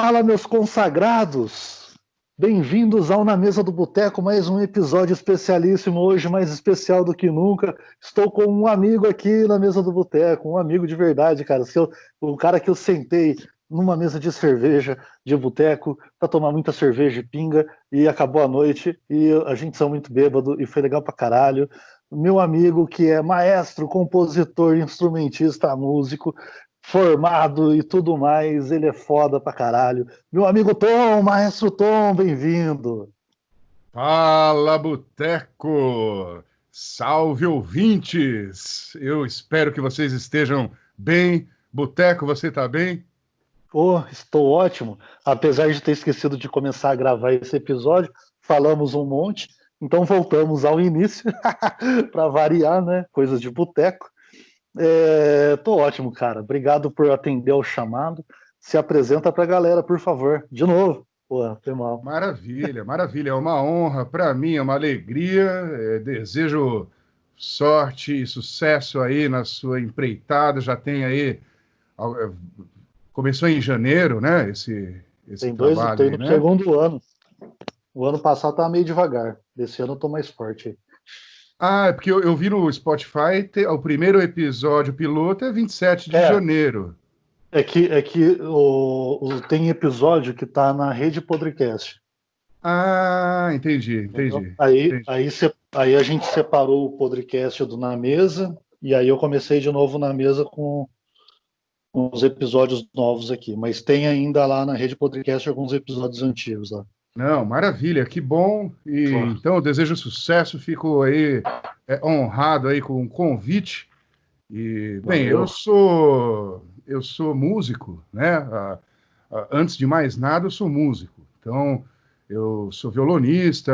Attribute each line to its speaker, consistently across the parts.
Speaker 1: Fala, meus consagrados! Bem-vindos ao Na Mesa do Boteco, mais um episódio especialíssimo, hoje mais especial do que nunca. Estou com um amigo aqui na Mesa do Boteco, um amigo de verdade, cara. O cara que eu sentei numa mesa de cerveja, de boteco, para tomar muita cerveja e pinga, e acabou a noite, e a gente saiu muito bêbado, e foi legal pra caralho. Meu amigo que é maestro, compositor, instrumentista, músico, formado e tudo mais, ele é foda pra caralho. Meu amigo Tom, maestro Tom, bem-vindo.
Speaker 2: Fala, Boteco! Salve, ouvintes! Eu espero que vocês estejam bem. Boteco, você tá bem?
Speaker 1: Oh, estou ótimo. Apesar de ter esquecido de começar a gravar esse episódio, falamos um monte, então voltamos ao início para variar, né? Coisas de boteco. Tô ótimo, cara. Obrigado por atender ao chamado. Se apresenta pra galera, por favor. De novo. Pô, foi mal.
Speaker 2: Maravilha, maravilha. É uma honra para mim, é uma alegria. Desejo sorte e sucesso aí na sua empreitada. Já tem aí, é, começou em janeiro, né? Esse
Speaker 1: Tô
Speaker 2: trabalho aí,
Speaker 1: indo pro
Speaker 2: né?
Speaker 1: segundo ano. O ano passado tava meio devagar. Esse ano eu tô mais forte aí.
Speaker 2: Ah, é porque eu vi no Spotify, o primeiro episódio piloto é 27 de
Speaker 1: É,
Speaker 2: janeiro.
Speaker 1: é que tem episódio que tá na rede podcast,
Speaker 2: Ah, entendi,
Speaker 1: entendeu?
Speaker 2: entendi,
Speaker 1: Aí,
Speaker 2: entendi.
Speaker 1: aí, aí a gente separou o podcast do Na Mesa, e aí eu comecei de novo na mesa com uns episódios novos aqui. Mas tem ainda lá na rede podcast alguns episódios antigos lá.
Speaker 2: Não, maravilha, que bom. E
Speaker 1: Pô,
Speaker 2: então eu desejo sucesso, fico aí honrado aí com o convite. E bem, eu
Speaker 1: valeu.
Speaker 2: sou eu sou músico, né? Antes de mais nada, eu sou músico. Então, eu sou violonista,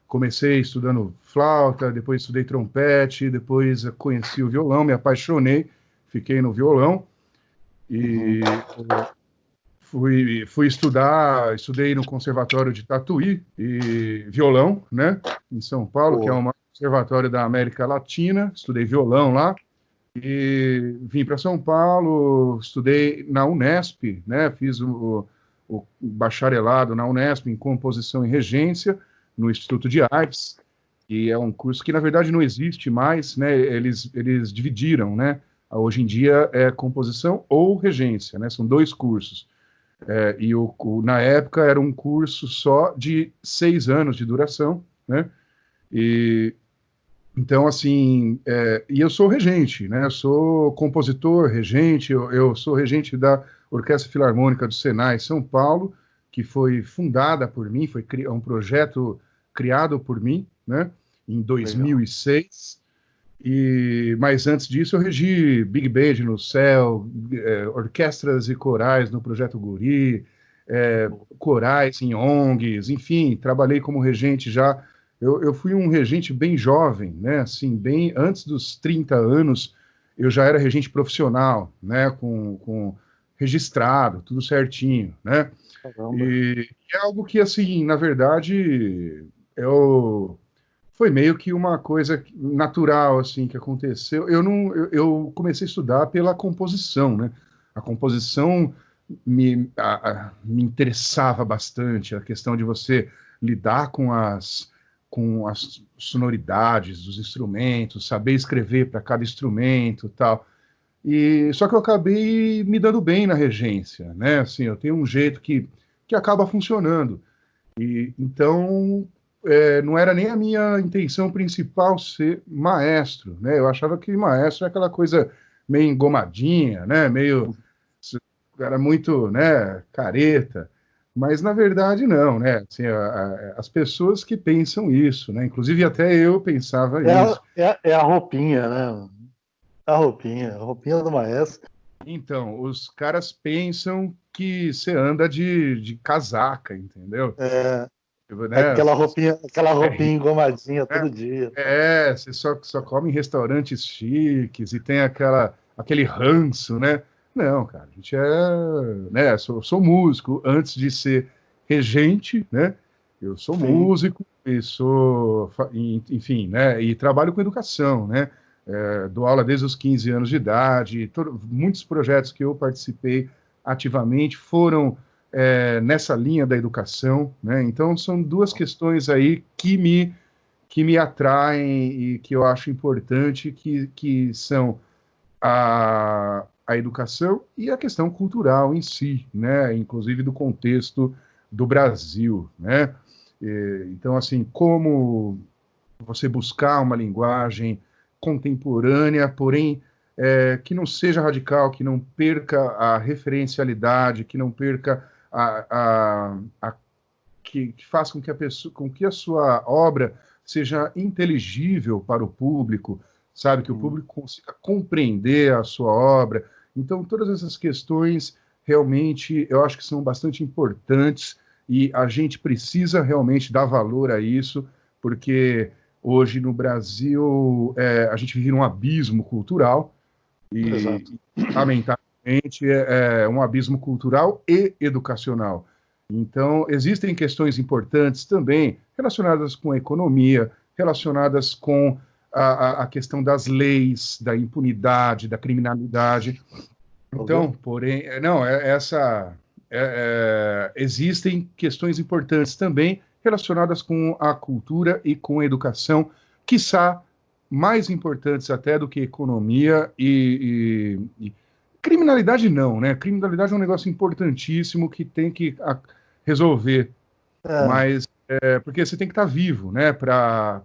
Speaker 2: comecei estudando flauta, depois estudei trompete, depois conheci o violão, me apaixonei, fiquei no violão.
Speaker 1: Uhum.
Speaker 2: E fui estudar, estudei no Conservatório de Tatuí e violão, né, em São Paulo, que é
Speaker 1: Pô,
Speaker 2: o maior conservatório da América Latina. Estudei violão lá e vim para São Paulo, estudei na Unesp, né, fiz o bacharelado na Unesp em composição e regência no Instituto de Artes, e é um curso que na verdade não existe mais, né? Eles dividiram, né? Hoje em dia é composição ou regência, né? São dois cursos. Na época era um curso só de 6 anos de duração, né? E então, assim, e eu sou regente, né? Eu sou compositor, regente, eu sou regente da Orquestra Filarmônica do Senai São Paulo, que foi fundada por mim, um projeto criado por mim, né? Em
Speaker 1: legal.
Speaker 2: 2006. Mas antes disso eu regi Big Band no Céu, orquestras e corais no Projeto Guri, corais em ONGs, enfim, trabalhei como regente já. Eu fui um regente bem jovem, né? Assim, bem antes dos 30 anos, eu já era regente profissional, né? Com registrado, tudo certinho, né?
Speaker 1: Caramba.
Speaker 2: E é algo que, assim, na verdade, eu foi meio que uma coisa natural assim que aconteceu. Eu comecei a estudar pela composição, né? A composição me interessava bastante, a questão de você lidar com as sonoridades dos instrumentos, saber escrever para cada instrumento, tal. E só que eu acabei me dando bem na regência, né? Assim, eu tenho um jeito que acaba funcionando. E então não era nem a minha intenção principal ser maestro, né? Eu achava que maestro é aquela coisa meio engomadinha, né? Meio era muito, né, careta. Mas na verdade não, né? Assim, as pessoas que pensam isso, né? Inclusive até eu pensava isso.
Speaker 1: É a roupinha, né? A roupinha do maestro.
Speaker 2: Então, os caras pensam que você anda de casaca, entendeu?
Speaker 1: É,
Speaker 2: Tipo, né?
Speaker 1: aquela
Speaker 2: É,
Speaker 1: roupinha engomadinha
Speaker 2: né?
Speaker 1: todo dia.
Speaker 2: Você só come em restaurantes chiques e tem aquele ranço, né? Não, cara, a gente né? Sou músico antes de ser regente, né? Eu sou
Speaker 1: Sim.
Speaker 2: músico e enfim, né? E trabalho com educação, né? Dou aula desde os 15 anos de idade, muitos projetos que eu participei ativamente, foram nessa linha da educação, né? Então, são duas questões aí que me atraem e que eu acho importante, que são a educação e a questão cultural em si, né? Inclusive do contexto do Brasil, né? Então, assim, como você buscar uma linguagem contemporânea, porém que não seja radical, que não perca a referencialidade, que não perca que faça com que a pessoa, com que a sua obra seja inteligível para o público, sabe, que o público consiga compreender a sua obra. Então, todas essas questões realmente eu acho que são bastante importantes e a gente precisa realmente dar valor a isso, porque hoje no Brasil a gente vive num abismo cultural e,
Speaker 1: Exato.
Speaker 2: lamentavelmente, é um abismo cultural e educacional. Então, existem questões importantes também relacionadas com a economia, relacionadas com a questão das leis, da impunidade, da criminalidade. Então, porém, não, existem questões importantes também relacionadas com a cultura e com a educação, quiçá mais importantes até do que economia e criminalidade não, né? Criminalidade é um negócio importantíssimo que tem que resolver,
Speaker 1: É,
Speaker 2: mas porque você tem que estar vivo, né? Para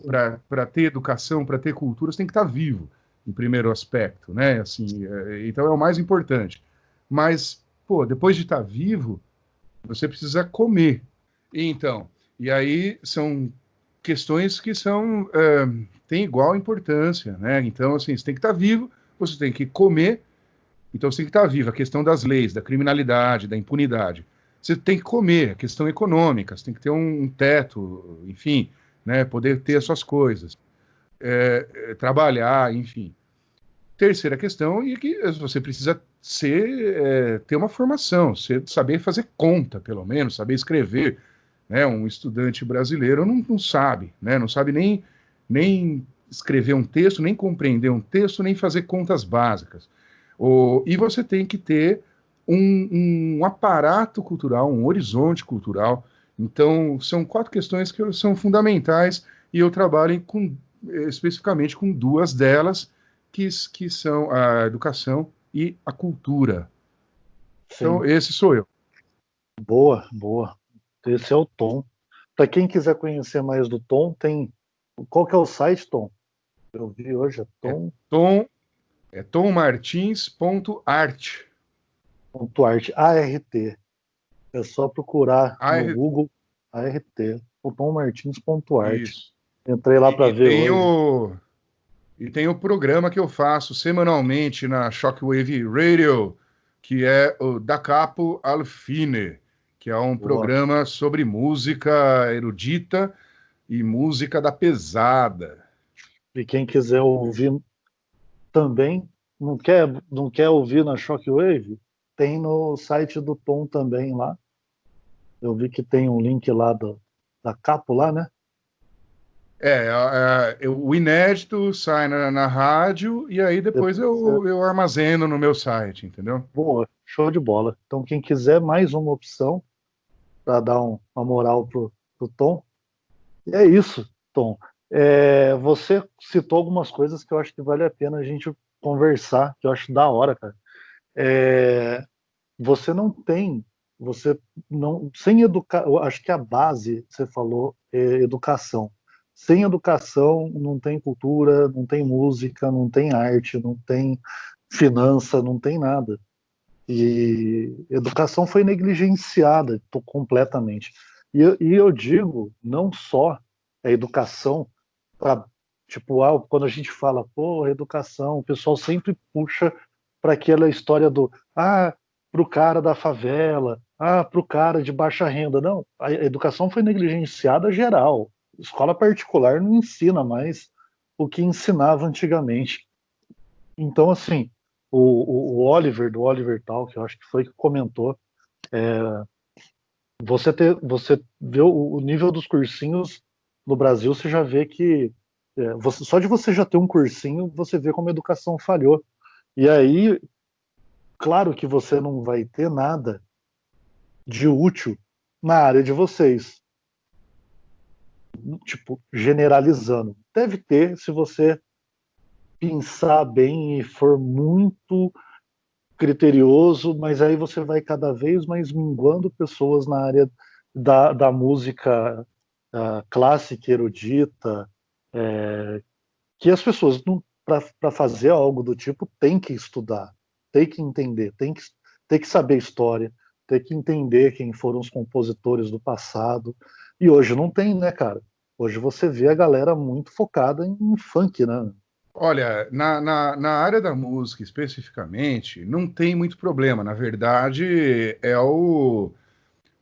Speaker 2: ter educação, para ter cultura, você tem que estar vivo, em primeiro aspecto, né? Assim, então é o mais importante. Mas, pô, depois de estar vivo, você precisa comer. Então, e aí são questões que são têm igual importância, né? Então, assim, você tem que estar vivo, você tem que comer, então você tem que estar vivo. A questão das leis, da criminalidade, da impunidade. Você tem que comer, a questão econômica, você tem que ter um teto, enfim, né? Poder ter as suas coisas, trabalhar, enfim. Terceira questão, e que você precisa ter uma formação, saber fazer conta, pelo menos, saber escrever, né? Um estudante brasileiro não sabe, né? Não sabe nem escrever um texto, nem compreender um texto, nem fazer contas básicas. E você tem que ter um aparato cultural, um horizonte cultural. Então, são quatro questões que são fundamentais e eu trabalho especificamente com duas delas, que são a educação e a cultura. Então,
Speaker 1: sim.
Speaker 2: esse sou eu.
Speaker 1: Boa, boa. Esse é o Tom. Para quem quiser conhecer mais do Tom, tem. Qual que é o site, Tom? Eu vi hoje, é
Speaker 2: É
Speaker 1: tom.art.
Speaker 2: Tom, é tommartins.art.
Speaker 1: ART. É só procurar no
Speaker 2: AR,
Speaker 1: Google ART. O tommartins.art.
Speaker 2: isso.
Speaker 1: Entrei lá para
Speaker 2: E
Speaker 1: ver hoje.
Speaker 2: tem o programa que eu faço semanalmente na Shockwave Radio, que é o Da Capo al Fine, que é um
Speaker 1: Boa.
Speaker 2: programa sobre música erudita e música da pesada.
Speaker 1: E quem quiser ouvir também, não quer ouvir na Shockwave, tem no site do Tom também lá. Eu vi que tem um link lá da Capo lá, né?
Speaker 2: O inédito sai na rádio e aí depois
Speaker 1: Depois é
Speaker 2: eu armazeno no meu site, entendeu?
Speaker 1: boa, show de bola. Então, quem quiser mais uma opção para dar uma moral pro Tom, e é isso, Tom. Você citou algumas coisas que eu acho que vale a pena a gente conversar, que eu acho da hora, cara. É, você não tem, você não, sem educar, eu acho que a base, você falou, é educação. Sem educação não tem cultura, não tem música, não tem arte, não tem finança, não tem nada. E educação foi negligenciada completamente. E eu digo, não só a educação para, tipo, quando a gente fala, pô, educação, o pessoal sempre puxa para aquela história do, para o cara da favela, para o cara de baixa renda. Não, a educação foi negligenciada geral. Escola particular não ensina mais o que ensinava antigamente. Então, assim, o Oliver, do Oliver Talk, eu acho que foi que comentou, você vê o nível dos cursinhos no Brasil, você já vê que só de você já ter um cursinho, você vê como a educação falhou. E aí, claro que você não vai ter nada de útil na área de vocês, tipo, generalizando. Deve ter, se você pensar bem e for muito criterioso, mas aí você vai cada vez mais minguando pessoas na área da música clássica, erudita, que as pessoas, para fazer algo do tipo, têm que estudar, têm que entender, têm que saber história, têm que entender quem foram os compositores do passado. E hoje não tem, né, cara? Hoje você vê a galera muito focada em funk, né?
Speaker 2: Olha, na área da música especificamente, não tem muito problema. Na verdade,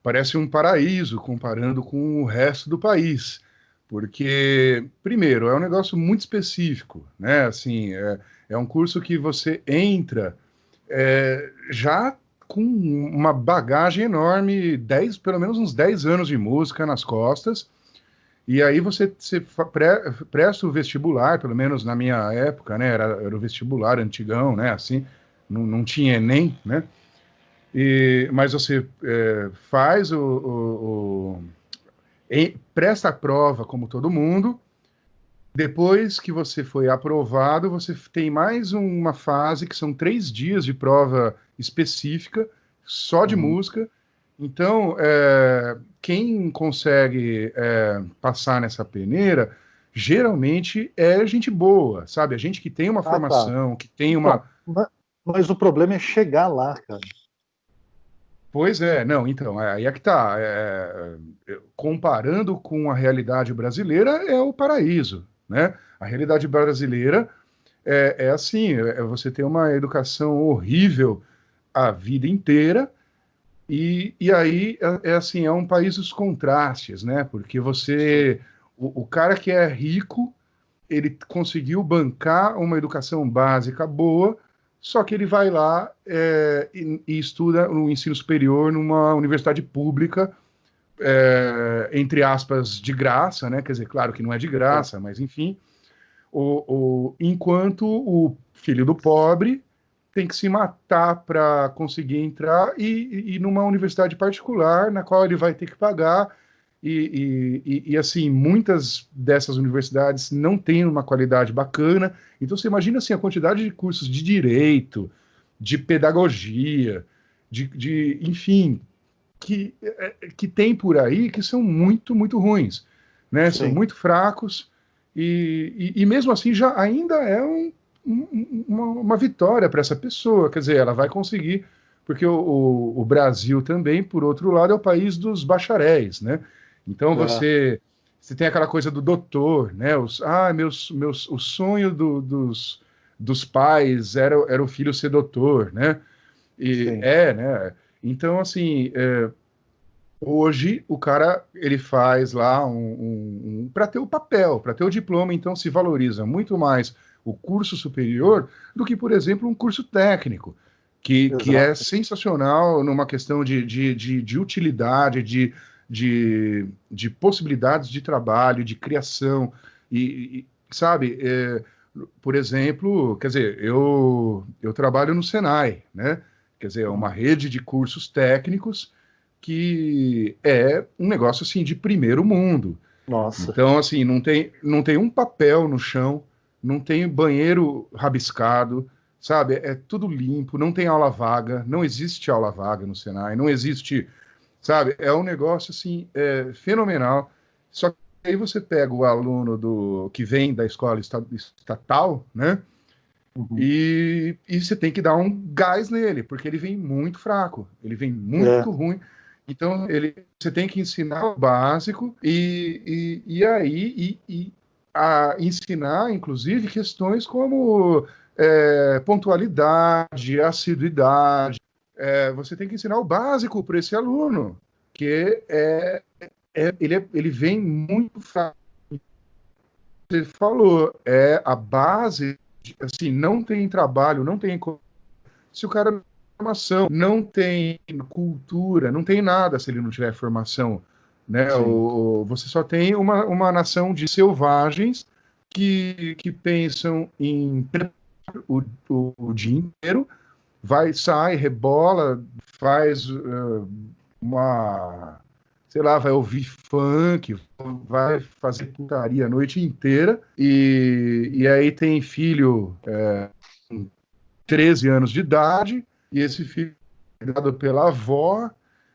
Speaker 2: parece um paraíso comparando com o resto do país. Porque, primeiro, é um negócio muito específico, né? Assim, é um curso que você entra já com uma bagagem enorme, pelo menos uns 10 anos de música nas costas. E aí presta o vestibular, pelo menos na minha época, né? Era o vestibular antigão, né? Assim, não tinha Enem, né? Mas você faz presta a prova como todo mundo. Depois que você foi aprovado, você tem mais uma fase que são 3 dias de prova específica, só de
Speaker 1: Uhum.
Speaker 2: música. Então, quem consegue passar nessa peneira, geralmente é gente boa, sabe? A gente que tem uma
Speaker 1: Ah, tá.
Speaker 2: formação, que tem uma.
Speaker 1: Então, mas o problema é chegar lá, cara.
Speaker 2: Pois é, não, então, aí é que tá. Comparando com a realidade brasileira, é o paraíso, né? A realidade brasileira é assim, você tem uma educação horrível a vida inteira, e aí é assim, é um país dos contrastes, né? Porque o cara que é rico, ele conseguiu bancar uma educação básica boa, só que ele vai lá e estuda no ensino superior numa universidade pública, entre aspas, de graça, né? Quer dizer, claro que não é de
Speaker 1: É.
Speaker 2: graça, mas enfim, enquanto o filho do pobre tem que se matar para conseguir entrar e numa universidade particular na qual ele vai ter que pagar assim, muitas dessas universidades não têm uma qualidade bacana. Então você imagina assim a quantidade de cursos de direito, de pedagogia, enfim, que tem por aí que são muito, muito ruins, né? São
Speaker 1: Sim.
Speaker 2: muito fracos e mesmo assim já ainda é uma vitória para essa pessoa. Quer dizer, ela vai conseguir, porque o Brasil também, por outro lado, é o país dos bacharéis, né? Então
Speaker 1: É.
Speaker 2: você tem aquela coisa do doutor, né? O sonho dos pais era o filho ser doutor, né?
Speaker 1: Sim.
Speaker 2: Né? Então, assim, hoje o cara ele faz lá para ter o papel, para ter o diploma, então se valoriza muito mais o curso superior do que, por exemplo, um curso técnico, que é
Speaker 1: Exato.
Speaker 2: sensacional numa questão de utilidade, de possibilidades de trabalho, de criação, sabe, por exemplo, quer dizer, eu trabalho no Senai, né? Quer dizer, é uma
Speaker 1: Uhum.
Speaker 2: rede de cursos técnicos que é um negócio assim de primeiro mundo.
Speaker 1: Nossa.
Speaker 2: Então, assim, não tem um papel no chão, não tem banheiro rabiscado, sabe? É tudo limpo, não tem aula vaga, não existe aula vaga no Senai, não existe, sabe? É um negócio assim fenomenal. Só que aí você pega o aluno que vem da escola estatal, né?
Speaker 1: Uhum.
Speaker 2: E você tem que dar um gás nele, porque ele vem muito fraco, ele vem
Speaker 1: É.
Speaker 2: muito ruim. Então, você tem que ensinar o básico e aí ensinar, inclusive, questões como pontualidade, assiduidade. Você tem que ensinar o básico para esse aluno, que ele vem muito fraco. Você falou, a base, assim, não tem trabalho, não tem se o cara não tem formação, não tem cultura, não tem nada se ele não tiver formação, né?
Speaker 1: Sim.
Speaker 2: Você só tem uma nação de selvagens que pensam em o dia inteiro vai, sai, rebola, faz uma, sei lá, vai ouvir funk, vai fazer putaria a noite inteira, e aí tem filho com 13 anos de idade, e esse filho é dado pela avó,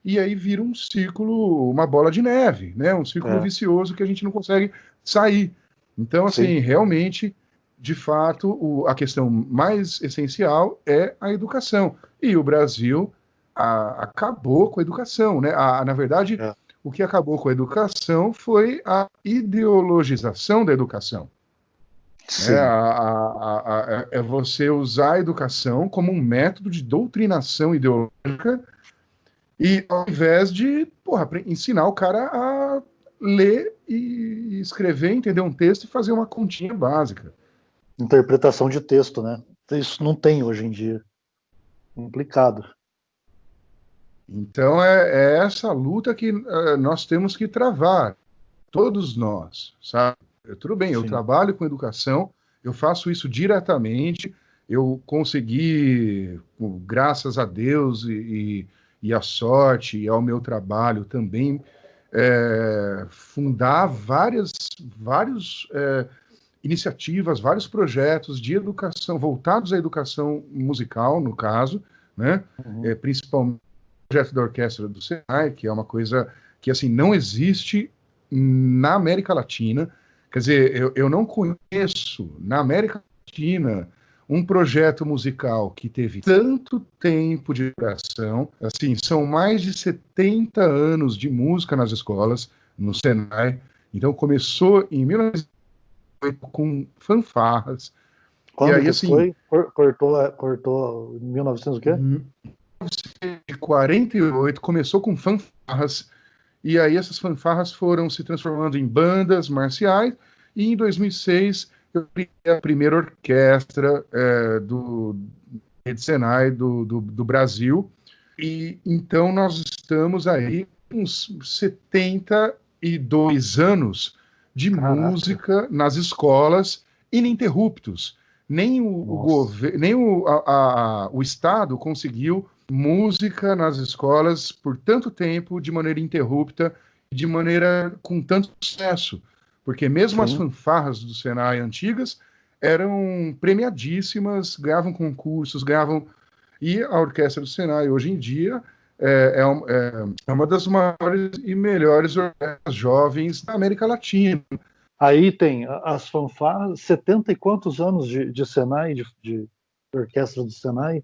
Speaker 2: e aí vira um círculo, uma bola de neve, né? Um círculo
Speaker 1: É,
Speaker 2: vicioso que a gente não consegue sair. Então,
Speaker 1: sim,
Speaker 2: assim, realmente, de fato, a questão mais essencial é a educação. E o Brasil acabou com a educação, né? Na verdade,
Speaker 1: é,
Speaker 2: o que acabou com a educação foi a ideologização da educação.
Speaker 1: sim.
Speaker 2: É você usar a educação como um método de doutrinação ideológica e ao invés de, porra, ensinar o cara a ler e escrever, entender um texto e fazer uma continha básica.
Speaker 1: Interpretação de texto, né? Isso não tem hoje em dia. Complicado.
Speaker 2: Então é essa luta que nós temos que travar, todos nós, sabe? Tudo bem, eu
Speaker 1: Sim.
Speaker 2: trabalho com educação, eu faço isso diretamente, eu consegui, graças a Deus e à sorte e ao meu trabalho também, fundar vários iniciativas, vários projetos de educação voltados à educação musical, no caso, né?
Speaker 1: Uhum.
Speaker 2: Principalmente o projeto da Orquestra do Senai, que é uma coisa que assim não existe na América Latina. Quer dizer, eu não conheço na América Latina um projeto musical que teve tanto tempo de duração. Assim, são mais de 70 anos de música nas escolas, no Senai. Então, começou em 1908 com fanfarras. E
Speaker 1: Quando
Speaker 2: aí,
Speaker 1: que
Speaker 2: assim,
Speaker 1: foi? Cortou em 1900 o quê?
Speaker 2: em 1948 começou com fanfarras. E aí essas fanfarras foram se transformando em bandas marciais, e em 2006 eu criei a primeira orquestra do Rede Senai do Brasil, e então nós estamos aí uns 72 anos de
Speaker 1: Caraca.
Speaker 2: música nas escolas ininterruptos. Nem o
Speaker 1: Nossa.
Speaker 2: governo, nem o Estado conseguiu música nas escolas por tanto tempo, de maneira interrupta, de maneira com tanto sucesso. Porque mesmo as
Speaker 1: Sim.
Speaker 2: fanfarras do Senai antigas eram premiadíssimas, ganhavam concursos, ganhavam. E a Orquestra do Senai, hoje em dia, é uma das maiores e melhores orquestras jovens da América Latina.
Speaker 1: Aí tem as fanfarras, 70 e quantos anos de Senai, de orquestra do Senai?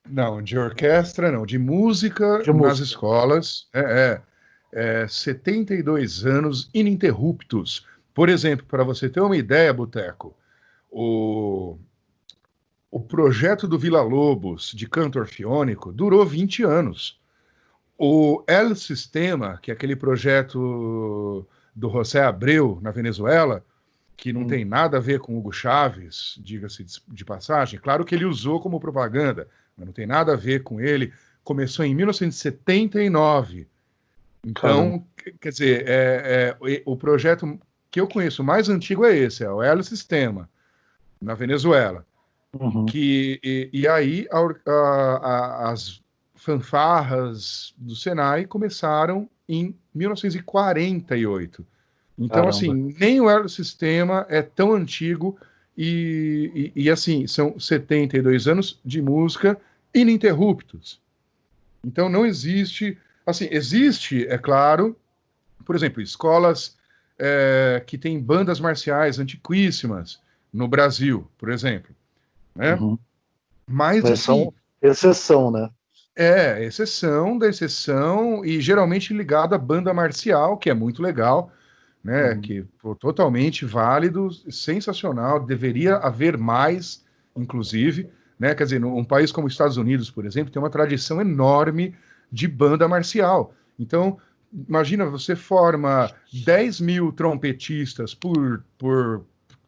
Speaker 2: Não, de orquestra não, de música
Speaker 1: De
Speaker 2: nas
Speaker 1: música.
Speaker 2: escolas, 72 anos ininterruptos. Por exemplo, para você ter uma ideia, Boteco, o, o projeto do Vila Lobos de canto orfeônico durou 20 anos. O El Sistema, que é aquele projeto do José Abreu na Venezuela, que não
Speaker 1: Hum,
Speaker 2: tem nada a ver com Hugo Chávez, diga-se de passagem, claro que ele usou como propaganda, mas não tem nada a ver com ele. Começou em 1979.
Speaker 1: caramba.
Speaker 2: Então, quer dizer, o projeto que eu conheço mais antigo é esse, é o El Sistema, na Venezuela.
Speaker 1: Uhum.
Speaker 2: E aí as fanfarras do Senai começaram em 1948. Então,
Speaker 1: Caramba.
Speaker 2: assim, nem o Aerosistema é tão antigo assim, são 72 anos de música ininterruptos. Então, não existe, assim, existe, é claro, por exemplo, escolas que têm bandas marciais antiquíssimas no Brasil, por exemplo, né?
Speaker 1: Uhum.
Speaker 2: Mas,
Speaker 1: Mas
Speaker 2: assim,
Speaker 1: são exceção, né?
Speaker 2: exceção da exceção e geralmente ligado à banda marcial, que é muito legal, né?
Speaker 1: Uhum.
Speaker 2: Que pô, totalmente válido, sensacional, deveria haver mais, inclusive, né? Quer dizer, um país como os Estados Unidos, por exemplo, tem uma tradição enorme de banda marcial. Então, imagina, você forma 10 mil trompetistas por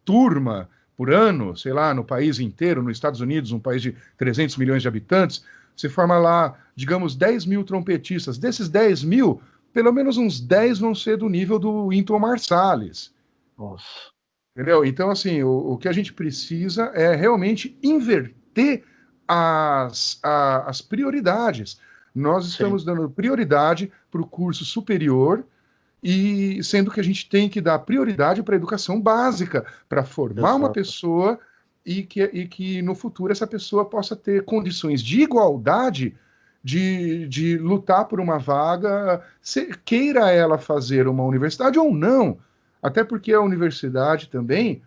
Speaker 2: turma, por ano, sei lá, no país inteiro, nos Estados Unidos, um país de 300 milhões de habitantes, você forma lá, digamos, 10 mil trompetistas. Desses 10 mil, pelo menos uns 10 vão ser do nível do Wynton Marsalis.
Speaker 1: Nossa.
Speaker 2: Entendeu? Então, assim, o que a gente precisa é realmente inverter. as prioridades. Nós
Speaker 1: Sim,
Speaker 2: estamos dando prioridade para o curso superior, e sendo que a gente tem que dar prioridade para a educação básica, para formar uma
Speaker 1: exato.
Speaker 2: pessoa e que no futuro essa pessoa possa ter condições de igualdade de lutar por uma vaga, queira ela fazer uma universidade ou não. Até porque a universidade também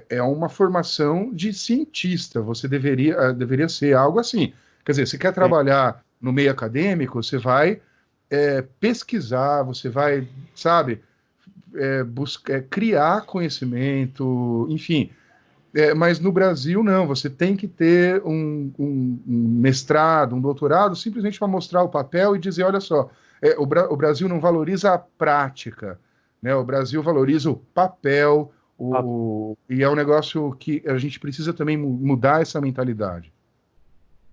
Speaker 2: é uma formação de cientista. Você deveria ser algo assim. Quer dizer, você quer
Speaker 1: Sim.
Speaker 2: trabalhar no meio acadêmico, você vai pesquisar, você vai, sabe, criar conhecimento, enfim. Mas no Brasil, não, você tem que ter um mestrado, um doutorado, simplesmente para mostrar o papel e dizer: olha só, o Brasil não valoriza a prática, né? O Brasil valoriza o papel,
Speaker 1: Ah,
Speaker 2: e é um negócio que a gente precisa também mudar essa mentalidade.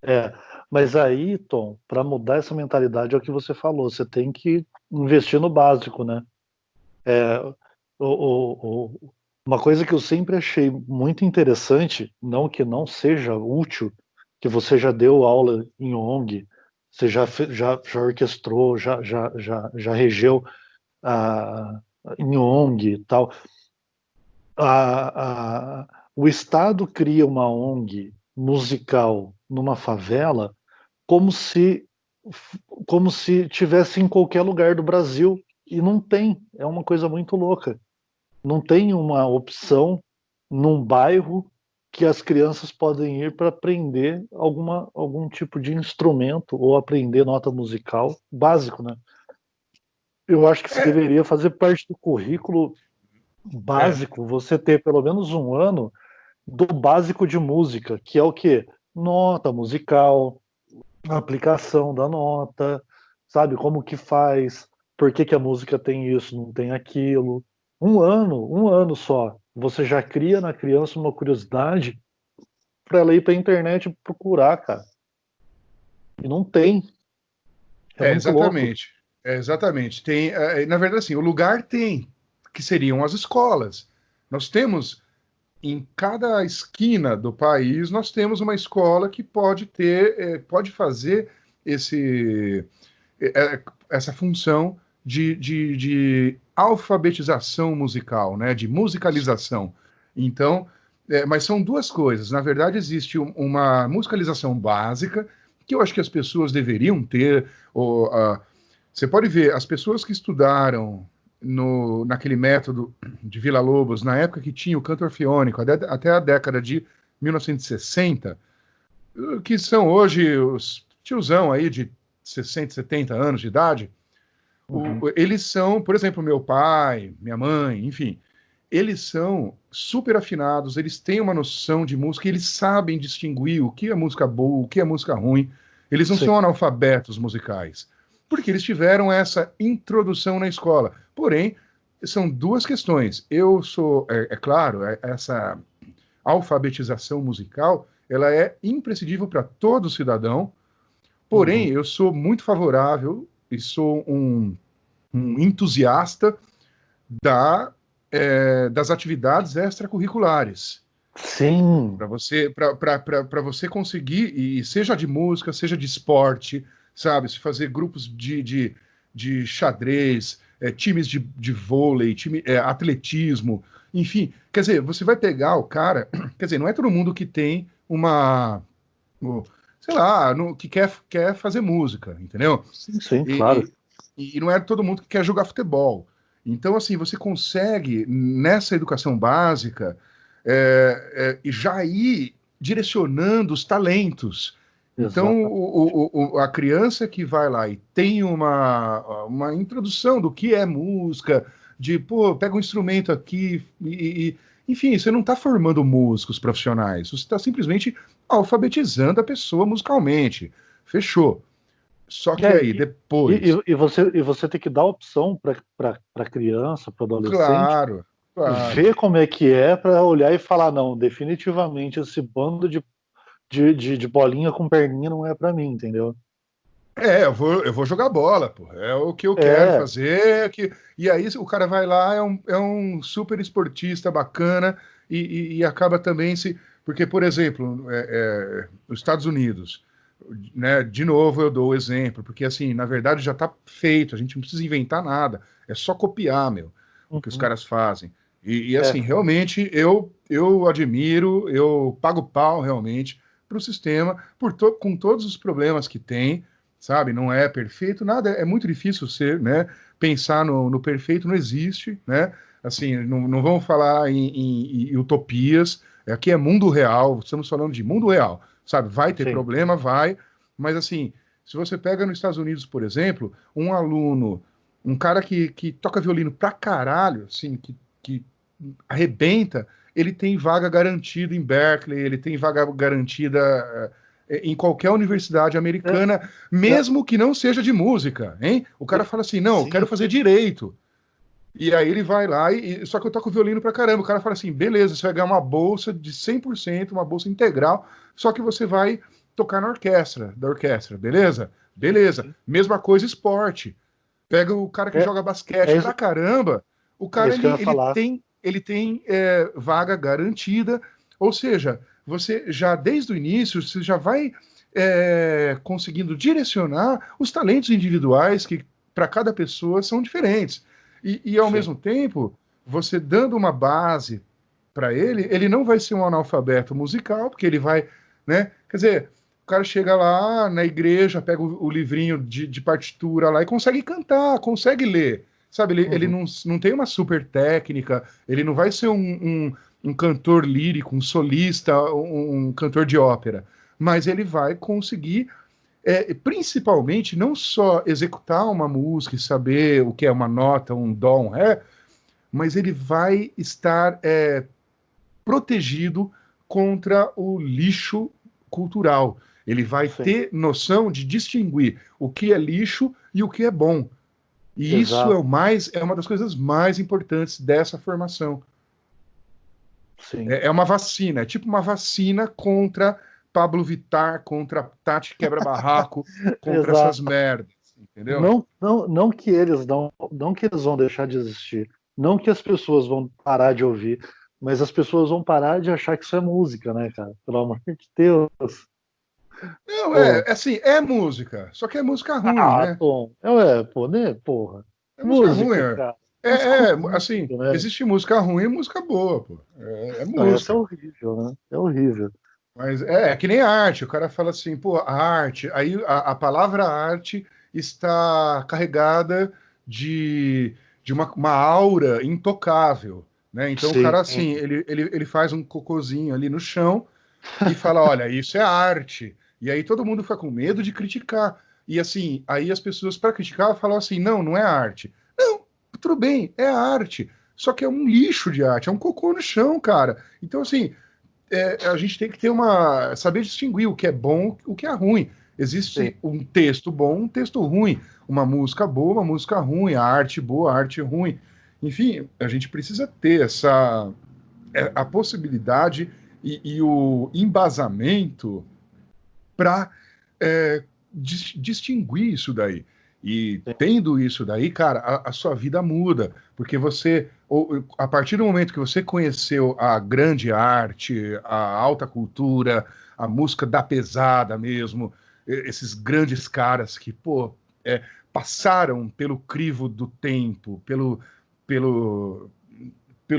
Speaker 1: é. Mas aí, Tom, para mudar essa mentalidade é o que você falou, você tem que investir no básico, né? É, uma coisa que eu sempre achei muito interessante, não que não seja útil, que você já deu aula em ONG, você já orquestrou, já regeu a, em ONG e tal. O Estado cria uma ONG musical numa favela como se como se tivesse em qualquer lugar do Brasil e não tem. É uma coisa muito louca. Não tem uma opção num bairro que as crianças podem ir para aprender algum tipo de instrumento ou aprender nota musical básico, né? Eu acho que se
Speaker 2: É,
Speaker 1: deveria fazer parte do currículo
Speaker 2: é,
Speaker 1: básico, você ter pelo menos um ano do básico de música, que é o quê? Nota musical, aplicação da nota, sabe? Como que faz, por que que a música tem isso, não tem aquilo. Um ano só. Você já cria na criança uma curiosidade para ela ir para a internet procurar, cara. E não tem. É muito louco.
Speaker 2: exatamente. Exatamente. Na verdade, assim, o lugar tem, que seriam as escolas. Nós temos em cada esquina do país, nós temos uma escola que pode fazer esse, essa função de alfabetização musical, né, de musicalização. Então, mas são duas coisas. Na verdade, existe uma musicalização básica, que eu acho que as pessoas deveriam ter. Você pode ver, as pessoas que estudaram naquele método de Villa-Lobos, na época que tinha o canto orfeônico, até a década de 1960, que são hoje os tiozão aí de 60, 70 anos de idade,
Speaker 1: Uhum.
Speaker 2: eles são, por exemplo, meu pai, minha mãe, enfim, eles são super afinados, eles têm uma noção de música, eles sabem distinguir o que é música boa, o que é música ruim. Eles não
Speaker 1: Sim,
Speaker 2: são analfabetos musicais, porque eles tiveram essa introdução na escola. Porém, são duas questões. Eu sou, é claro, essa alfabetização musical, ela é imprescindível para todo cidadão. Porém,
Speaker 1: uhum.
Speaker 2: eu sou muito favorável e sou um entusiasta das atividades extracurriculares.
Speaker 1: Sim,
Speaker 2: Para você conseguir, e seja de música, seja de esporte, sabe? Se fazer grupos de xadrez, times de vôlei, atletismo, enfim. Quer dizer, você vai pegar o cara. Quer dizer, não é todo mundo que tem o- sei lá, que quer fazer música, entendeu?
Speaker 1: sim, sim, claro.
Speaker 2: E, e não é todo mundo que quer jogar futebol. Então, assim, você consegue, nessa educação básica, e já ir direcionando os talentos. Então,
Speaker 1: Exatamente.
Speaker 2: a criança que vai lá e tem uma introdução do que é música, de, pô, pega um instrumento aqui, enfim, você não está formando músicos profissionais, você está simplesmente alfabetizando a pessoa musicalmente. Fechou. Só que
Speaker 1: É,
Speaker 2: aí, depois,
Speaker 1: e você tem que dar opção para a criança, para o adolescente,
Speaker 2: claro, claro.
Speaker 1: ver como é para olhar e falar, não, definitivamente esse bando de bolinha com perninha não é para mim, entendeu?
Speaker 2: Eu vou jogar bola, pô. É o que eu quero
Speaker 1: É,
Speaker 2: fazer. E aí o cara vai lá, é um super esportista bacana e acaba também se. Porque, por exemplo, os Estados Unidos, né, de novo eu dou o exemplo, porque assim, na verdade já está feito, a gente não precisa inventar nada, é só copiar, meu, o que os
Speaker 1: Uhum.
Speaker 2: caras fazem. E
Speaker 1: É,
Speaker 2: assim, realmente eu admiro, eu pago pau realmente para o sistema, com todos os problemas que tem, sabe? Não é perfeito, nada, é muito difícil ser, né? Pensar no perfeito não existe, né? Assim, não vamos falar em utopias, aqui é mundo real, estamos falando de mundo real, sabe? Vai ter
Speaker 1: sim.
Speaker 2: problema, vai, mas assim, se você pega nos Estados Unidos, por exemplo, um aluno, um cara que toca violino pra caralho, assim, que arrebenta, ele tem vaga garantida em Berkeley, ele tem vaga garantida em qualquer universidade
Speaker 1: É,
Speaker 2: americana,
Speaker 1: é,
Speaker 2: mesmo que não seja de música, hein? O cara fala assim, não, eu quero
Speaker 1: sim.
Speaker 2: fazer direito. E aí ele vai lá, só que eu toco violino pra caramba. O cara fala assim, beleza, você vai ganhar uma bolsa de 100%, uma bolsa integral, só que você vai tocar na orquestra, da orquestra, beleza? Beleza. Mesma coisa esporte. Pega o cara que
Speaker 1: É,
Speaker 2: joga
Speaker 1: é
Speaker 2: basquete pra
Speaker 1: isso,
Speaker 2: caramba, o
Speaker 1: é
Speaker 2: cara
Speaker 1: isso que eu ia falar.
Speaker 2: ele tem vaga garantida, ou seja, você já desde o início você já vai conseguindo direcionar os talentos individuais que para cada pessoa são diferentes. E ao
Speaker 1: Sim.
Speaker 2: mesmo tempo, você dando uma base para ele não vai ser um analfabeto musical, porque ele vai, né? Quer dizer, o cara chega lá na igreja, pega o livrinho de partitura lá e consegue cantar, consegue ler. Sabe, ele
Speaker 1: Uhum.
Speaker 2: não tem uma super técnica, ele não vai ser um cantor lírico, um solista, um cantor de ópera, mas ele vai conseguir, principalmente, não só executar uma música e saber o que é uma nota, um dó, um ré, mas ele vai estar protegido contra o lixo cultural. Ele vai
Speaker 1: Sim.
Speaker 2: ter noção de distinguir o que é lixo e o que é bom. E isso
Speaker 1: Exato.
Speaker 2: é uma das coisas mais importantes dessa formação.
Speaker 1: Sim.
Speaker 2: É uma vacina, é tipo uma vacina contra Pablo Vittar, contra Tati Quebra-Barraco, contra essas
Speaker 1: Exato.
Speaker 2: merdas, entendeu?
Speaker 1: Não que eles não que eles vão deixar de existir, não que as pessoas vão parar de ouvir, mas as pessoas vão parar de achar que isso é música, né, cara? Pelo amor de Deus.
Speaker 2: Não,
Speaker 1: Pô.
Speaker 2: assim, é música, só que é música ruim, né?
Speaker 1: Tom. Pô, né, porra.
Speaker 2: É música ruim.
Speaker 1: Música, cara. Escuta
Speaker 2: Assim,
Speaker 1: música, né?
Speaker 2: existe música ruim e música boa, pô. É
Speaker 1: Não, essa é
Speaker 2: música.
Speaker 1: horrível, né? É horrível.
Speaker 2: Mas é que nem arte. O cara fala assim, pô, a arte. Aí a palavra arte está carregada de uma aura intocável, né? Então o
Speaker 1: Sim.
Speaker 2: cara, assim, ele faz um cocôzinho ali no chão e fala, olha, isso é arte. E aí todo mundo fica com medo de criticar. E assim, aí as pessoas, para criticar, falam assim, não, não é arte. Não, tudo bem, é arte. Só que é um lixo de arte, é um cocô no chão, cara. Então, assim, a gente tem que ter saber distinguir o que é bom, o que é ruim.
Speaker 1: Sim.
Speaker 2: Existe um texto bom, um texto ruim, uma música boa, uma música ruim, a arte boa, a arte ruim. Enfim, a gente precisa ter a possibilidade e o embasamento para distinguir isso daí. E
Speaker 1: Sim.
Speaker 2: tendo isso daí, cara, a sua vida muda, porque a partir do momento que você conheceu a grande arte, a alta cultura, a música da pesada mesmo, esses grandes caras que, pô, passaram pelo crivo do tempo, pelo, pelo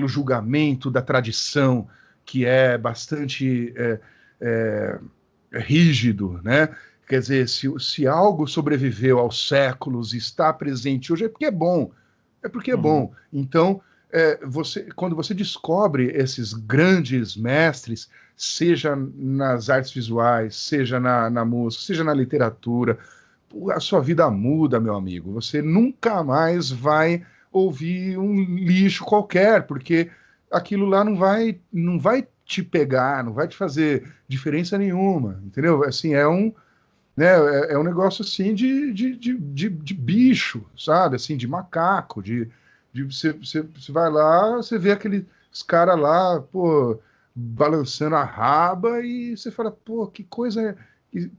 Speaker 2: julgamento da tradição, que é bastante rígido, né? Quer dizer, se algo sobreviveu aos séculos e está presente hoje, é porque é bom. É porque é
Speaker 1: Uhum.
Speaker 2: bom. Então, quando você descobre esses grandes mestres, seja nas artes visuais, seja na música, seja na literatura, a sua vida muda, meu amigo. Você nunca mais vai ouvir um lixo qualquer, porque aquilo lá não vai te pegar, não vai te fazer diferença nenhuma, entendeu? Assim, né, é um negócio assim de bicho, sabe? Assim, de macaco, você vai lá, você vê aqueles caras lá, pô, balançando a raba e você fala, pô, que coisa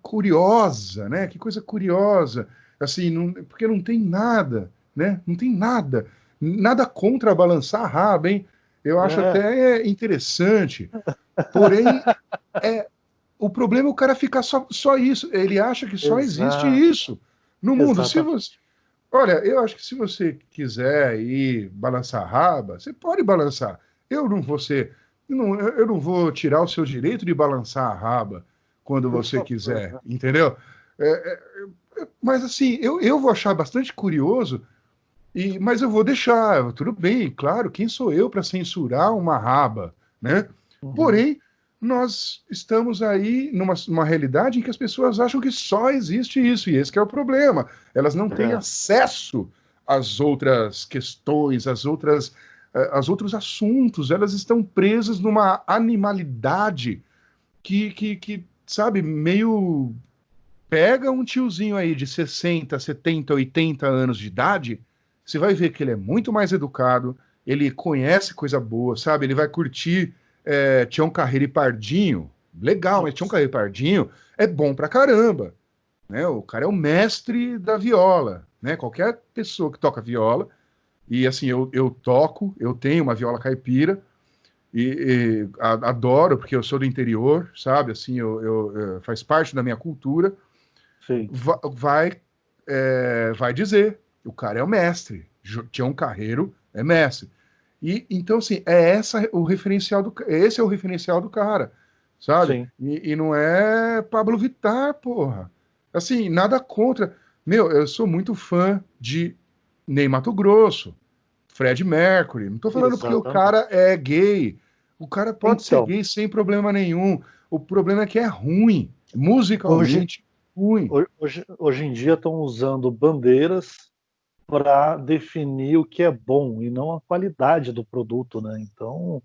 Speaker 2: curiosa, né? Que coisa curiosa. Assim, porque não tem nada, né? Não tem nada. Nada contra balançar a raba, hein? Eu acho
Speaker 1: É,
Speaker 2: até interessante. Porém, é, o problema é o cara ficar só isso. Ele acha que só existe
Speaker 1: Exato,
Speaker 2: isso no mundo. Se
Speaker 1: exatamente.
Speaker 2: você, olha, eu acho que se você quiser ir balançar a raba, você pode balançar. Eu não vou ser, eu não vou tirar o seu direito de balançar a raba quando
Speaker 1: Por
Speaker 2: você
Speaker 1: favor,
Speaker 2: quiser,
Speaker 1: né?
Speaker 2: entendeu? É, mas assim, eu vou achar bastante curioso, mas eu vou deixar, tudo bem, claro, quem sou eu para censurar uma raba, né?
Speaker 1: Uhum.
Speaker 2: Porém, nós estamos aí numa realidade em que as pessoas acham que só existe isso, e esse que é o problema. Elas não têm
Speaker 1: É,
Speaker 2: acesso às outras questões, aos outros assuntos, elas estão presas numa animalidade sabe, meio pega um tiozinho aí de 60, 70, 80 anos de idade, você vai ver que ele é muito mais educado, ele conhece coisa boa, sabe? Ele vai curtir Tião Carreiro e Pardinho. Legal, mas Tião
Speaker 1: nossa.
Speaker 2: Carreiro e Pardinho é bom pra caramba, né? O cara é o mestre da viola, né? Qualquer pessoa que toca viola, e assim, eu toco, eu tenho uma viola caipira, adoro, porque eu sou do interior, sabe? Assim, faz parte da minha cultura,
Speaker 1: Sim,
Speaker 2: vai dizer, o cara é o mestre, Tião Carreiro é mestre. E então assim, esse é o referencial do cara, sabe?
Speaker 1: sim.
Speaker 2: E não é Pablo Vittar, porra. Assim, nada contra. Meu, eu sou muito fã de Ney Matogrosso, Fred Mercury. Não tô falando porque o
Speaker 1: Exatamente.
Speaker 2: cara é gay. O cara pode ser
Speaker 1: Então,
Speaker 2: gay sem problema nenhum. O problema é que é ruim,
Speaker 1: hoje,
Speaker 2: musicalmente ruim.
Speaker 1: hoje em dia estão usando bandeiras para definir o que é bom e não a qualidade do produto, né? Então,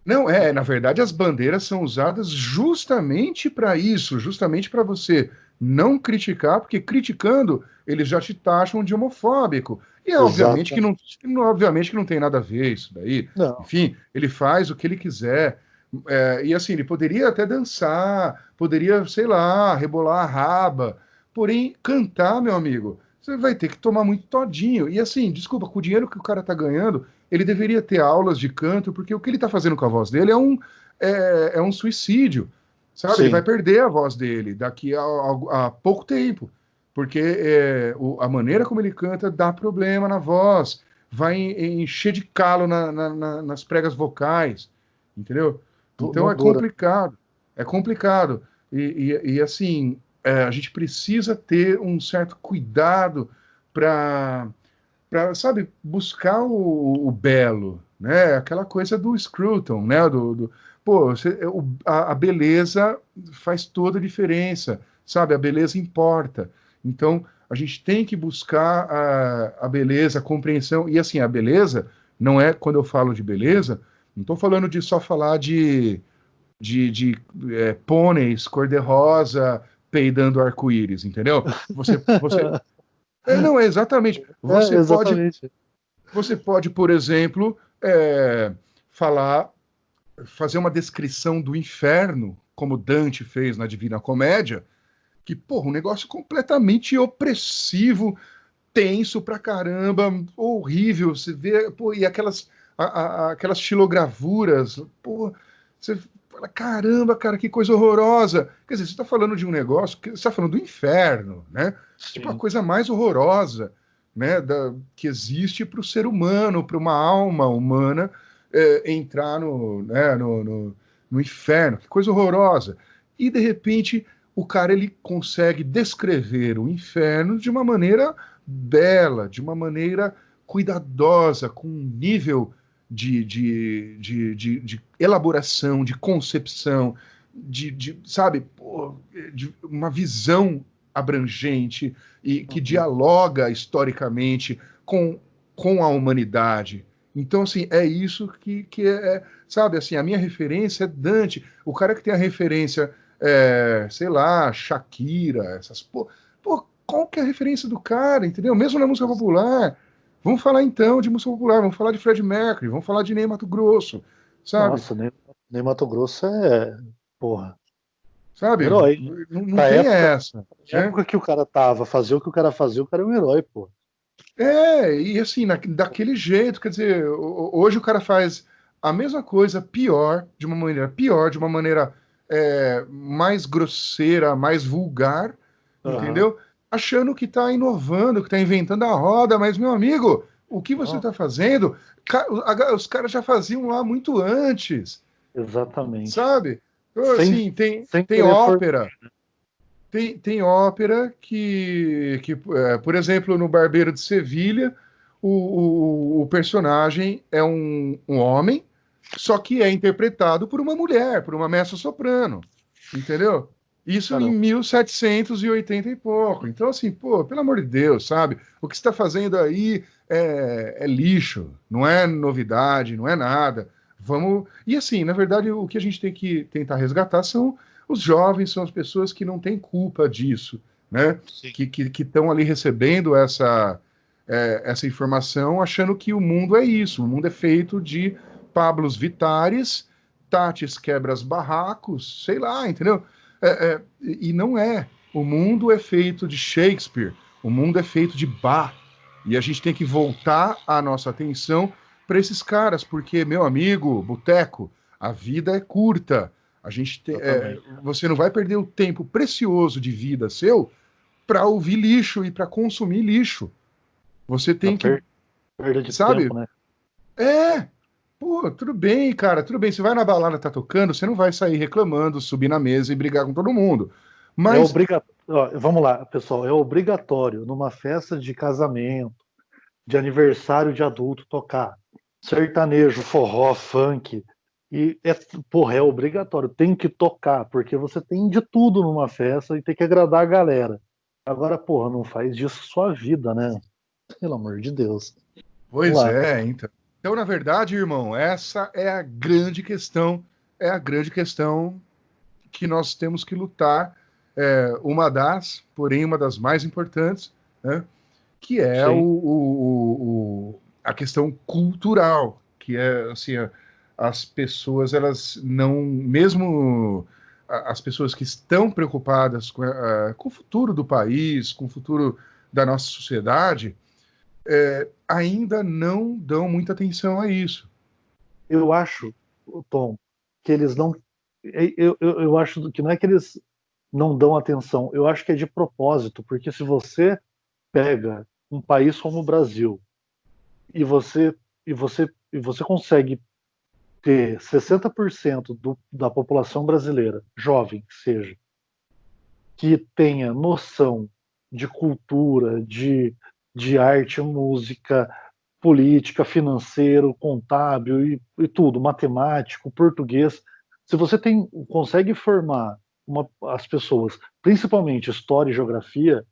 Speaker 2: Não, na verdade, as bandeiras são usadas justamente para isso, justamente para você não criticar, porque criticando eles já te taxam de homofóbico. E é
Speaker 1: exata.
Speaker 2: obviamente que não tem nada a ver isso daí.
Speaker 1: Não,
Speaker 2: Enfim, ele faz o que ele quiser. E assim, ele poderia até dançar, poderia, sei lá, rebolar a raba. Porém, cantar, meu amigo, você vai ter que tomar muito todinho. E assim, desculpa, com o dinheiro que o cara tá ganhando, ele deveria ter aulas de canto, porque o que ele está fazendo com a voz dele é um suicídio, sabe? Ele vai
Speaker 1: sim,
Speaker 2: perder a voz dele daqui a pouco tempo, porque a maneira como ele canta dá problema na voz, vai encher de calo nas pregas vocais, entendeu? Então
Speaker 1: não dura.
Speaker 2: é complicado. Assim, a gente precisa ter um certo cuidado para sabe, buscar o belo, né? Aquela coisa do Scruton, né? Pô, a beleza faz toda a diferença, sabe? A beleza importa. Então, a gente tem que buscar a beleza, a compreensão. E assim, a beleza não é, quando eu falo de beleza, não estou falando de só falar de pôneis cor-de-rosa peidando arco-íris, entendeu? Não, é exatamente.
Speaker 1: É, exatamente.
Speaker 2: Você pode, por exemplo, falar, fazer uma descrição do inferno, como Dante fez na Divina Comédia, que, porra, um negócio completamente opressivo, tenso pra caramba, horrível. Você vê, pô, e aquelas xilogravuras, pô, você fala, caramba, cara, que coisa horrorosa. Quer dizer, você está falando de um negócio, você está falando do inferno, né? Tipo, a
Speaker 1: Sim.
Speaker 2: coisa mais horrorosa, né, que existe para o ser humano, para uma alma humana entrar no inferno. Que coisa horrorosa. E, de repente, o cara ele consegue descrever o inferno de uma maneira bela, de uma maneira cuidadosa, com um nível de elaboração, de concepção, sabe, pô, de uma visão abrangente e que
Speaker 1: Uhum.
Speaker 2: dialoga historicamente com a humanidade. Então, assim, é isso que sabe, assim, a minha referência é Dante. O cara que tem a referência, sei lá, Shakira, pô, qual que é a referência do cara, entendeu? Mesmo na música popular. Vamos falar então de música popular, vamos falar de Fred Mercury, vamos falar de Ney Matogrosso, sabe?
Speaker 1: Nossa, nem Mato Grosso é, porra,
Speaker 2: Sabe?
Speaker 1: herói.
Speaker 2: Não
Speaker 1: Pra
Speaker 2: tem
Speaker 1: época,
Speaker 2: essa,
Speaker 1: pra
Speaker 2: né?
Speaker 1: época que o cara tava, fazia o que o cara fazia, o cara é um herói, pô.
Speaker 2: E assim, daquele jeito, quer dizer, hoje o cara faz a mesma coisa, pior, de uma maneira mais grosseira, mais vulgar,
Speaker 1: Aham.
Speaker 2: entendeu? Achando que está inovando, que está inventando a roda, mas, meu amigo, o que você
Speaker 1: Não,
Speaker 2: está fazendo? Os caras já faziam lá muito antes,
Speaker 1: exatamente.
Speaker 2: sabe? Então,
Speaker 1: Sem,
Speaker 2: assim,
Speaker 1: sem
Speaker 2: tem
Speaker 1: querer for.
Speaker 2: ópera. Tem ópera por exemplo, no Barbeiro de Sevilha, o personagem é um homem, só que é interpretado por uma mulher, por uma mezzo-soprano, entendeu? Isso em
Speaker 1: Caramba.
Speaker 2: 1780 e pouco. Então, assim, pô, pelo amor de Deus, sabe? O que você está fazendo aí é lixo, não é novidade, não é nada. Vamos. E assim, na verdade, o que a gente tem que tentar resgatar são os jovens, são as pessoas que não têm culpa disso, né?
Speaker 1: Sim.
Speaker 2: Que estão ali recebendo essa informação, achando que o mundo é isso. O mundo é feito de Pablos Vitares, Tatis Quebras Barracos, sei lá, entendeu? E não é. O mundo é feito de Shakespeare, o mundo é feito de Bach. E a gente tem que voltar a nossa atenção para esses caras, porque, meu amigo, boteco, a vida é curta.
Speaker 1: Exatamente.
Speaker 2: Você não vai perder o tempo precioso de vida seu para ouvir lixo e para consumir lixo. Você
Speaker 1: Na
Speaker 2: tem que,
Speaker 1: perda de tempo,
Speaker 2: sabe?
Speaker 1: né?
Speaker 2: É, pô, tudo bem, cara, tudo bem. Você vai na balada, tá tocando, você não vai sair reclamando, subir na mesa e brigar com todo mundo.
Speaker 1: É
Speaker 2: Mas,
Speaker 1: obrigatório. Vamos lá, pessoal. É obrigatório numa festa de casamento, de aniversário de adulto tocar sertanejo, forró, funk. E porra, é obrigatório, tem que tocar, porque você tem de tudo numa festa e tem que agradar a galera. Agora, porra, não faz disso sua vida, né? Pelo amor de Deus. Vamos
Speaker 2: pois
Speaker 1: lá.
Speaker 2: é, então. Então, na verdade, irmão, essa é a grande questão que nós temos que lutar. Porém, uma das mais importantes, né? Que é
Speaker 1: Sim.
Speaker 2: a questão cultural, que é assim, as pessoas, elas não, mesmo as pessoas que estão preocupadas com o futuro do país, com o futuro da nossa sociedade, ainda não dão muita atenção a isso.
Speaker 1: Eu acho, Tom, que eles não. Eu acho que não é que eles não dão atenção, eu acho que é de propósito, porque se você pega um país como o Brasil e você consegue ter 60% da população brasileira, jovem que seja, que tenha noção de cultura, de arte, música, política, financeiro, contábil e tudo, matemático, português. Se você consegue formar as pessoas, principalmente história e geografia,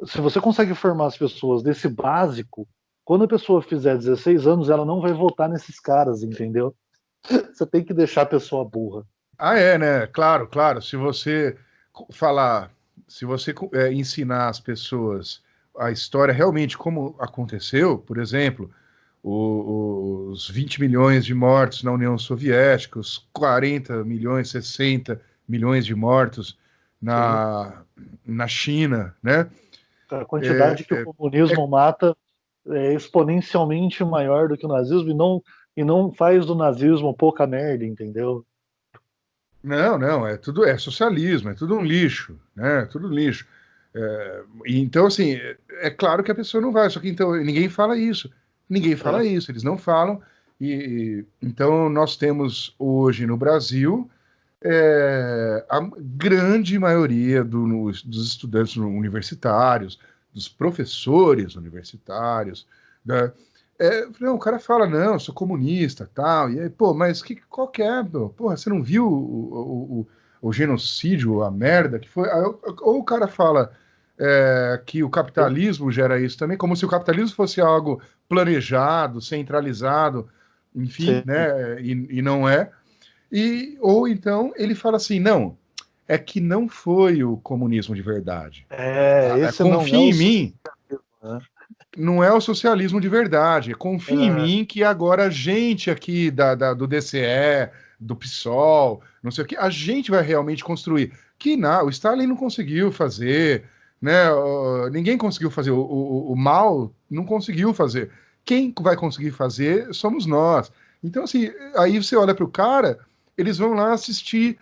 Speaker 1: se você consegue formar as pessoas desse básico, quando a pessoa fizer 16 anos, ela não vai votar nesses caras, entendeu? Você tem que deixar a pessoa burra.
Speaker 2: Ah, é, né? Claro, claro. Se você falar, se você ensinar as pessoas a história realmente como aconteceu, por exemplo, os 20 milhões de mortos na União Soviética, os 40 milhões, 60 milhões de mortos
Speaker 1: Sim.
Speaker 2: na, na China, né?
Speaker 1: A
Speaker 2: É,
Speaker 1: quantidade que o
Speaker 2: é-
Speaker 1: comunismo mata é exponencialmente maior do que o nazismo e não faz do nazismo pouca merda, entendeu?
Speaker 2: não, não, é socialismo, é tudo um lixo, né? Tudo lixo. Então, assim, é claro que a pessoa não vai, só que então ninguém fala isso. Ninguém
Speaker 1: É,
Speaker 2: fala isso, eles não falam. Então nós temos hoje no Brasil a grande maioria dos estudantes universitários, dos professores universitários, né? Não, o cara fala, não, eu sou comunista, tal, e aí, pô, mas qual que é, meu? Porra, você não viu o genocídio, a merda que foi? Ou o cara fala que o capitalismo gera isso também, como se o capitalismo fosse algo planejado, centralizado, enfim,
Speaker 1: sim.
Speaker 2: né? E não é. Ou então ele fala assim: não, é que não foi o comunismo de verdade.
Speaker 1: Esse não é
Speaker 2: Confia
Speaker 1: o
Speaker 2: em mim,
Speaker 1: socialismo, né?
Speaker 2: não é o socialismo de verdade. Confia em
Speaker 1: É,
Speaker 2: mim que agora a gente aqui do DCE, do PSOL, não sei o que, a gente vai realmente construir. Que não, o Stalin não conseguiu fazer, né? Ninguém conseguiu fazer. O Mao não conseguiu fazer. Quem vai conseguir fazer somos nós. Então, assim, aí você olha para o cara, eles vão lá assistir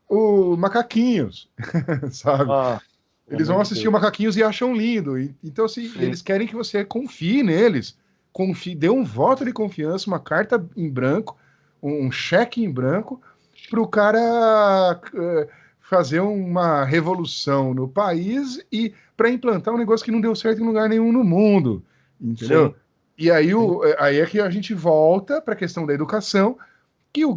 Speaker 2: o Macaquinhos, sabe?
Speaker 1: Ah, pelo
Speaker 2: Eles
Speaker 1: amor
Speaker 2: vão
Speaker 1: de
Speaker 2: assistir o
Speaker 1: Deus.
Speaker 2: Macaquinhos e acham lindo. Então, assim,
Speaker 1: Sim,
Speaker 2: eles querem que você confie neles. Confie, dê um voto de confiança, uma carta em branco, um cheque em branco, para o cara fazer uma revolução no país e para implantar um negócio que não deu certo em lugar nenhum no mundo. Entendeu?
Speaker 1: sim,
Speaker 2: E aí,
Speaker 1: sim.
Speaker 2: aí é que a gente volta para a questão da educação, que a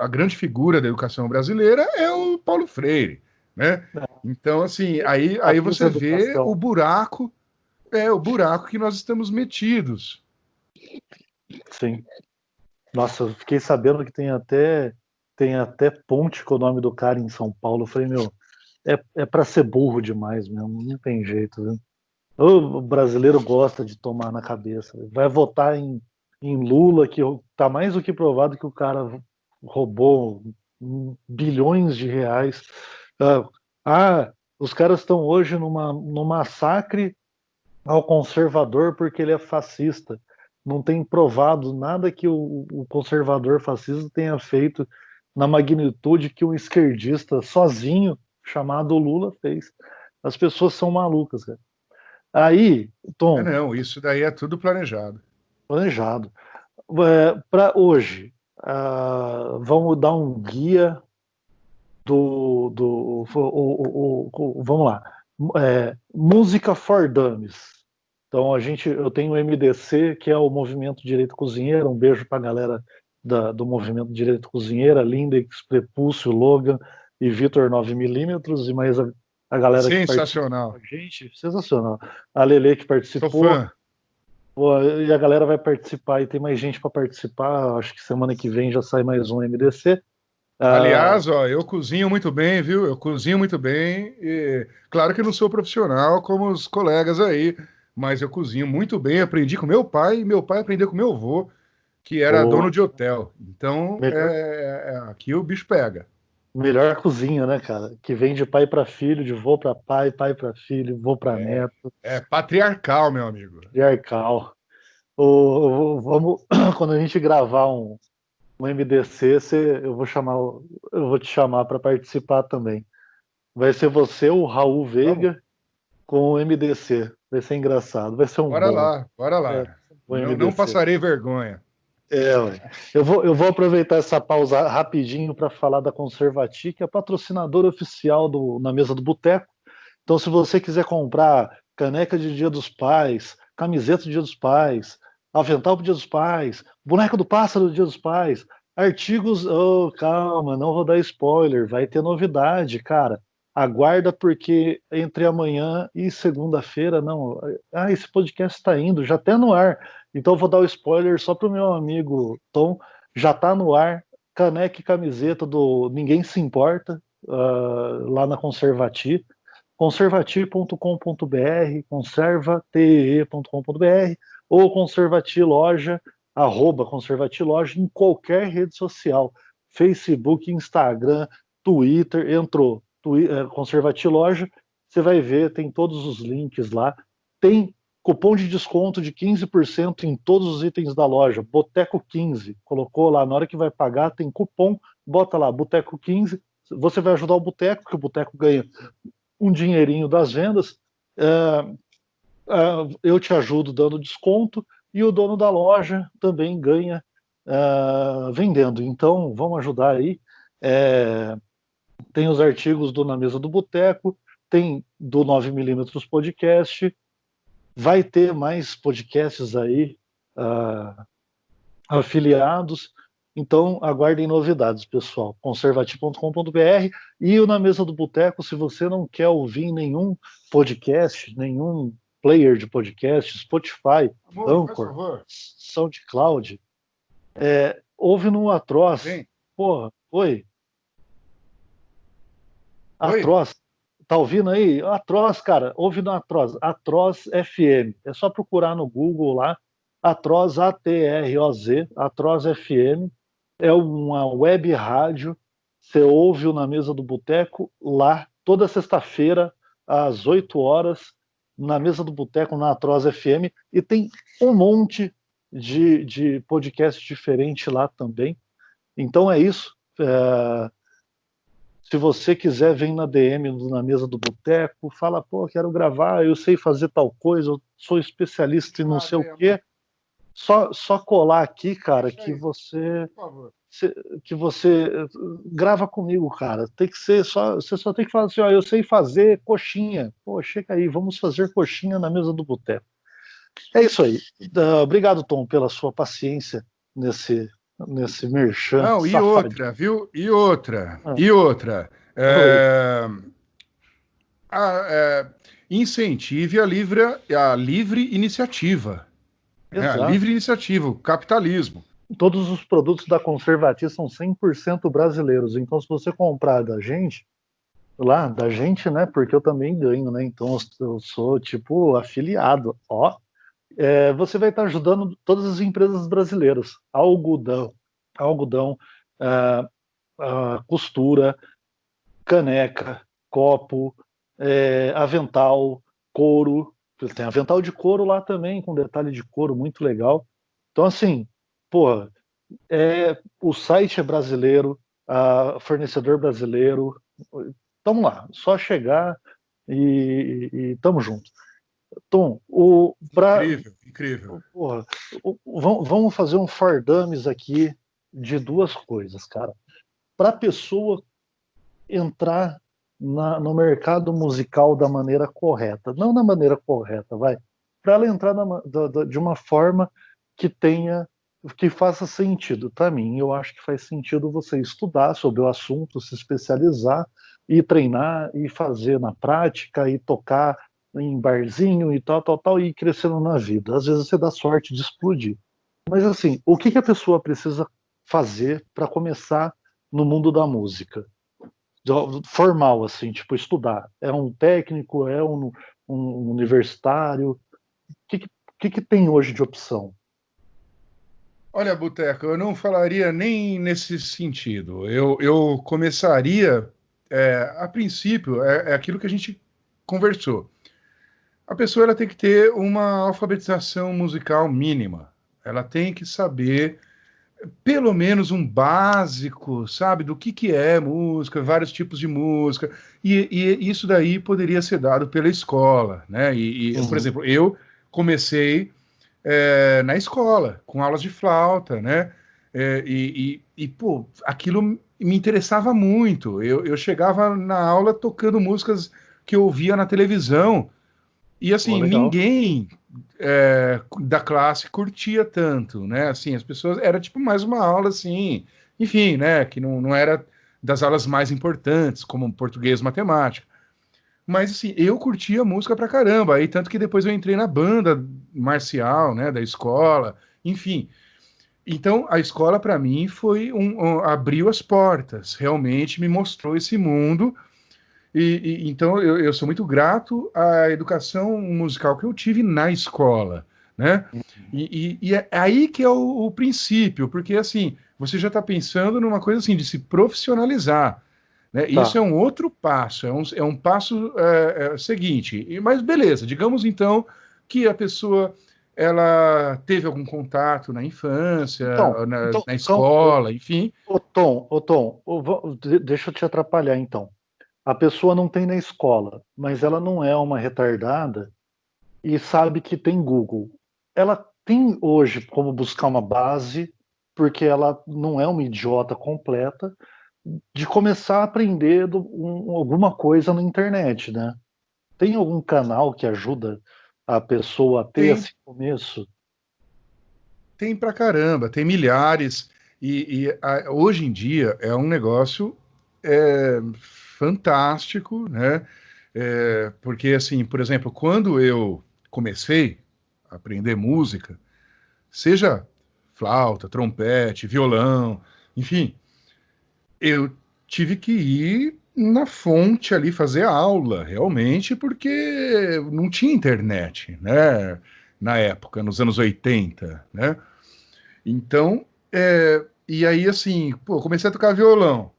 Speaker 2: grande figura da educação brasileira é o Paulo Freire, né? Então, assim, aí
Speaker 1: Patriz
Speaker 2: você vê
Speaker 1: Educação.
Speaker 2: o buraco que nós estamos metidos.
Speaker 1: Sim. Nossa, eu fiquei sabendo que tem até ponte com o nome do cara em São Paulo. Eu falei, meu, é para ser burro demais mesmo, não tem jeito, viu? O brasileiro gosta de tomar na cabeça. Vai votar em Lula, que tá mais do que provado que o cara roubou bilhões de reais. Ah, os caras estão hoje num massacre ao conservador porque ele é fascista. Não tem provado nada que o conservador fascista tenha feito na magnitude que um esquerdista sozinho, chamado Lula, fez. As pessoas são malucas, cara. Aí,
Speaker 2: É,
Speaker 1: Tom,
Speaker 2: não, isso daí é tudo planejado.
Speaker 1: planejado. Para hoje, vamos dar um guia vamos lá. Música for Dummies. Então eu tenho o MDC, que é o Movimento Direito Cozinheiro. Um beijo para a galera do Movimento Direito Cozinheiro, Lindex, Prepúcio, Logan e Vitor 9mm, e mais a galera que participa com a
Speaker 2: Sensacional.
Speaker 1: gente. Sensacional. A Lele que
Speaker 2: Sou
Speaker 1: participou.
Speaker 2: fã.
Speaker 1: Pô, e a galera vai participar e tem mais gente para participar. Acho que semana que vem já sai mais um MDC. Ah,
Speaker 2: Aliás, ó, eu cozinho muito bem, viu? Eu cozinho muito bem. E, claro que eu não sou profissional como os colegas aí, mas eu cozinho muito bem. Aprendi com meu pai, e meu pai aprendeu com meu avô, que era dono
Speaker 1: pô,
Speaker 2: de hotel. Então,
Speaker 1: melhor,
Speaker 2: aqui o bicho pega.
Speaker 1: melhor cozinha, né, cara? Que vem de pai para filho, de vô para pai, pai para filho, vô para
Speaker 2: É,
Speaker 1: neto,
Speaker 2: é patriarcal, meu amigo.
Speaker 1: de arcal. Vamos, quando a gente gravar um MDC, eu vou te chamar para participar também. Vai ser você, o Raul
Speaker 2: Vamos.
Speaker 1: Veiga, com o MDC. Vai ser engraçado, vai ser um
Speaker 2: Bora
Speaker 1: bom.
Speaker 2: lá, bora
Speaker 1: É,
Speaker 2: lá.
Speaker 1: um
Speaker 2: Não
Speaker 1: MDC.
Speaker 2: passarei vergonha.
Speaker 1: Ué. Eu vou aproveitar essa pausa rapidinho para falar da Conservati, que é a patrocinadora oficial Na Mesa do Boteco. Então, se você quiser comprar caneca de Dia dos Pais, camiseta do Dia dos Pais, avental pro Dia dos Pais, boneco do pássaro do Dia dos Pais, artigos. Oh, calma, não vou dar spoiler, vai ter novidade, cara. Aguarda, porque entre amanhã e segunda-feira, não. Esse podcast está indo, já até no ar. Então, eu vou dar o spoiler só pro meu amigo Tom. Já está no ar, caneca e camiseta do Ninguém Se Importa, lá na Conservati conservati.com.br, conservatee.com.br ou conservatiloja, @conservatiloja em qualquer rede social, Facebook, Instagram, Twitter, entrou, Conservatiloja, você vai ver, tem todos os links lá, tem cupom de desconto de 15% em todos os itens da loja, Boteco 15, colocou lá, na hora que vai pagar tem cupom, bota lá, Boteco 15, você vai ajudar o Boteco, que o Boteco ganha um dinheirinho das vendas, eu te ajudo dando desconto e o dono da loja também ganha vendendo. Então, vamos ajudar aí. É, tem os artigos do Na Mesa do Boteco, tem do 9mm Podcast, vai ter mais podcasts aí afiliados. Então, aguardem novidades, pessoal. Conservati.com.br e o Na Mesa do Boteco, se você não quer ouvir nenhum podcast, nenhum player de podcast, Spotify,
Speaker 2: Amor, faz
Speaker 1: Anchor,
Speaker 2: favor.
Speaker 1: SoundCloud, ouve no Atroz.
Speaker 2: Vem.
Speaker 1: Porra, oi,
Speaker 2: Oi?
Speaker 1: Atroz. Tá ouvindo aí? Atroz, cara, ouve no Atroz. Atroz FM. É só procurar no Google lá. Atroz, ATROZ, Atroz FM. É uma web rádio. Você ouve o Na Mesa do Boteco lá, toda sexta-feira, às 8 horas, na Mesa do Boteco, na Atroz FM. E tem um monte. de podcast diferente lá também. Então é isso. Se você quiser, vem na DM na mesa do boteco, fala, pô, quero gravar, eu sei fazer tal coisa, eu sou especialista em não sei o quê. Só colar aqui, cara, que você grava comigo, cara. Tem que ser só, você só tem que falar assim, ó, eu sei fazer coxinha. Pô, chega aí, vamos fazer coxinha na mesa do boteco. É isso aí. Obrigado, Tom, pela sua paciência nesse merchan
Speaker 2: Não, e
Speaker 1: safadinho.
Speaker 2: outra, viu? E outra,
Speaker 1: Ah,
Speaker 2: e outra.
Speaker 1: oi.
Speaker 2: A- é, Incentive a livre iniciativa. Né? A
Speaker 1: Exato.
Speaker 2: livre iniciativa, o capitalismo.
Speaker 1: Todos os produtos da Conservatis são 100% brasileiros. Então, se você comprar da gente, lá, da gente, né? Porque eu também ganho, né? Então, eu sou, tipo, afiliado. Ó, você vai estar ajudando todas as empresas brasileiras. Algodão, ah, costura, caneca, copo, avental, couro. Tem avental de couro lá também, com detalhe de couro muito legal. Então, assim, pô, o site é brasileiro, fornecedor brasileiro. Tamo lá, só chegar e tamo junto. Tom,
Speaker 2: Incrível, incrível.
Speaker 1: porra, vamos fazer um fardames aqui de duas coisas, cara. Para a pessoa entrar no mercado musical da maneira correta, não da maneira correta, vai, para ela entrar de uma forma que tenha, que faça sentido. Para mim, eu acho que faz sentido você estudar sobre o assunto, se especializar e treinar e fazer na prática e tocar em barzinho e tal, tal, tal, e ir crescendo na vida. Às vezes você dá sorte de explodir. Mas assim, o que a pessoa precisa fazer para começar no mundo da música? Formal, assim, tipo, estudar. É um técnico, um universitário? O que tem hoje de opção?
Speaker 2: Olha, Boteco, eu não falaria nem nesse sentido. Eu começaria, a princípio, é aquilo que a gente conversou. A pessoa ela tem que ter uma alfabetização musical mínima. Ela tem que saber pelo menos um básico, sabe, do que é música, vários tipos de música, e isso daí poderia ser dado pela escola, né? Por
Speaker 1: Uhum.
Speaker 2: exemplo, eu comecei na escola, com aulas de flauta, né? Pô, aquilo me interessava muito. Eu chegava na aula tocando músicas que eu ouvia na televisão, e
Speaker 1: Pô,
Speaker 2: assim,
Speaker 1: legal.
Speaker 2: ninguém da classe curtia tanto, né? Assim, as pessoas era tipo mais uma aula assim, enfim, né? Que não era das aulas mais importantes, como português, matemática. Mas assim, eu curtia música pra caramba, aí tanto que depois eu entrei na banda marcial, né, da escola, enfim. Então, a escola para mim foi abriu as portas, realmente me mostrou esse mundo então eu sou muito grato à educação musical que eu tive na escola, né? E é aí que é o princípio, porque assim, você já está pensando numa coisa assim, de se profissionalizar, né? Isso é
Speaker 1: Tá.
Speaker 2: um outro passo, é um passo seguinte. Mas beleza, digamos então que a pessoa ela teve algum contato na infância,
Speaker 1: Então,
Speaker 2: na,
Speaker 1: então,
Speaker 2: na
Speaker 1: então ô,
Speaker 2: escola, enfim.
Speaker 1: Tom, deixa eu te atrapalhar então. A pessoa não tem na escola, mas ela não é uma retardada e sabe que tem Google. Ela tem hoje como buscar uma base, porque ela não é uma idiota completa, de começar a aprender alguma coisa na internet, né? Tem algum canal que ajuda a pessoa a ter
Speaker 2: Tem
Speaker 1: esse começo?
Speaker 2: Tem pra caramba, tem milhares. Hoje em dia é um negócio fantástico, né? Porque, assim, por exemplo, quando eu comecei a aprender música, seja flauta, trompete, violão, enfim, eu tive que ir na fonte ali fazer aula, realmente, porque não tinha internet, né? Na época, nos anos 80, né? Então, e aí assim, pô, eu comecei a tocar violão.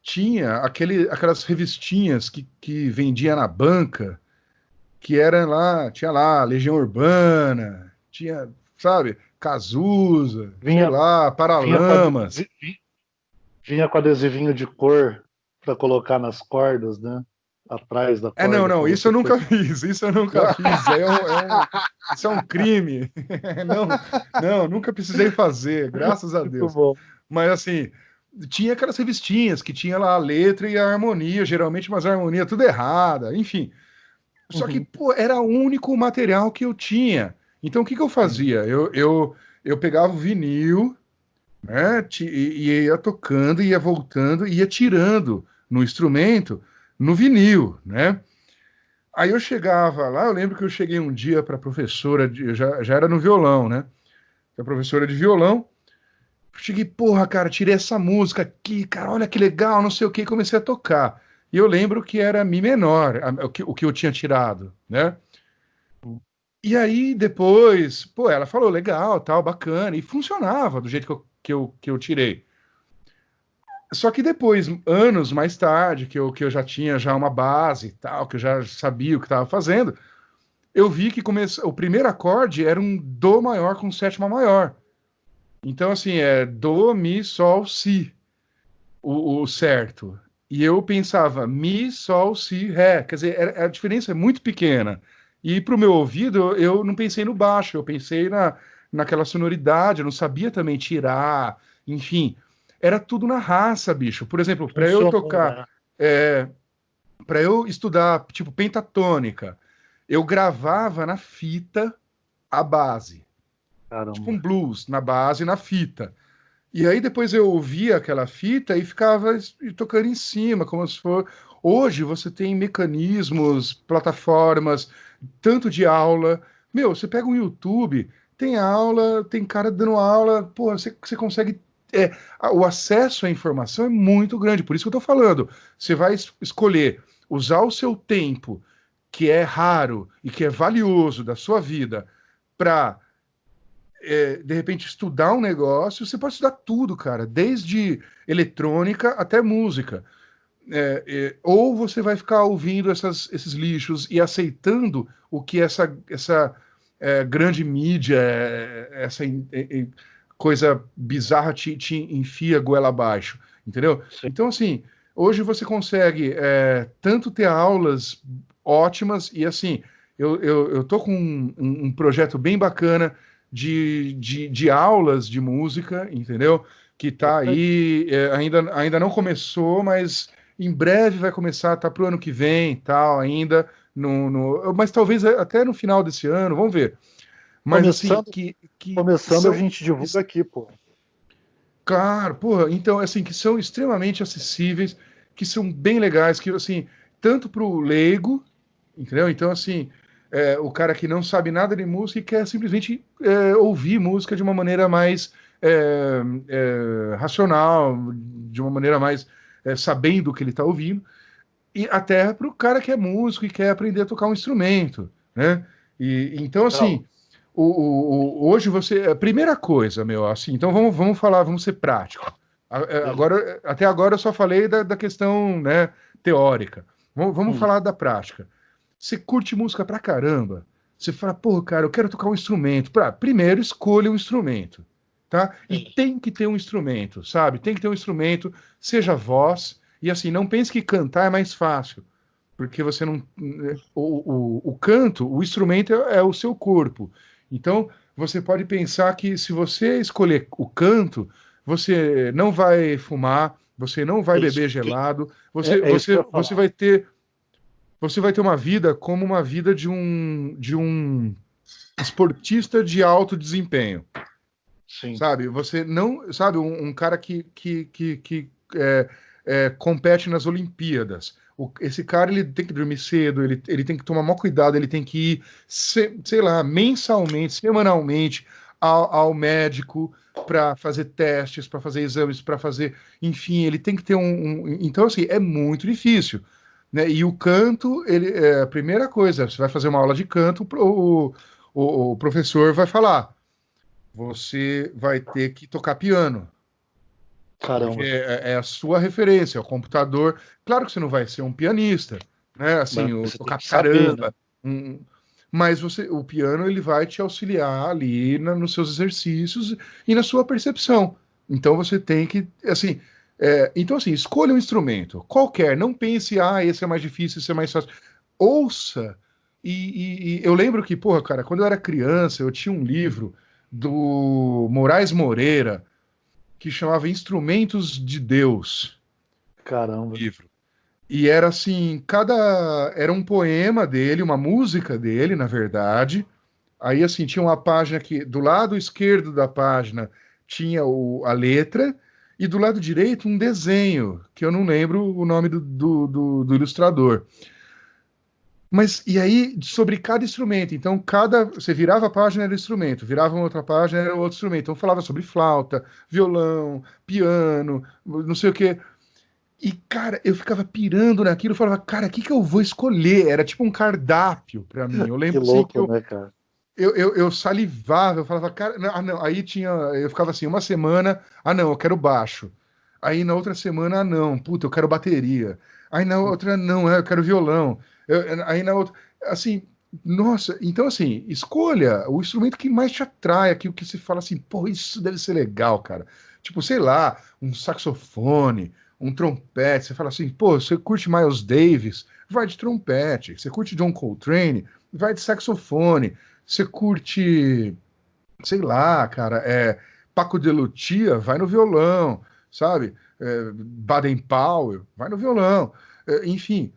Speaker 2: Tinha aquelas revistinhas que vendia na banca, que era lá, tinha lá Legião Urbana, tinha sabe? Cazuza, sei
Speaker 1: Vinha,
Speaker 2: lá,
Speaker 1: vinha com,
Speaker 2: Paralamas.
Speaker 1: vinha com adesivinho de cor para colocar nas cordas, né? Atrás da
Speaker 2: Não,
Speaker 1: corda
Speaker 2: não,
Speaker 1: para
Speaker 2: isso
Speaker 1: você
Speaker 2: eu nunca
Speaker 1: puxar.
Speaker 2: fiz, isso eu nunca fiz. Isso aí isso é um crime. Não, não, nunca precisei fazer, graças a
Speaker 1: Muito
Speaker 2: Deus.
Speaker 1: bom.
Speaker 2: Mas assim, tinha aquelas revistinhas que tinha lá a letra e a harmonia, geralmente umas harmonias tudo errada, enfim. Só que,
Speaker 1: Uhum,
Speaker 2: pô, era o único material que eu tinha. Então, o que que eu
Speaker 1: sim.
Speaker 2: fazia? Eu pegava o vinil, né, e ia tocando, ia voltando, ia tirando no instrumento, no vinil, né? Aí eu chegava lá, eu lembro que eu cheguei um dia para a professora, já era no violão, né? A professora de violão, cheguei, porra, cara, tirei essa música aqui, cara, olha que legal, não sei o que, e comecei a tocar. E eu lembro que era Mi menor, o que eu tinha tirado, né? E aí depois, pô, ela falou, legal, tal, bacana, e funcionava do jeito que eu tirei. Só que depois, anos mais tarde, que eu já tinha já uma base e tal, que eu já sabia o que estava fazendo, eu vi que o primeiro acorde era um Dó maior com sétima maior. Então, assim, é Dó, Mi, Sol, Si, o certo. E eu pensava Mi, Sol, Si, Ré. Quer dizer, a diferença é muito pequena. E para o meu ouvido, eu não pensei no baixo, eu pensei naquela sonoridade, eu não sabia também tirar, enfim. Era tudo na raça, bicho. Por exemplo, para eu
Speaker 1: Funcionou,
Speaker 2: tocar,
Speaker 1: né?
Speaker 2: é, para eu estudar, tipo, pentatônica, eu gravava na fita a base, tipo um
Speaker 1: Caramba.
Speaker 2: blues na base, na fita. E aí depois eu ouvia aquela fita e ficava tocando em cima, como se for. Hoje você tem mecanismos, plataformas, tanto de aula. Meu, você pega um YouTube, tem aula, tem cara dando aula, pô, você consegue. O acesso à informação é muito grande, por isso que eu tô falando. Você vai escolher usar o seu tempo, que é raro e que é valioso da sua vida, para de repente, estudar um negócio, você pode estudar tudo, cara, desde eletrônica até música. Ou você vai ficar ouvindo esses lixos e aceitando o que essa grande mídia, essa coisa bizarra te enfia goela abaixo, entendeu?
Speaker 1: Sim.
Speaker 2: Então, assim, hoje você consegue tanto ter aulas ótimas e, assim, eu tô com um projeto bem bacana de aulas de música, entendeu? Que tá aí, ainda não começou, mas em breve vai começar, tá pro ano que vem, tal, ainda mas talvez até no final desse ano, vamos ver. Mas assim,
Speaker 1: Começando,
Speaker 2: que
Speaker 1: começando a
Speaker 2: são,
Speaker 1: gente divulga aqui, pô.
Speaker 2: claro, porra, então assim, que são extremamente acessíveis, que são bem legais, que assim, tanto pro leigo, entendeu? Então assim, o cara que não sabe nada de música e quer simplesmente ouvir música de uma maneira mais racional, de uma maneira mais sabendo o que ele está ouvindo e até para o cara que é músico e quer aprender a tocar um instrumento, né? E então
Speaker 1: Legal.
Speaker 2: assim, hoje você, a primeira coisa, meu, assim, então vamos falar, vamos ser prático.
Speaker 1: Beleza.
Speaker 2: Agora, até agora eu só falei da questão, né, teórica. Vamos
Speaker 1: Hum,
Speaker 2: falar da prática. Você curte música pra caramba. Você fala, pô, cara, eu quero tocar um instrumento. Primeiro, escolha um instrumento, tá? E
Speaker 1: sim.
Speaker 2: tem que ter um instrumento, sabe? Tem que ter um instrumento, seja voz. E assim, não pense que cantar é mais fácil, porque você não. O canto, o instrumento é o seu corpo. Então, você pode pensar que se você escolher o canto, você não vai fumar, você não vai
Speaker 1: É isso
Speaker 2: beber
Speaker 1: que,
Speaker 2: gelado,
Speaker 1: é isso que eu ia
Speaker 2: você
Speaker 1: falar.
Speaker 2: vai ter uma vida como uma vida de um esportista de alto desempenho,
Speaker 1: Sim.
Speaker 2: sabe? Você não, sabe, um cara que compete nas Olimpíadas. Esse cara ele tem que dormir cedo, ele tem que tomar maior cuidado, ele tem que ir, sei lá, mensalmente, semanalmente ao médico para fazer testes, para fazer exames, para fazer, enfim, ele tem que ter então assim é muito difícil, né? E o canto, ele é a primeira coisa. Você vai fazer uma aula de canto, o professor vai falar você vai ter que tocar piano, porque
Speaker 1: Caramba.
Speaker 2: é a sua referência, é o computador. Claro que você não vai ser um pianista, né?
Speaker 1: Mas
Speaker 2: Assim,
Speaker 1: você tem
Speaker 2: tocar
Speaker 1: que
Speaker 2: pra
Speaker 1: saber, né?
Speaker 2: caramba. um- mas o piano ele vai te auxiliar ali nos seus exercícios e na sua percepção. Então você tem que, assim, então assim, escolha um instrumento, qualquer, não pense, esse é mais difícil, esse é mais fácil. Ouça, e eu lembro que, porra, cara, quando eu era criança, eu tinha um livro do Moraes Moreira que chamava Instrumentos de Deus,
Speaker 1: Caramba.
Speaker 2: livro. E era assim, era um poema dele, uma música dele, na verdade. Aí assim, tinha uma página que do lado esquerdo da página tinha a letra e do lado direito um desenho, que eu não lembro o nome do ilustrador. Mas e aí sobre cada instrumento, então você virava a página era um instrumento, virava uma outra página era outro instrumento. Então falava sobre flauta, violão, piano, não sei o quê. E, cara, eu ficava pirando naquilo, falava, cara, o que que eu vou escolher? Era tipo um cardápio pra mim. Eu
Speaker 1: Que
Speaker 2: lembro assim que
Speaker 1: louco, né, cara?
Speaker 2: eu salivava, eu falava, cara, não, aí tinha, eu ficava assim, uma semana, não, eu quero baixo. Aí na outra semana, não, puta, eu quero bateria. Aí na outra, não, eu quero violão. Aí na outra, assim, nossa, então assim, escolha o instrumento que mais te atrai, aquilo que você fala assim, pô, isso deve ser legal, cara. Tipo, sei lá, um saxofone, um trompete, você fala assim, pô, você curte Miles Davis, vai de trompete. Você curte John Coltrane, vai de saxofone. Você curte, sei lá, cara, Paco de Lucia, vai no violão, sabe? Baden Powell, vai no violão. Enfim,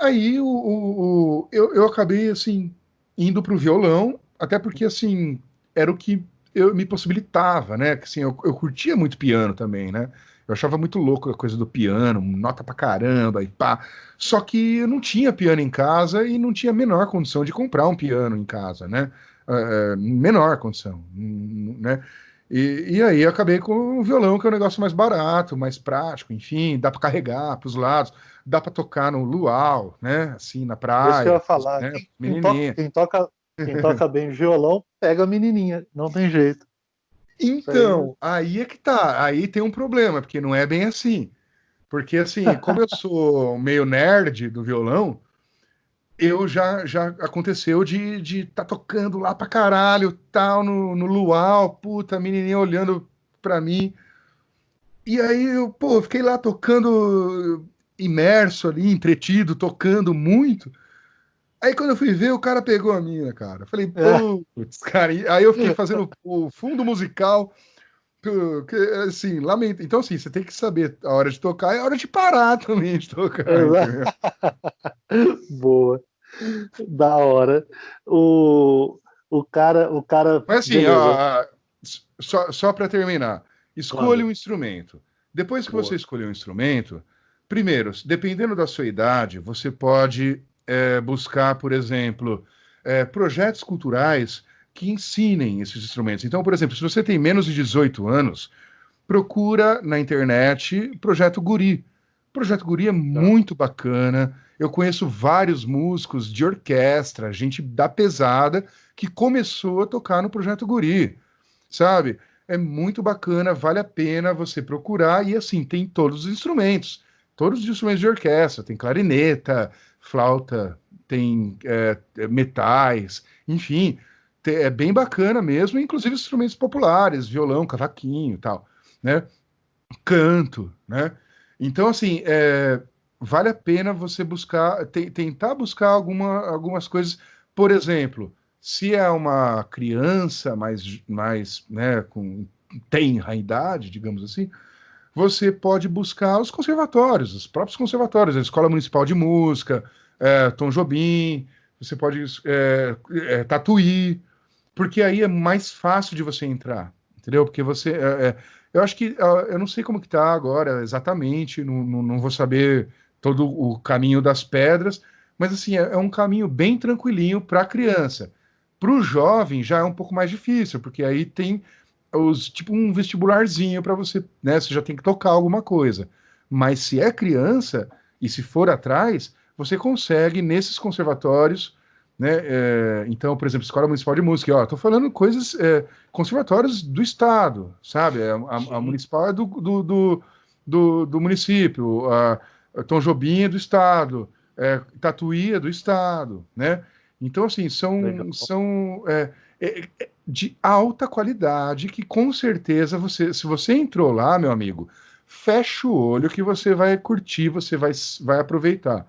Speaker 2: aí eu acabei, assim, indo pro violão, até porque, assim, era o que eu me possibilitava, né? Que, assim, eu curtia muito piano também, né? Eu achava muito louco a coisa do piano, nota pra caramba e pá. Só que eu não tinha piano em casa e não tinha a menor condição de comprar um piano em casa, né? Menor condição, né? E aí eu acabei com o violão, que é um negócio mais barato, mais prático, enfim, dá para carregar para os lados, dá para tocar no luau, né? Assim, na
Speaker 1: Isso que eu ia
Speaker 2: praia,
Speaker 1: falar.
Speaker 2: né?
Speaker 1: Quem toca,
Speaker 2: Menininha.
Speaker 1: quem toca bem violão, pega a menininha. Não tem jeito. Isso aí.
Speaker 2: Então, aí é que tá. Aí tem um problema, porque não é bem assim. Porque, assim, como eu sou meio nerd do violão, eu já aconteceu de tá tocando lá pra caralho, tal, no luau, puta, a menininha olhando pra mim. E aí eu, pô, fiquei lá tocando, imerso ali, entretido, tocando muito. Aí quando eu fui ver, o cara pegou a minha, cara. Eu falei,
Speaker 1: É,
Speaker 2: putz, cara. E aí eu fiquei fazendo o fundo musical, assim, lamento. Então, assim, você tem que saber a hora de tocar e a hora de parar também de tocar,
Speaker 1: exa-
Speaker 2: entendeu?
Speaker 1: Boa. Da hora. O, o cara,
Speaker 2: Mas assim,
Speaker 1: beleza.
Speaker 2: só para terminar, escolha
Speaker 1: Manda.
Speaker 2: um instrumento. Depois que você
Speaker 1: Boa.
Speaker 2: escolher um instrumento, primeiro, dependendo da sua idade, você pode buscar, por exemplo, projetos culturais que ensinem esses instrumentos. Então, por exemplo, se você tem menos de 18 anos, procura na internet Projeto Guri. O Projeto Guri é
Speaker 1: Tá.
Speaker 2: muito bacana. Eu conheço vários músicos de orquestra, gente da pesada, que começou a tocar no Projeto Guri, sabe? É muito bacana, vale a pena você procurar. E assim, tem todos os instrumentos de orquestra, tem clarineta, flauta, tem metais, enfim, é bem bacana mesmo, inclusive instrumentos populares, violão, cavaquinho e tal, né? Canto, né? Então, assim, vale a pena você buscar, tentar buscar algumas coisas. Por exemplo, se é uma criança mais, né, com tenra idade, digamos assim, você pode buscar os conservatórios, os próprios conservatórios, a Escola Municipal de Música, Tom Jobim, você pode Tatuí, porque aí é mais fácil de você entrar, entendeu? Porque eu acho que eu não sei como que tá agora exatamente, não vou saber todo o caminho das pedras, mas assim é um caminho bem tranquilinho para a criança. Para o jovem já é um pouco mais difícil, porque aí tem os tipo um vestibularzinho para você, né? Você já tem que tocar alguma coisa. Mas se é criança e se for atrás, você consegue nesses conservatórios, né? Então, por exemplo, Escola Municipal de Música, ó, tô falando coisas, conservatórios do estado, sabe? A
Speaker 1: Sim.
Speaker 2: municipal é do município, a Tom Jobim é do estado, Tatuí é do estado, né? Então, assim,
Speaker 1: Legal.
Speaker 2: são de alta qualidade que com certeza se você entrou lá, meu amigo, fecha o olho que você vai curtir, você vai aproveitar.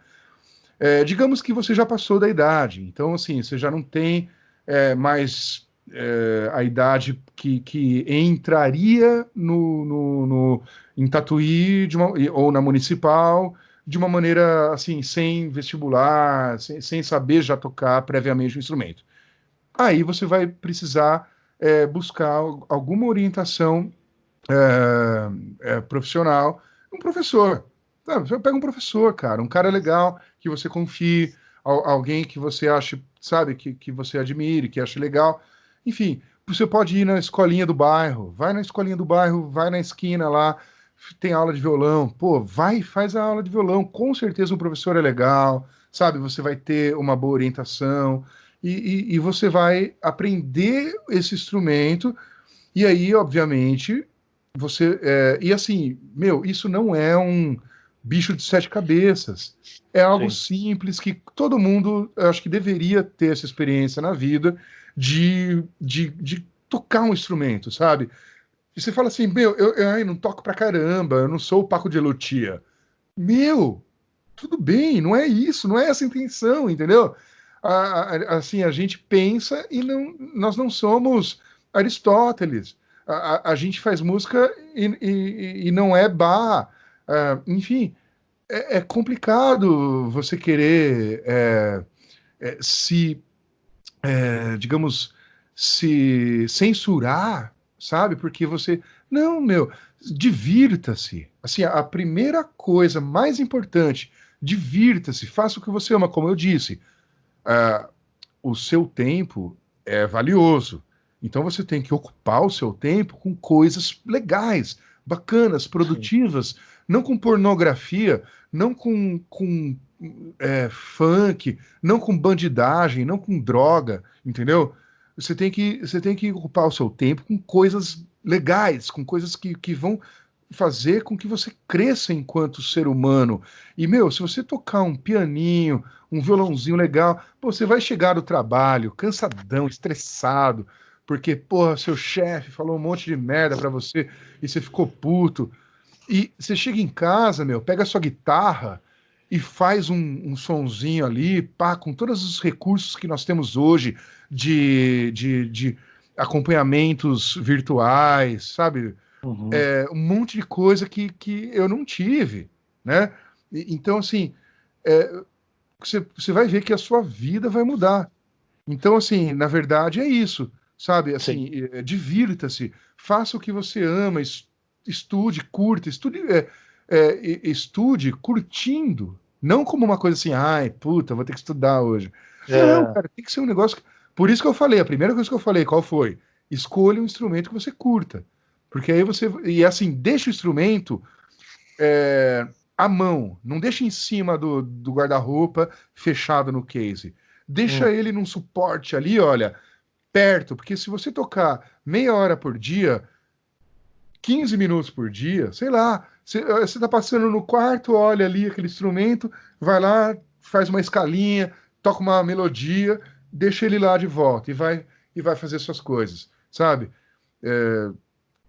Speaker 2: Digamos que você já passou da idade, então, assim, você já não tem mais a idade que entraria em Tatuí ou na Municipal de uma maneira, assim, sem vestibular, sem saber já tocar previamente o instrumento. Aí você vai precisar buscar alguma orientação profissional, um professor. Sabe? Você pega um professor, cara, um cara legal, que você confie, alguém que você ache, sabe, que você admire, que ache legal. Enfim, você pode ir na escolinha do bairro, vai na escolinha do bairro, vai na esquina lá, tem aula de violão, pô, vai e faz a aula de violão, com certeza o professor é legal, sabe, você vai ter uma boa orientação, e você vai aprender esse instrumento, e aí, obviamente, e assim, meu, isso não é um bicho de sete cabeças. É algo
Speaker 1: Sim.
Speaker 2: simples que todo mundo, eu acho que deveria ter essa experiência na vida de tocar um instrumento, sabe? E você fala assim, meu, ai, não toco pra caramba, eu não sou o Paco de Lucia. Meu, tudo bem, não é isso, não é essa a intenção, entendeu? Assim, a gente pensa e nós não somos Aristóteles. A gente faz música e não é bar. Enfim, é complicado você querer digamos, se censurar, sabe? Porque você. Não, meu, divirta-se. Assim, a primeira coisa mais importante, divirta-se, faça o que você ama, como eu disse. ah, o seu tempo é valioso. Então você tem que ocupar o seu tempo com coisas legais, bacanas,
Speaker 1: Sim.
Speaker 2: produtivas, não com pornografia, não funk, não com bandidagem, não com droga, entendeu? Você tem que ocupar o seu tempo com coisas legais, com coisas que vão fazer com que você cresça enquanto ser humano. E, meu, se você tocar um pianinho, um violãozinho legal, pô, você vai chegar do trabalho cansadão, estressado, porque, porra, seu chefe falou um monte de merda pra você e você ficou puto. E você chega em casa, meu, pega a sua guitarra e faz um sonzinho ali, pá, com todos os recursos que nós temos hoje de acompanhamentos virtuais, sabe?
Speaker 1: Uhum.
Speaker 2: Um monte de coisa que eu não tive, né? Então, assim, é, você vai ver que a sua vida vai mudar. Então, assim, na verdade é isso, sabe?
Speaker 1: Sim.
Speaker 2: Assim, divirta-se, faça o que você ama, estude, curta, estude curtindo, não como uma coisa assim, ai, puta, vou ter que estudar hoje. Não,
Speaker 1: É,
Speaker 2: cara, tem que ser um negócio. Por isso que eu falei, a primeira coisa que eu falei, qual foi? Escolha um instrumento que você curta. Porque aí você. E assim, deixa o instrumento à mão. Não deixa em cima do guarda-roupa fechado no case. Deixa
Speaker 1: hum,
Speaker 2: ele num suporte ali, olha, perto, porque se você tocar meia hora por dia, 15 minutos por dia, sei lá, você tá passando no quarto, olha ali aquele instrumento, vai lá, faz uma escalinha, toca uma melodia, deixa ele lá de volta e vai fazer suas coisas, sabe? É,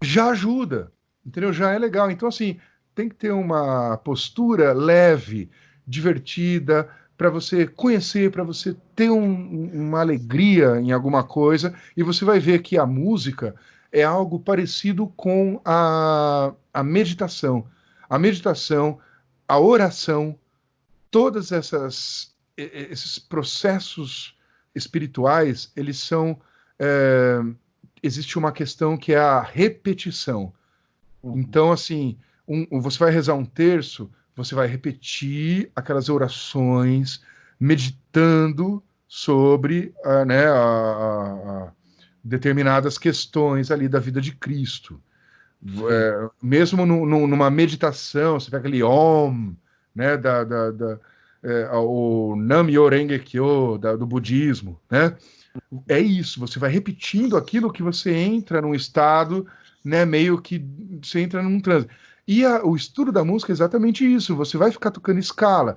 Speaker 2: já ajuda, entendeu? Já é legal. Então, assim, tem que ter uma postura leve, divertida, para você conhecer, para você ter uma alegria em alguma coisa, e você vai ver que a música é algo parecido com a meditação. A meditação, a oração, todas esses processos espirituais, eles são. é, Existe uma questão que é a repetição.
Speaker 1: uhum.
Speaker 2: Então, assim, você vai rezar um terço, você vai repetir aquelas orações, meditando sobre determinadas questões ali da vida de Cristo.
Speaker 1: Sim.
Speaker 2: Mesmo numa meditação, você pega ali Om, né, o Nam-myoho Renge-kyo, do budismo, né? É isso, você vai repetindo aquilo que você entra num estado, né, meio que você entra num transe. E o estudo da música é exatamente isso, você vai ficar tocando escala,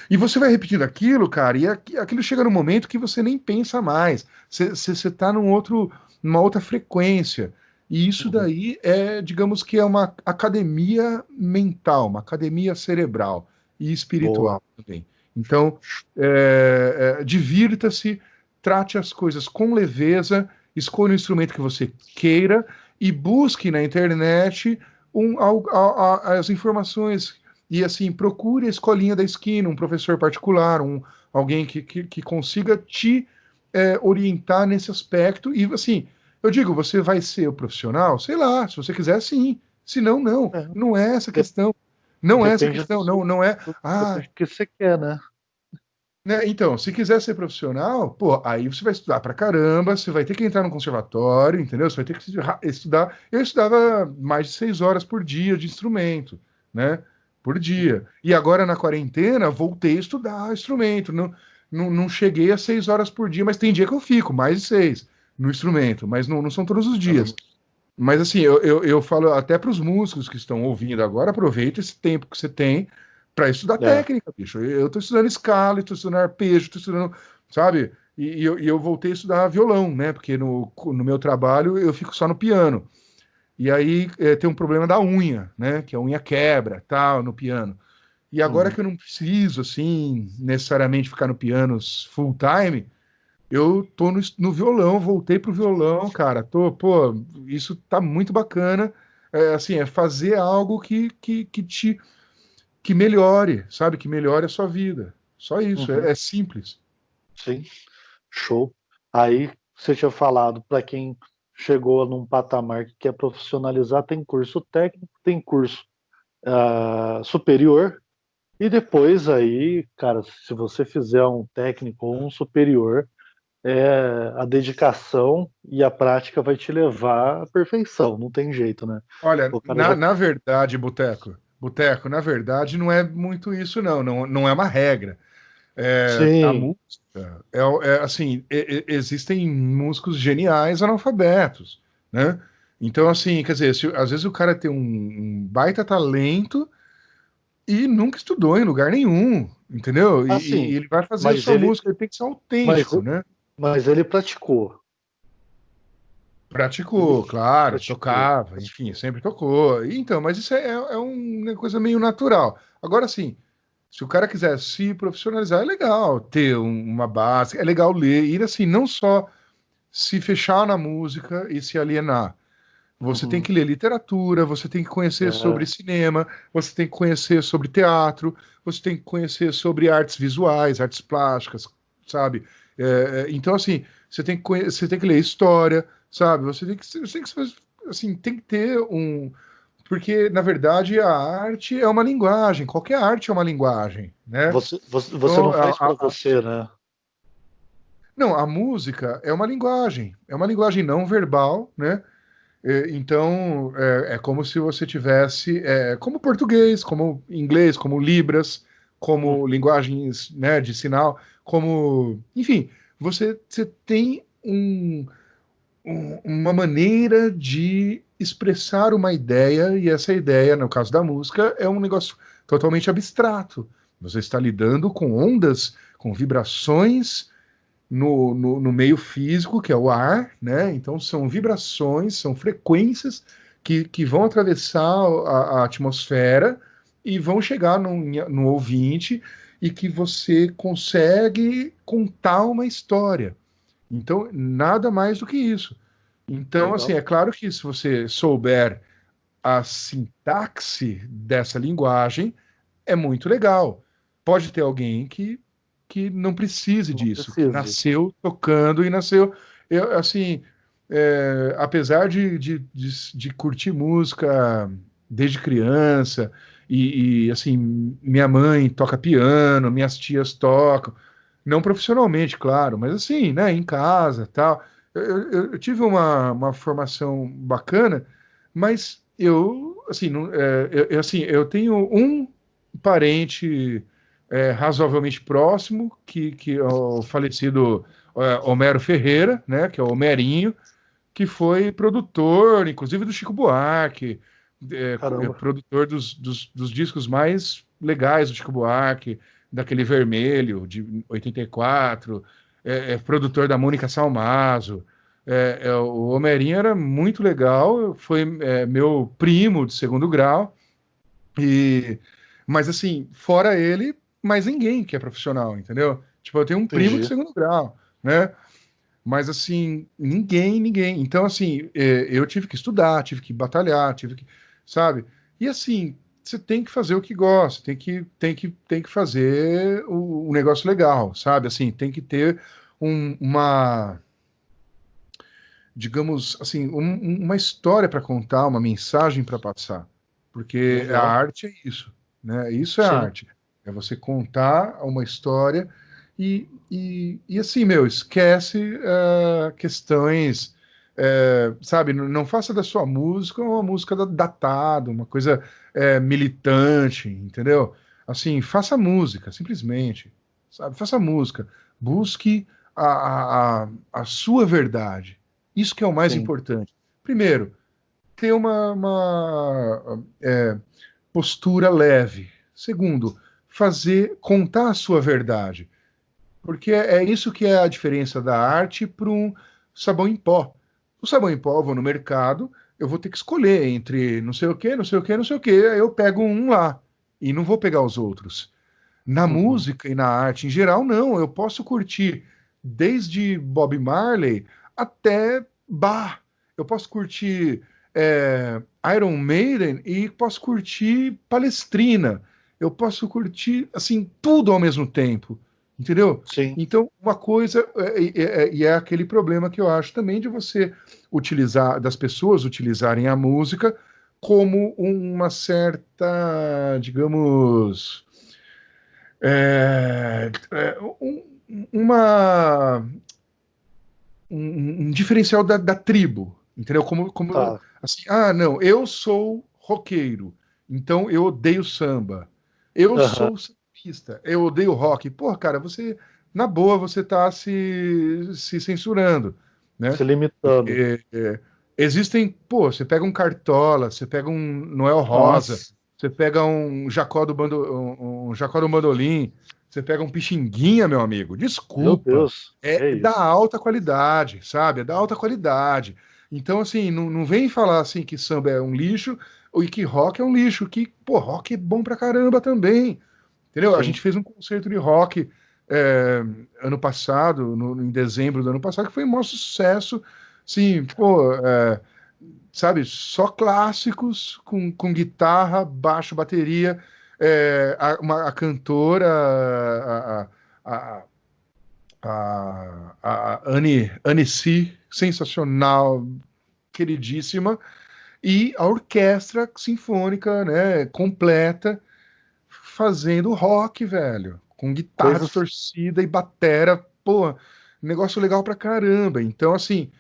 Speaker 2: E você vai repetindo aquilo, cara, e aquilo chega num momento que você nem pensa mais. Você tá numa outra frequência. E isso
Speaker 1: Uhum.
Speaker 2: daí digamos que é uma academia mental, uma academia cerebral e
Speaker 1: Boa.
Speaker 2: espiritual também. Então, divirta-se, trate as coisas com leveza, escolha o instrumento que você queira e busque na internet as informações. E assim, procure a escolinha da esquina, um professor particular, alguém que consiga te orientar nesse aspecto. E assim, eu digo, você vai ser o profissional? Sei lá, se você quiser, sim. Se não, não.
Speaker 1: É,
Speaker 2: Não é essa
Speaker 1: de-
Speaker 2: questão. Não é essa
Speaker 1: depende
Speaker 2: questão. Não, não é. Ah,
Speaker 1: depende do que você quer, né?
Speaker 2: né, então, se quiser ser profissional, pô, aí você vai estudar pra caramba, você vai ter que entrar no conservatório, entendeu? Você vai ter que estudar. Eu estudava mais de 6 horas por dia de instrumento, né? Por dia. E agora na quarentena, voltei a estudar instrumento. Não, não, não cheguei a 6 horas por dia, mas tem dia que eu fico, mais de 6 no instrumento, mas não são todos os dias.
Speaker 1: Caramba.
Speaker 2: Mas assim, eu falo até para os músicos que estão ouvindo agora, aproveita esse tempo que você tem para estudar
Speaker 1: É.
Speaker 2: técnica, bicho. Eu estou estudando escala, estou estudando arpejo, estou estudando, sabe? E eu voltei a estudar violão, né? Porque no meu trabalho eu fico só no piano. E aí tem um problema da unha, né? Que a unha quebra, tal, no piano. E agora
Speaker 1: Uhum.
Speaker 2: que eu não preciso, assim, necessariamente ficar no piano full time, eu tô no violão, voltei pro violão, cara. Pô, isso tá muito bacana. Assim, é fazer algo que melhore, sabe? Que melhore a sua vida. Só isso,
Speaker 1: Uhum.
Speaker 2: é simples.
Speaker 1: Sim, show. Aí você tinha falado, para quem chegou num patamar que quer profissionalizar, tem curso técnico, tem curso superior, e depois aí, cara, se você fizer um técnico ou um superior, a dedicação e a prática vai te levar à perfeição, não tem jeito, né?
Speaker 2: Olha,
Speaker 1: O cara
Speaker 2: na,
Speaker 1: já.
Speaker 2: na verdade, Boteco, na verdade, não é muito isso, não. Não é uma regra. A
Speaker 1: Sim,
Speaker 2: música assim, existem músicos geniais analfabetos, né? Então, assim, quer dizer, às vezes o cara tem um baita talento e nunca estudou em lugar nenhum, entendeu? E
Speaker 1: assim,
Speaker 2: ele vai fazer a
Speaker 1: mas
Speaker 2: sua
Speaker 1: ele,
Speaker 2: música, ele tem que ser
Speaker 1: mas,
Speaker 2: autêntico, né?
Speaker 1: mas ele praticou. Ele
Speaker 2: Praticou, claro,
Speaker 1: praticou,
Speaker 2: tocava, enfim,
Speaker 1: praticou.
Speaker 2: sempre tocou. Então, mas isso é uma coisa meio natural. Agora, sim, se o cara quiser se profissionalizar, é legal ter uma base, é legal ler, ir assim, não só se fechar na música e se alienar. Você tem
Speaker 1: Uhum.
Speaker 2: que ler literatura, você tem que conhecer sobre
Speaker 1: É,
Speaker 2: cinema, você tem que conhecer sobre teatro, você tem que conhecer sobre artes visuais, artes plásticas, sabe? Então, assim, você tem que ler história, sabe? Assim, tem que ter um. Porque, na verdade, a arte é uma linguagem, qualquer arte é uma linguagem, né?
Speaker 1: você
Speaker 2: Então,
Speaker 1: não faz para você, né?
Speaker 2: não, a música é uma linguagem não verbal, né? Então, é como se você tivesse, como português, como inglês, como Libras, como
Speaker 1: Uhum.
Speaker 2: linguagens, né, de sinal, como, enfim, você tem uma maneira de expressar uma ideia, e essa ideia, no caso da música, é um negócio totalmente abstrato. Você está lidando com ondas, com vibrações no meio físico, que é o ar, né? Então são vibrações, são frequências que vão atravessar a atmosfera e vão chegar no ouvinte e que você consegue contar uma história. Então, nada mais do que isso. Então, assim,
Speaker 1: Legal.
Speaker 2: é claro que se você souber a sintaxe dessa linguagem, é muito legal. Pode ter alguém que não precise
Speaker 1: Não
Speaker 2: disso, que
Speaker 1: precise.
Speaker 2: nasceu tocando e nasceu. Assim, apesar de curtir música desde criança, assim, minha mãe toca piano, minhas tias tocam, não profissionalmente, claro, mas assim, né, em casa, tal. Eu tive uma formação bacana, mas assim, não, assim, eu tenho um parente razoavelmente próximo, que é o falecido Homero Ferreira, né, que é o Homerinho, que foi produtor, inclusive do Chico Buarque,
Speaker 1: Caramba.
Speaker 2: produtor dos discos mais legais do Chico Buarque, daquele Vermelho, de 84, produtor da Mônica Salmazo. O Homerinho era muito legal, foi meu primo de segundo grau, e, mas assim, fora ele, mais ninguém que é profissional, entendeu? Tipo, eu tenho um primo de
Speaker 1: Entendi.
Speaker 2: segundo grau, né? Mas assim, ninguém. Então, assim, eu tive que estudar, tive que batalhar, tive que, sabe? E assim, você tem que fazer o que gosta, tem que fazer o negócio legal, sabe? Assim, tem que ter uma, digamos assim, uma história para contar, uma mensagem para passar. Porque a
Speaker 1: Legal.
Speaker 2: arte é isso, né? Isso é
Speaker 1: Sim,
Speaker 2: arte. É você contar uma história e assim, meu, esquece questões, sabe? Não faça da sua música uma música datada, uma coisa militante, entendeu? Assim, faça música, simplesmente, sabe? Faça música. Busque a sua verdade. Isso que é o mais
Speaker 1: sim,
Speaker 2: importante. Primeiro, ter uma postura leve. Segundo, contar a sua verdade. Porque é isso que é a diferença da arte para um sabão em pó. O sabão em pó, eu vou no mercado, eu vou ter que escolher entre não sei o que, não sei o que, não sei o que. Aí eu pego um lá e não vou pegar os outros. Na
Speaker 1: uhum,
Speaker 2: música e na arte em geral, não. Eu posso curtir desde Bob Marley até Bach. Eu posso curtir Iron Maiden e posso curtir Palestrina. Eu posso curtir, assim, tudo ao mesmo tempo. Entendeu?
Speaker 1: sim,
Speaker 2: Então, uma coisa, e é aquele problema que eu acho também de você utilizar, das pessoas utilizarem a música como uma certa, digamos, uma, um diferencial da tribo, entendeu?
Speaker 1: tá,
Speaker 2: Assim, não, eu sou roqueiro, então eu odeio samba. Eu
Speaker 1: aham,
Speaker 2: sou sambista, eu odeio rock. Pô, cara, você, na boa, você tá se censurando, né?
Speaker 1: se limitando.
Speaker 2: Porque existem, pô, você pega um Cartola, você pega um Noel Rosa,
Speaker 1: Nossa,
Speaker 2: você pega um Jacó do Bandolim, você pega um Pixinguinha, meu amigo.
Speaker 1: meu
Speaker 2: Desculpa.
Speaker 1: Deus, que é
Speaker 2: É da
Speaker 1: isso?
Speaker 2: alta qualidade, sabe? É da alta qualidade. Então, assim, não vem falar assim que samba é um lixo e que rock é um lixo, que, pô, rock é bom pra caramba também. Entendeu? A
Speaker 1: Sim,
Speaker 2: gente fez um concerto de rock ano passado, em dezembro do ano passado, que foi um maior sucesso. Sim, pô, sabe, só clássicos com guitarra, baixo, bateria. A cantora, a, a Anne C, sensacional, queridíssima, e a orquestra sinfônica, né, completa, fazendo rock, velho, com guitarra
Speaker 1: coisas.
Speaker 2: distorcida e batera, pô, negócio legal pra caramba. Então, assim,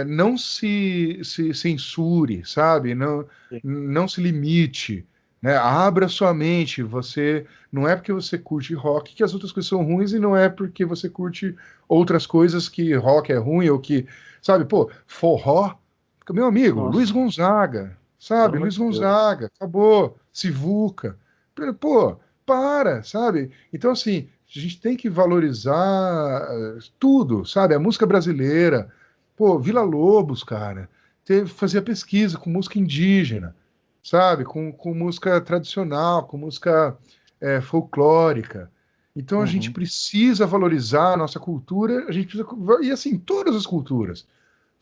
Speaker 2: não se censure, sabe? Não se limite, né? Abra sua mente. Você não é porque você curte rock que as outras coisas são ruins e não é porque você curte outras coisas que rock é ruim ou que, sabe? Pô, forró, meu amigo, Luiz
Speaker 1: Nossa,
Speaker 2: Gonzaga,
Speaker 1: pelo
Speaker 2: sabe?
Speaker 1: amor
Speaker 2: Luiz
Speaker 1: de Deus.
Speaker 2: Gonzaga, acabou. Sivuca. Pô, para, sabe? Então, assim, a gente tem que valorizar tudo, sabe? A música brasileira. Pô, Vila-Lobos, cara, fazia pesquisa com música indígena, sabe? Com música tradicional, com música folclórica. Então, a gente
Speaker 1: Uhum,
Speaker 2: precisa valorizar a nossa cultura, a gente precisa, e assim, todas as culturas.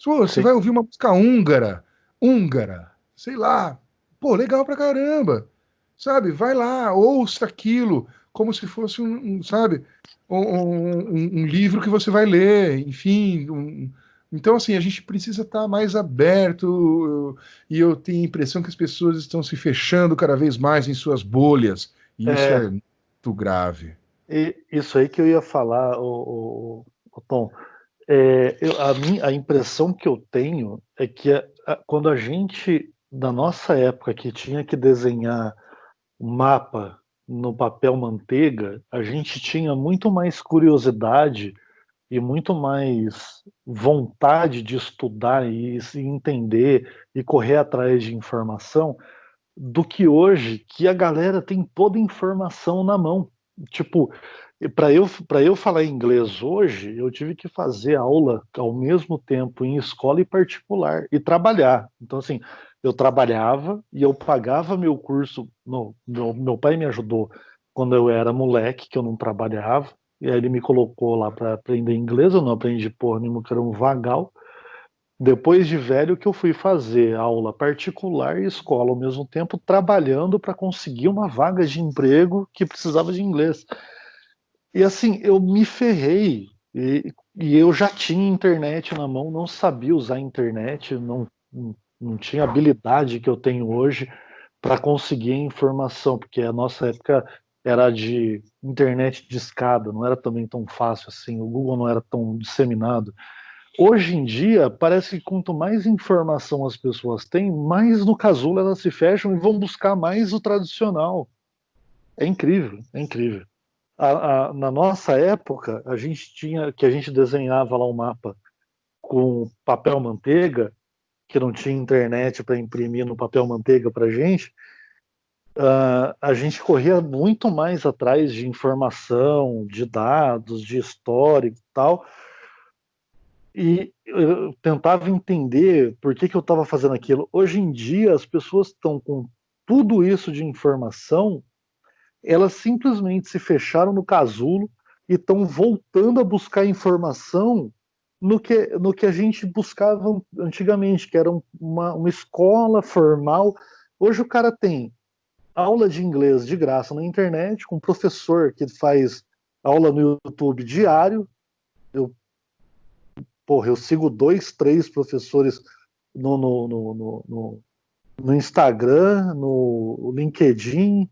Speaker 2: Pô, você
Speaker 1: sim,
Speaker 2: vai ouvir uma música húngara, sei lá, pô, legal pra caramba, sabe? Vai lá, ouça aquilo como se fosse sabe, um livro que você vai ler, enfim. Então, assim, a gente precisa estar mais aberto e eu tenho a impressão que as pessoas estão se fechando cada vez mais em suas bolhas e isso
Speaker 1: é,
Speaker 2: é muito grave.
Speaker 1: e isso aí que eu ia falar, o Tom. A impressão que eu tenho é que quando a gente, na nossa época, que tinha que desenhar um mapa no papel manteiga, a gente tinha muito mais curiosidade e muito mais vontade de estudar e se entender e correr atrás de informação do que hoje, que a galera tem toda a informação na mão. Tipo, para eu falar inglês hoje, eu tive que fazer aula ao mesmo tempo em escola e particular e trabalhar. Então, assim, eu trabalhava e eu pagava meu curso. No, meu pai me ajudou quando eu era moleque, que eu não trabalhava, e aí ele me colocou lá para aprender inglês. Eu não aprendi porra nenhuma, que era um vagal. Depois de velho que eu fui fazer aula particular e escola ao mesmo tempo, trabalhando para conseguir uma vaga de emprego que precisava de inglês. E assim, eu me ferrei. E eu já tinha internet na mão, não sabia usar a internet, não tinha a habilidade que eu tenho hoje para conseguir informação, porque a nossa época era de internet de escada, não era também tão fácil assim, o Google não era tão disseminado. Hoje em dia, parece que quanto mais informação as pessoas têm, mais no casulo elas se fecham e vão buscar mais o tradicional. É incrível, é incrível. Na nossa época, a gente tinha que a gente desenhava lá um mapa com papel manteiga, que não tinha internet para imprimir no papel manteiga para gente. A gente corria muito mais atrás de informação, de dados, de histórico e tal, e eu tentava entender por que eu estava fazendo aquilo. Hoje em dia, as pessoas estão com tudo isso de informação, elas simplesmente se fecharam no casulo e estão voltando a buscar informação no que a gente buscava antigamente, que era uma escola formal. Hoje o cara tem aula de inglês de graça na internet, com um professor que faz aula no YouTube diário. Eu, porra, eu sigo dois, três professores no Instagram, no LinkedIn.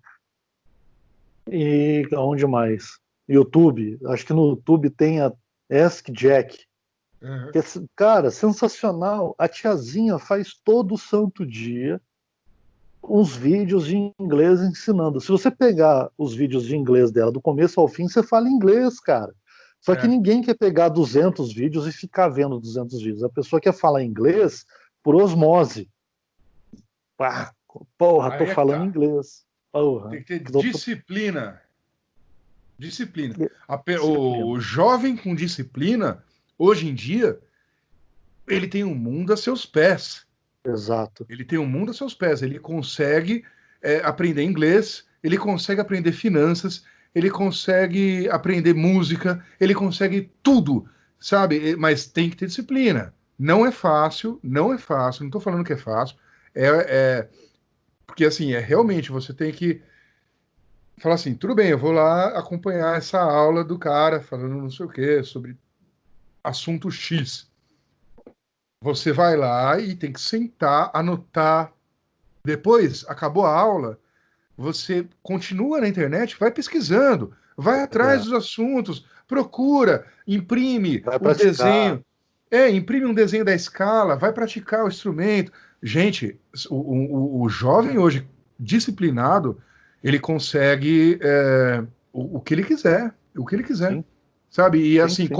Speaker 1: E aonde mais? YouTube. Acho que no YouTube tem a Ask Jack.
Speaker 2: Uhum.
Speaker 1: Que é, cara, sensacional. A tiazinha faz todo santo dia uns vídeos de inglês ensinando. Se você pegar os vídeos de inglês dela do começo ao fim, você fala inglês, cara. Só que
Speaker 2: É.
Speaker 1: ninguém quer pegar 200 vídeos e ficar vendo 200 vídeos. A pessoa quer falar inglês por osmose. Pá, porra, tô
Speaker 2: Aí é que
Speaker 1: falando
Speaker 2: tá.
Speaker 1: inglês. Porra,
Speaker 2: Tem que ter
Speaker 1: tô,
Speaker 2: disciplina. Disciplina.
Speaker 1: disciplina.
Speaker 2: O jovem com disciplina, hoje em dia, ele tem um mundo a seus pés.
Speaker 1: Exato.
Speaker 2: Ele tem um mundo a seus pés. Ele consegue aprender inglês, ele consegue aprender finanças, ele consegue aprender música, ele consegue tudo, sabe? Mas tem que ter disciplina. Não é fácil, não é fácil. Não estou falando que é fácil. É, porque assim, realmente você tem que falar assim, tudo bem, eu vou lá acompanhar essa aula do cara falando não sei o quê, sobre assunto X. Você vai lá e tem que sentar, anotar. Depois, acabou a aula, você continua na internet, vai pesquisando, vai atrás
Speaker 1: É,
Speaker 2: dos assuntos, procura, imprime
Speaker 1: vai
Speaker 2: o
Speaker 1: praticar.
Speaker 2: desenho. Imprime um desenho da escala, vai praticar o instrumento. Gente, o jovem hoje, disciplinado, ele consegue o que ele quiser, o que ele quiser,
Speaker 1: Sim,
Speaker 2: sabe? E
Speaker 1: sim,
Speaker 2: assim,
Speaker 1: sim.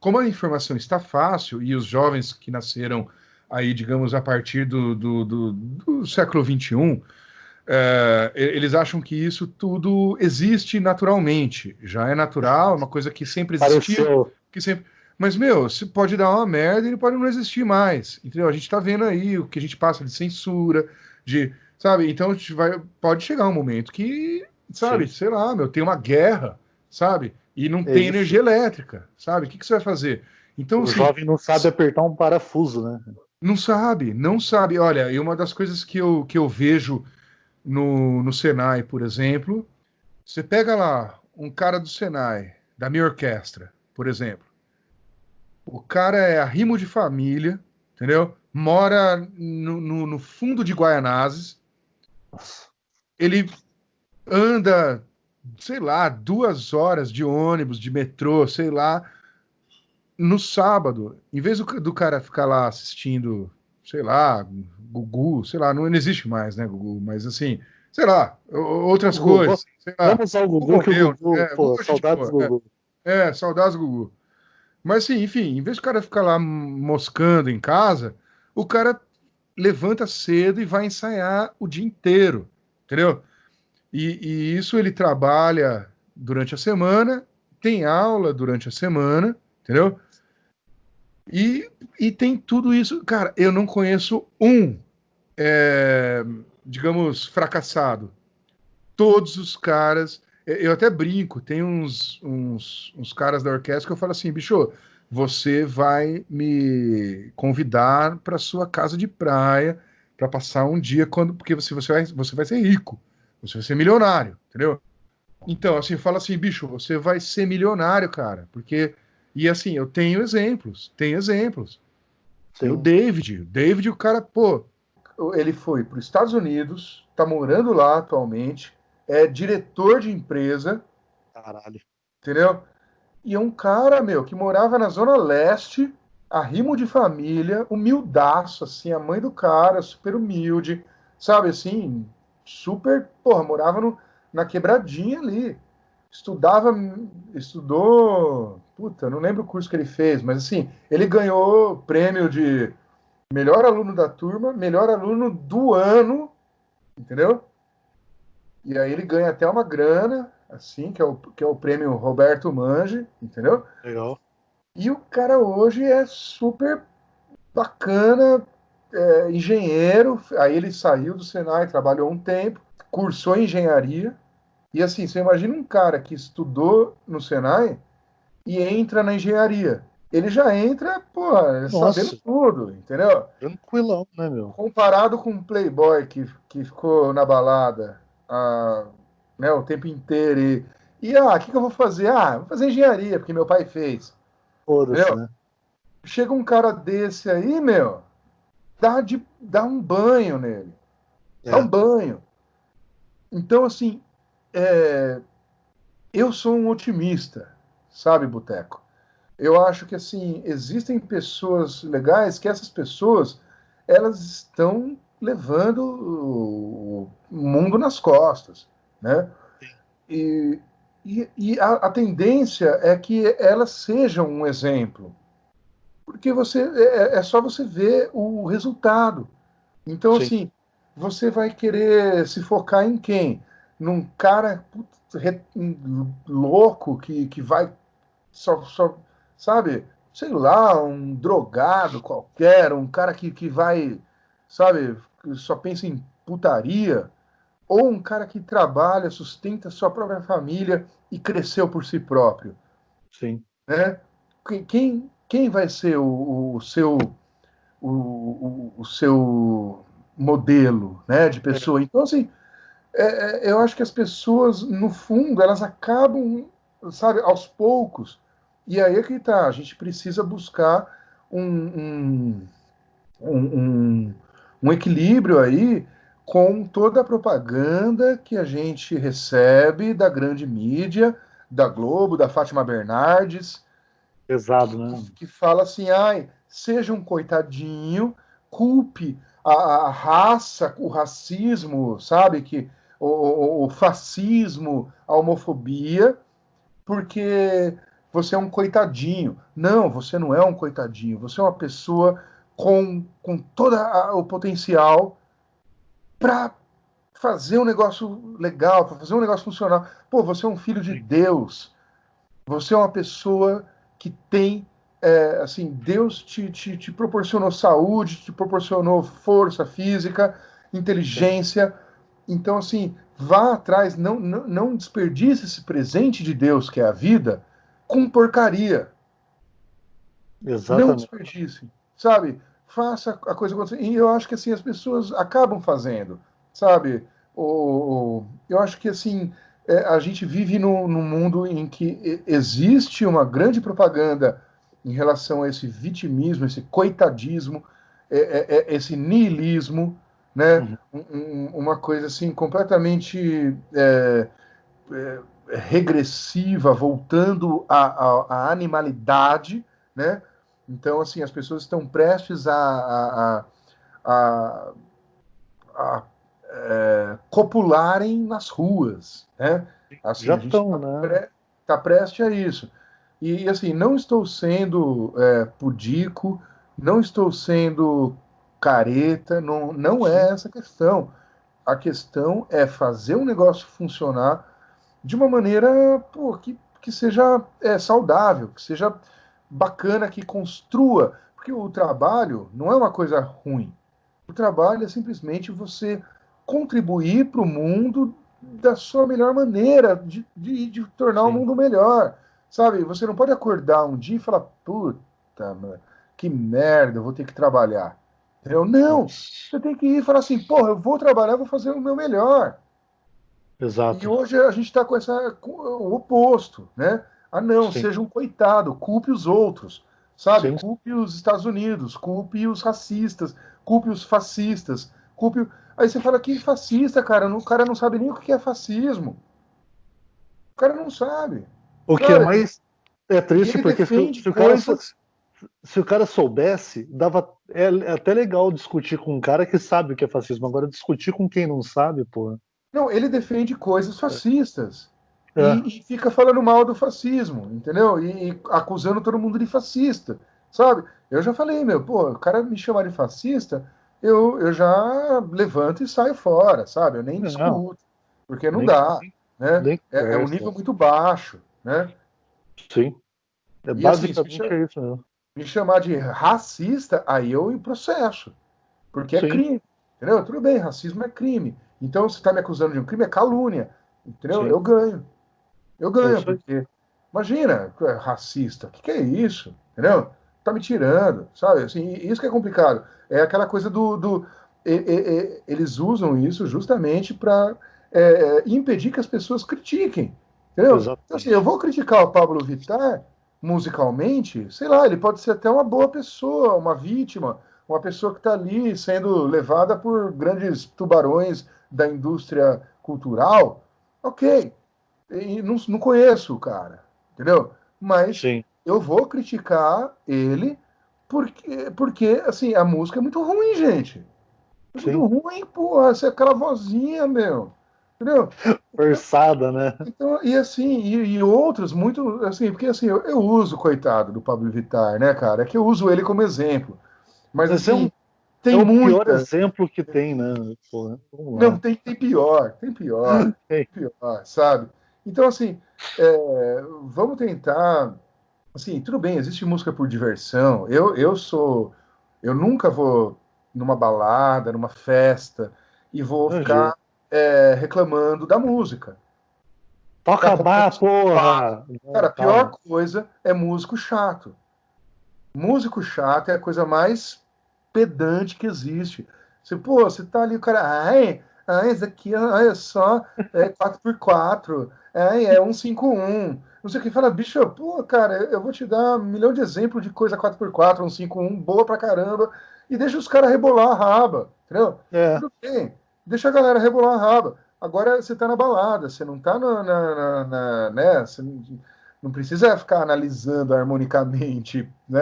Speaker 2: como a informação está fácil, e os jovens que nasceram aí, digamos, a partir do século XXI, eles acham que isso tudo existe naturalmente. Já é natural, é uma coisa que sempre existiu,
Speaker 1: Pareceu.
Speaker 2: que sempre. Mas, meu, se pode dar uma merda, ele pode não existir mais. Entendeu? A gente tá vendo aí o que a gente passa de censura, de. Sabe? Então a gente pode chegar um momento que, sabe,
Speaker 1: Sim,
Speaker 2: sei lá, meu, tem uma guerra, sabe? E não
Speaker 1: é
Speaker 2: tem
Speaker 1: isso.
Speaker 2: energia elétrica, sabe? O que você vai fazer? Então,
Speaker 1: O
Speaker 2: assim,
Speaker 1: jovem não sabe apertar um parafuso, né?
Speaker 2: não sabe, não sabe. Olha, e uma das coisas que eu vejo no Senai, por exemplo, você pega lá um cara do Senai, da minha orquestra, por exemplo. O cara é arrimo de família, entendeu? Mora no fundo de Guaianazes.
Speaker 1: Nossa.
Speaker 2: Ele anda, sei lá, 2 horas de ônibus, de metrô, sei lá, no sábado. Em vez do cara ficar lá assistindo, sei lá, Gugu, sei lá, não existe mais, né, Gugu? Mas assim, sei lá, outras
Speaker 1: Gugu,
Speaker 2: coisas, sei lá.
Speaker 1: vamos ao
Speaker 2: Gugu
Speaker 1: Gugu, que o
Speaker 2: morreu,
Speaker 1: Gugu,
Speaker 2: Gugu
Speaker 1: pô,
Speaker 2: é gente
Speaker 1: saudades
Speaker 2: boa.
Speaker 1: do Gugu.
Speaker 2: Saudades do Gugu. Mas assim, enfim, em vez do cara ficar lá moscando em casa, o cara levanta cedo e vai ensaiar o dia inteiro, entendeu? E isso ele trabalha durante a semana, tem aula durante a semana, entendeu? E, e tem tudo isso. Cara, eu não conheço é, digamos, fracassado. Todos os caras. Eu até brinco, tem uns caras da orquestra que eu falo assim, bicho, você vai me convidar para sua casa de praia para passar um dia quando, porque você vai ser rico, você vai ser milionário, entendeu? Então, assim, fala assim, bicho, você vai ser milionário, cara, porque e assim, eu tenho exemplos, tenho exemplos. Tem
Speaker 1: Sim,
Speaker 2: O David, o cara, pô, ele foi para os Estados Unidos, tá morando lá atualmente, é diretor de empresa,
Speaker 1: caralho.
Speaker 2: entendeu? E é um cara, meu, que morava na Zona Leste, arrimo de família, humildaço, assim, a mãe do cara, super humilde, sabe, assim, super, porra, morava na quebradinha ali. Estudava, estudou, puta, não lembro o curso que ele fez, mas assim, ele ganhou prêmio de melhor aluno da turma, melhor aluno do ano, entendeu? E aí ele ganha até uma grana, assim, que é o prêmio Roberto Mange, entendeu?
Speaker 1: Legal.
Speaker 2: E o cara hoje é super bacana, engenheiro. Aí ele saiu do Senai, trabalhou um tempo, cursou engenharia. E assim, você imagina um cara que estudou no Senai e entra na engenharia. Ele já entra, pô, sabendo
Speaker 1: Nossa,
Speaker 2: tudo, entendeu?
Speaker 1: tranquilão, né, meu?
Speaker 2: Comparado com um playboy que ficou na balada né, o tempo inteiro o que eu vou fazer? Ah, vou fazer engenharia, porque meu pai fez.
Speaker 1: Foda-se,
Speaker 2: Entendeu?
Speaker 1: né?
Speaker 2: Chega um cara desse aí, meu, dá um banho nele. Dá um
Speaker 1: É,
Speaker 2: banho. Então, assim, é, eu sou um otimista, sabe, Boteco? Eu acho que, assim, existem pessoas legais que essas pessoas, elas estão levando o mundo nas costas, né? E, e a tendência é que elas sejam um exemplo, porque é só você ver o resultado. Então,
Speaker 1: sim.
Speaker 2: assim, você vai querer se focar em quem? Num cara louco que vai só, sabe? Sei lá, um drogado qualquer, um cara que vai, sabe, que só pensa em putaria, ou um cara que trabalha, sustenta sua própria família e cresceu por si próprio,
Speaker 1: Sim.
Speaker 2: né? Quem vai ser o seu modelo, né, de
Speaker 1: É,
Speaker 2: pessoa? Então, assim, eu acho que as pessoas, no fundo, elas acabam, sabe, aos poucos. E aí é que tá, a gente precisa buscar um, um, um, um equilíbrio aí com toda a propaganda que a gente recebe da grande mídia, da Globo, da Fátima Bernardes,
Speaker 1: pesado, né?
Speaker 2: que fala assim, ai, seja um coitadinho, culpe a raça, o racismo, sabe, que o fascismo, a homofobia, porque você é um coitadinho. Não, você não é um coitadinho, você é uma pessoa com todo o potencial para fazer um negócio legal, para fazer um negócio funcional. Pô, você é um filho de
Speaker 1: Sim.
Speaker 2: Deus, você é uma pessoa que tem, assim, Deus te proporcionou saúde, te proporcionou força física,
Speaker 1: Sim.
Speaker 2: inteligência. Então, assim, vá atrás, não desperdice esse presente de Deus que é a vida com porcaria. Não
Speaker 1: Exatamente.
Speaker 2: desperdice, sabe? Faça a coisa acontecer. E eu acho que assim as pessoas acabam fazendo, sabe? Eu acho que assim a gente vive num mundo em que existe uma grande propaganda em relação a esse vitimismo, esse coitadismo, esse niilismo, né?
Speaker 1: Uhum.
Speaker 2: Uma coisa assim completamente regressiva, voltando à animalidade, né? Então, assim, as pessoas estão prestes a, a copularem nas ruas, né? Assim,
Speaker 1: Já
Speaker 2: a gente
Speaker 1: estão,
Speaker 2: está
Speaker 1: né?
Speaker 2: tá prestes a isso. E assim, não estou sendo pudico, não estou sendo careta, não
Speaker 1: Sim,
Speaker 2: é essa a questão. A questão é fazer um negócio funcionar de uma maneira, pô, que seja saudável, que seja bacana, que construa. Porque o trabalho não é uma coisa ruim. O trabalho é simplesmente você contribuir para o mundo da sua melhor maneira, de tornar o
Speaker 1: sim.
Speaker 2: mundo melhor. Sabe? Você não pode acordar um dia e falar, puta, mano, que merda, eu vou ter que trabalhar. Entendeu? Não!
Speaker 1: Nossa.
Speaker 2: Você tem que ir e falar assim, porra, eu vou trabalhar, vou fazer o meu melhor. E
Speaker 1: Exato.
Speaker 2: hoje a gente está com o oposto, né? Ah, não,
Speaker 1: Sim,
Speaker 2: seja um coitado, culpe os outros, sabe?
Speaker 1: sim,
Speaker 2: Culpe os Estados Unidos, culpe os racistas, culpe os fascistas, culpe. Aí você fala que fascista, cara, o cara não sabe nem o que é fascismo. O cara não sabe,
Speaker 1: o que é
Speaker 2: sabe?
Speaker 1: mais
Speaker 2: E
Speaker 1: triste,
Speaker 2: ele
Speaker 1: porque
Speaker 2: defende
Speaker 1: se o cara,
Speaker 2: coisas.
Speaker 1: se o cara soubesse, dava. É até legal discutir com um cara que sabe o que é fascismo. Agora, discutir com quem não sabe, pô.
Speaker 2: Não, ele defende coisas fascistas.
Speaker 1: É,
Speaker 2: E fica falando mal do fascismo, entendeu? E acusando todo mundo de fascista, sabe? Eu já falei, meu, pô, o cara me chamar de fascista, eu já levanto e saio fora, sabe? Eu nem
Speaker 1: não,
Speaker 2: discuto, porque não
Speaker 1: nem,
Speaker 2: dá, né?
Speaker 1: nem
Speaker 2: É um
Speaker 1: conversa.
Speaker 2: nível muito baixo, né?
Speaker 1: Sim, é
Speaker 2: E assim, se
Speaker 1: basicamente é isso mesmo.
Speaker 2: me chamar de racista, aí eu em processo, porque é
Speaker 1: Sim,
Speaker 2: crime, entendeu? Tudo bem, racismo é crime. Então, se está me acusando de um crime, é calúnia, entendeu?
Speaker 1: sim,
Speaker 2: Eu ganho. Eu
Speaker 1: é
Speaker 2: ganho,
Speaker 1: isso aí.
Speaker 2: porque imagina, racista, o que é isso? Entendeu? Tá me tirando, sabe? Assim, isso que é complicado. É aquela coisa eles usam isso justamente para impedir que as pessoas critiquem, entendeu? Então, assim, eu
Speaker 1: Exatamente.
Speaker 2: vou criticar o Pablo Vittar musicalmente, sei lá, ele pode ser até uma boa pessoa, uma vítima, uma pessoa que está ali sendo levada por grandes tubarões da indústria cultural. Ok, e não conheço o cara, entendeu? Mas
Speaker 1: Sim,
Speaker 2: eu vou criticar ele porque assim, a música é muito ruim, gente. É muito
Speaker 1: sim.
Speaker 2: ruim, porra, essa é aquela vozinha, meu. Entendeu?
Speaker 1: Forçada, né?
Speaker 2: Então, e assim, e outros, muito, assim, porque assim, eu uso, coitado do Pablo Vittar, né, cara? É que eu uso ele como exemplo. Mas
Speaker 1: Mas é,
Speaker 2: assim,
Speaker 1: é
Speaker 2: tem
Speaker 1: o pior
Speaker 2: muita.
Speaker 1: exemplo que tem, né? Pô, vamos
Speaker 2: Não,
Speaker 1: lá.
Speaker 2: tem pior,
Speaker 1: Ei,
Speaker 2: tem pior, sabe? Então, assim, vamos tentar. Assim, tudo bem, existe música por diversão. Eu nunca vou numa balada, numa festa e vou
Speaker 1: imagina.
Speaker 2: ficar reclamando da música.
Speaker 1: Toca
Speaker 2: Ficar
Speaker 1: a bar,
Speaker 2: contando.
Speaker 1: porra!
Speaker 2: Cara,
Speaker 1: Não,
Speaker 2: a pior
Speaker 1: calma.
Speaker 2: coisa é músico chato. Músico chato é a coisa mais pedante que existe. Você, pô, você tá ali, o cara, esse aqui é só 4x4, é 151. Não sei o que fala, bicho, pô, cara, eu vou te dar um milhão de exemplos de coisa 4x4, 151, boa pra caramba, e deixa os caras rebolar a raba, entendeu?
Speaker 1: É,
Speaker 2: Tudo bem, deixa a galera rebolar a raba. Agora você tá na balada, você não tá né? Você não precisa ficar analisando harmonicamente, né?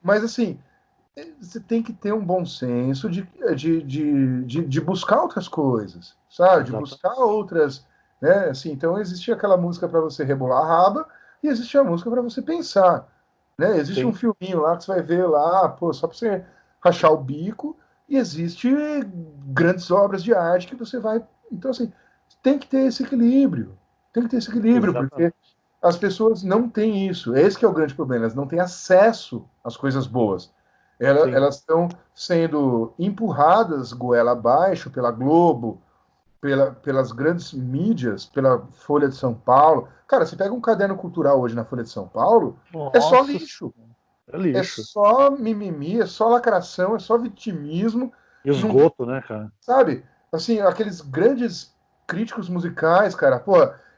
Speaker 2: Mas assim, você tem que ter um bom senso de buscar outras coisas, sabe? De buscar
Speaker 1: exatamente.
Speaker 2: outras, né? Assim, então existe aquela música para você rebolar a raba e existe a música para você pensar, né? Existe um
Speaker 1: Sim,
Speaker 2: filminho lá que você vai ver lá, pô, só para você rachar o bico e existe grandes obras de arte que você vai, então assim, tem que ter esse equilíbrio, tem que ter esse equilíbrio porque
Speaker 1: exatamente.
Speaker 2: as pessoas não têm isso. Esse que é o grande problema. Elas não têm acesso às coisas boas.
Speaker 1: Sim,
Speaker 2: Elas estão sendo empurradas goela abaixo pela Globo, pelas grandes mídias, pela Folha de São Paulo. Cara, você pega um caderno cultural hoje na Folha de São Paulo, é só
Speaker 1: nossa,
Speaker 2: lixo,
Speaker 1: é
Speaker 2: é
Speaker 1: lixo.
Speaker 2: só mimimi, é só lacração, é só vitimismo, não,
Speaker 1: Esgoto, né, cara?
Speaker 2: sabe? Assim, aqueles grandes críticos musicais, cara, pô,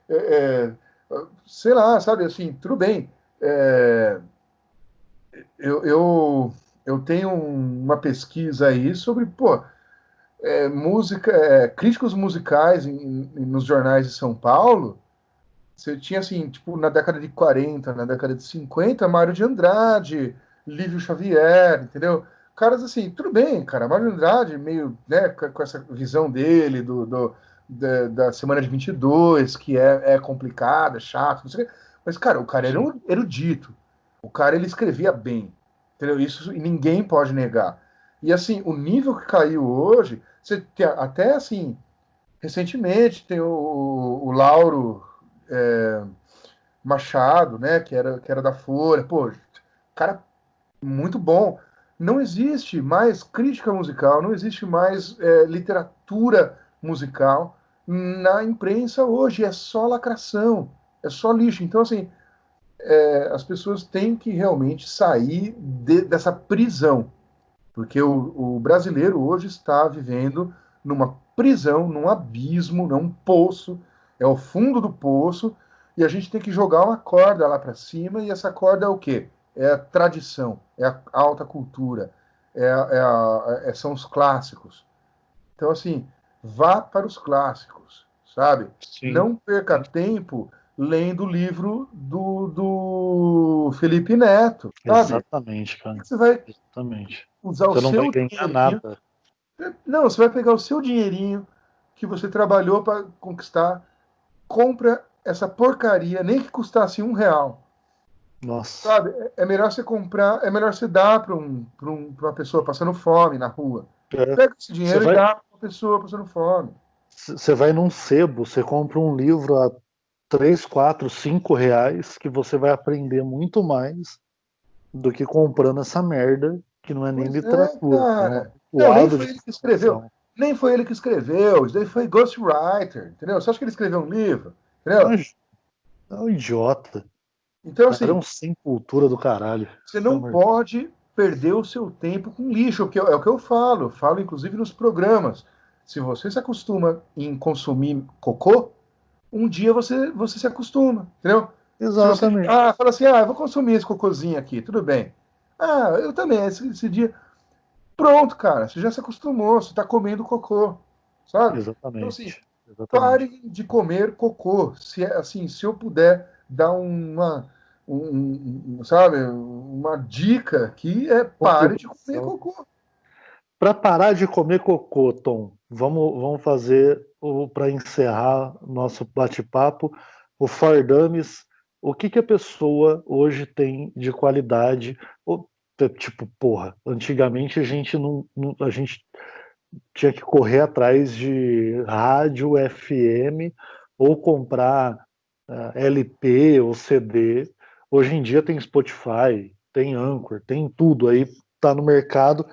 Speaker 2: é, sei lá, sabe? Assim, tudo bem. É, eu, eu, eu tenho uma pesquisa aí sobre, pô, música, críticos musicais nos jornais de São Paulo. Você tinha, assim, tipo, na década de 40, na década de 50, Mário de Andrade, Lívio Xavier, entendeu? Caras assim, tudo bem, cara, Mário de Andrade, meio, né, com essa visão dele, da semana de 22, que é complicada, é chato, não sei o quê. Mas, cara, o cara era
Speaker 1: Sim.
Speaker 2: um erudito. O cara, ele escrevia bem. Entendeu? Isso ninguém pode negar. E, assim, o nível que caiu hoje, você tem, até, assim, recentemente tem o Lauro Machado, né, que era da Folha. Pô, cara muito bom. Não existe mais crítica musical, não existe mais literatura musical na imprensa hoje. É só lacração, é só lixo. Então, assim, as pessoas têm que realmente sair dessa prisão, porque o brasileiro hoje está vivendo numa prisão, num abismo, num poço, é o fundo do poço, e a gente tem que jogar uma corda lá para cima, e essa corda é o quê? É a tradição, é a alta cultura, são os clássicos. Então, assim, vá para os clássicos, sabe?
Speaker 1: Sim.
Speaker 2: Não perca tempo lendo o livro do Felipe Neto, sabe?
Speaker 1: Exatamente, cara.
Speaker 2: Você vai
Speaker 1: Exatamente.
Speaker 2: usar o
Speaker 1: Você não vai
Speaker 2: seu
Speaker 1: ganhar
Speaker 2: dinheirinho.
Speaker 1: nada.
Speaker 2: Não, você vai pegar o seu dinheirinho que você trabalhou para conquistar, compra essa porcaria, nem que custasse R$ 1.
Speaker 1: Nossa.
Speaker 2: Sabe? É melhor você comprar, é melhor você dar para uma pessoa passando fome na rua.
Speaker 1: É.
Speaker 2: Pega esse
Speaker 1: Você
Speaker 2: dinheiro e
Speaker 1: vai,
Speaker 2: dá para uma pessoa passando fome.
Speaker 1: você vai num sebo, você compra um livro a 3, 4, 5 reais que você vai aprender muito mais do que comprando essa merda que não é nem
Speaker 2: Pois é,
Speaker 1: literatura, é um
Speaker 2: cara. Não, nem
Speaker 1: amontoado
Speaker 2: foi
Speaker 1: de
Speaker 2: ele que escreveu.
Speaker 1: informação.
Speaker 2: Nem foi ele que escreveu. Isso daí foi ghostwriter, entendeu? Você acha que ele escreveu um livro? Entendeu?
Speaker 1: Mas é um idiota.
Speaker 2: Então,
Speaker 1: O cara é
Speaker 2: assim,
Speaker 1: um sem cultura do caralho.
Speaker 2: você
Speaker 1: Pelo
Speaker 2: não
Speaker 1: amor de Deus.
Speaker 2: pode perder o seu tempo com lixo, que é o que eu falo. Eu falo, inclusive, nos programas. Se você se acostuma em consumir cocô, um dia você se acostuma, entendeu? Se você
Speaker 1: Exatamente.
Speaker 2: fala assim, eu vou consumir esse cocôzinho aqui, tudo bem. Eu também, esse dia. Pronto, cara, você já se acostumou, você está comendo cocô, sabe? Então, assim,
Speaker 1: Exatamente. Exatamente.
Speaker 2: pare de comer cocô. Se assim, se eu puder dar sabe, uma dica aqui pare de comer
Speaker 1: Contribuição.
Speaker 2: cocô.
Speaker 1: Para parar de comer cocô, Tom, vamos fazer para encerrar nosso bate-papo o Fardames. O que que a pessoa hoje tem de qualidade? Tipo, porra, antigamente a gente a gente tinha que correr atrás de rádio FM ou comprar LP ou CD. Hoje em dia tem Spotify, tem Anchor, tem tudo aí, tá no mercado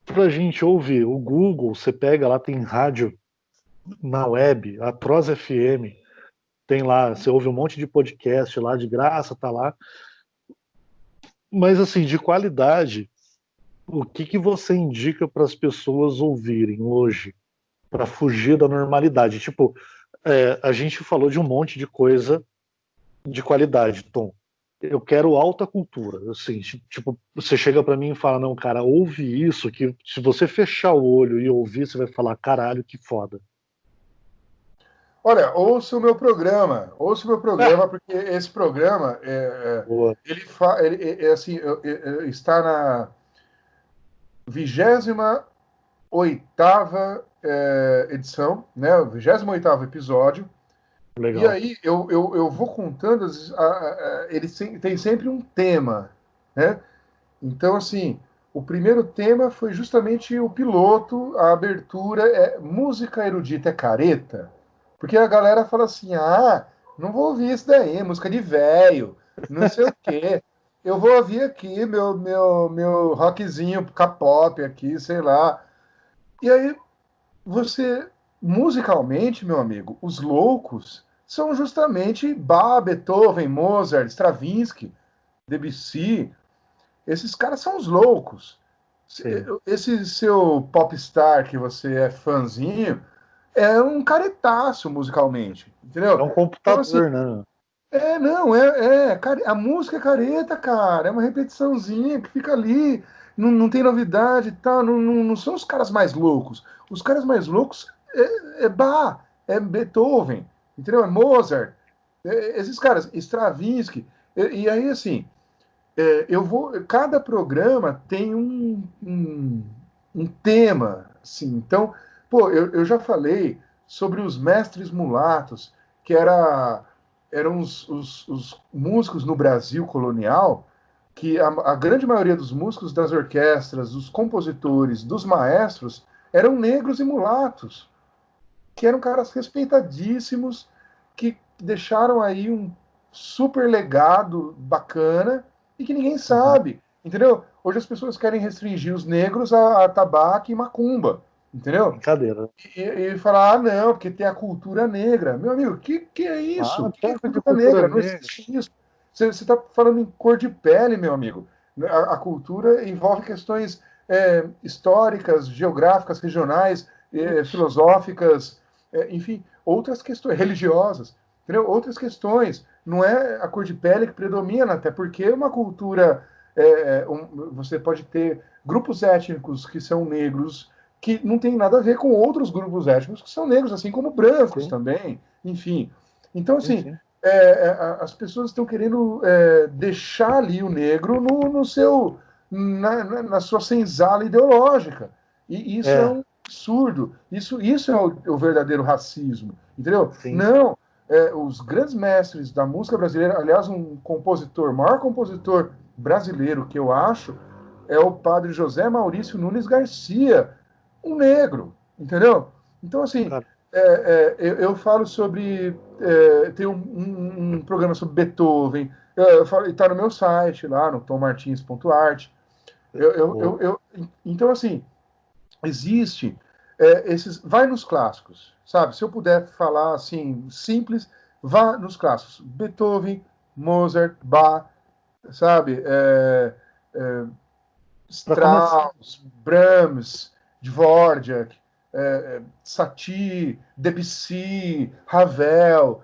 Speaker 1: pra gente ouvir. O Google, você pega lá, tem rádio na web, a Pros FM, tem lá, você ouve um monte de podcast lá de graça, tá lá. Mas assim, de qualidade, o que que você indica para as pessoas ouvirem hoje para fugir da normalidade? Tipo, a gente falou de um monte de coisa de qualidade, Tom. Eu quero alta cultura, assim, tipo, você chega para mim e fala, não, cara, ouve isso, que se você fechar o olho e ouvir, você vai falar, caralho, que foda.
Speaker 2: Olha, ouça o meu programa, porque esse programa
Speaker 1: Boa,
Speaker 2: assim, está na 28ª edição, né? O 28º episódio. E
Speaker 1: legal.
Speaker 2: aí eu vou contando, ele tem sempre um tema, né? Então, assim, o primeiro tema foi justamente o piloto, a abertura é música erudita é careta? Porque a galera fala assim, não vou ouvir isso daí, música de velho, não sei o quê. Eu vou ouvir aqui meu rockzinho K-pop aqui, sei lá. E aí você, musicalmente, meu amigo, os loucos são justamente Bach, Beethoven, Mozart, Stravinsky, Debussy. Esses caras são os loucos.
Speaker 1: Sim.
Speaker 2: Esse seu popstar que você é fãzinho é um caretaço musicalmente,
Speaker 1: É
Speaker 2: entendeu?
Speaker 1: um
Speaker 2: Então, assim,
Speaker 1: computador, né?
Speaker 2: não, a música é careta, cara, é uma repetiçãozinha que fica ali, não tem novidade e tal, não são os caras mais loucos. Os caras mais loucos é Bach, é Beethoven, entendeu? É Mozart, esses caras, Stravinsky, e aí, assim, cada programa tem um tema, assim. Então, pô, eu já falei sobre os mestres mulatos, que era eram os músicos no Brasil colonial, que a grande maioria dos músicos das orquestras, dos compositores, dos maestros, eram negros e mulatos, que eram caras respeitadíssimos, que deixaram aí um super legado bacana e que ninguém
Speaker 1: Uhum.
Speaker 2: sabe, entendeu? Hoje as pessoas querem restringir os negros a tabaco e macumba, entendeu?
Speaker 1: Brincadeira.
Speaker 2: E falar, ah, não, porque tem a cultura negra. Meu amigo, que é isso? O
Speaker 1: Ah,
Speaker 2: que é
Speaker 1: pouco de
Speaker 2: cultura
Speaker 1: cultura
Speaker 2: negra? Não
Speaker 1: negra.
Speaker 2: existe isso. Você está falando em cor de pele, meu amigo. A cultura envolve questões históricas, geográficas, regionais, filosóficas, enfim, outras questões, religiosas, entendeu? Outras questões. Não é a cor de pele que predomina, até porque uma cultura. Você pode ter grupos étnicos que são negros que não tem nada a ver com outros grupos étnicos que são negros, assim como brancos
Speaker 1: Sim,
Speaker 2: também, enfim. Então,
Speaker 1: sim,
Speaker 2: assim,
Speaker 1: sim.
Speaker 2: as pessoas estão querendo deixar ali o negro no seu, na sua senzala ideológica. E isso é
Speaker 1: É,
Speaker 2: um absurdo. Isso é o verdadeiro racismo, entendeu?
Speaker 1: sim, sim.
Speaker 2: Não, os grandes mestres da música brasileira, aliás, um compositor, maior compositor brasileiro que eu acho, é o padre José Maurício Nunes Garcia, um negro, entendeu? Então, assim,
Speaker 1: Cara,
Speaker 2: eu falo sobre. Tem um programa sobre Beethoven, está no meu site, lá no tommartins.art.
Speaker 1: pô,
Speaker 2: Então, assim, existe esses. Vai nos clássicos, sabe? Se eu puder falar assim, simples, vá nos clássicos. Beethoven, Mozart, Bach, sabe?
Speaker 1: pra começar.
Speaker 2: Strauss, Brahms, Dvorak, Satie, Debussy, Ravel,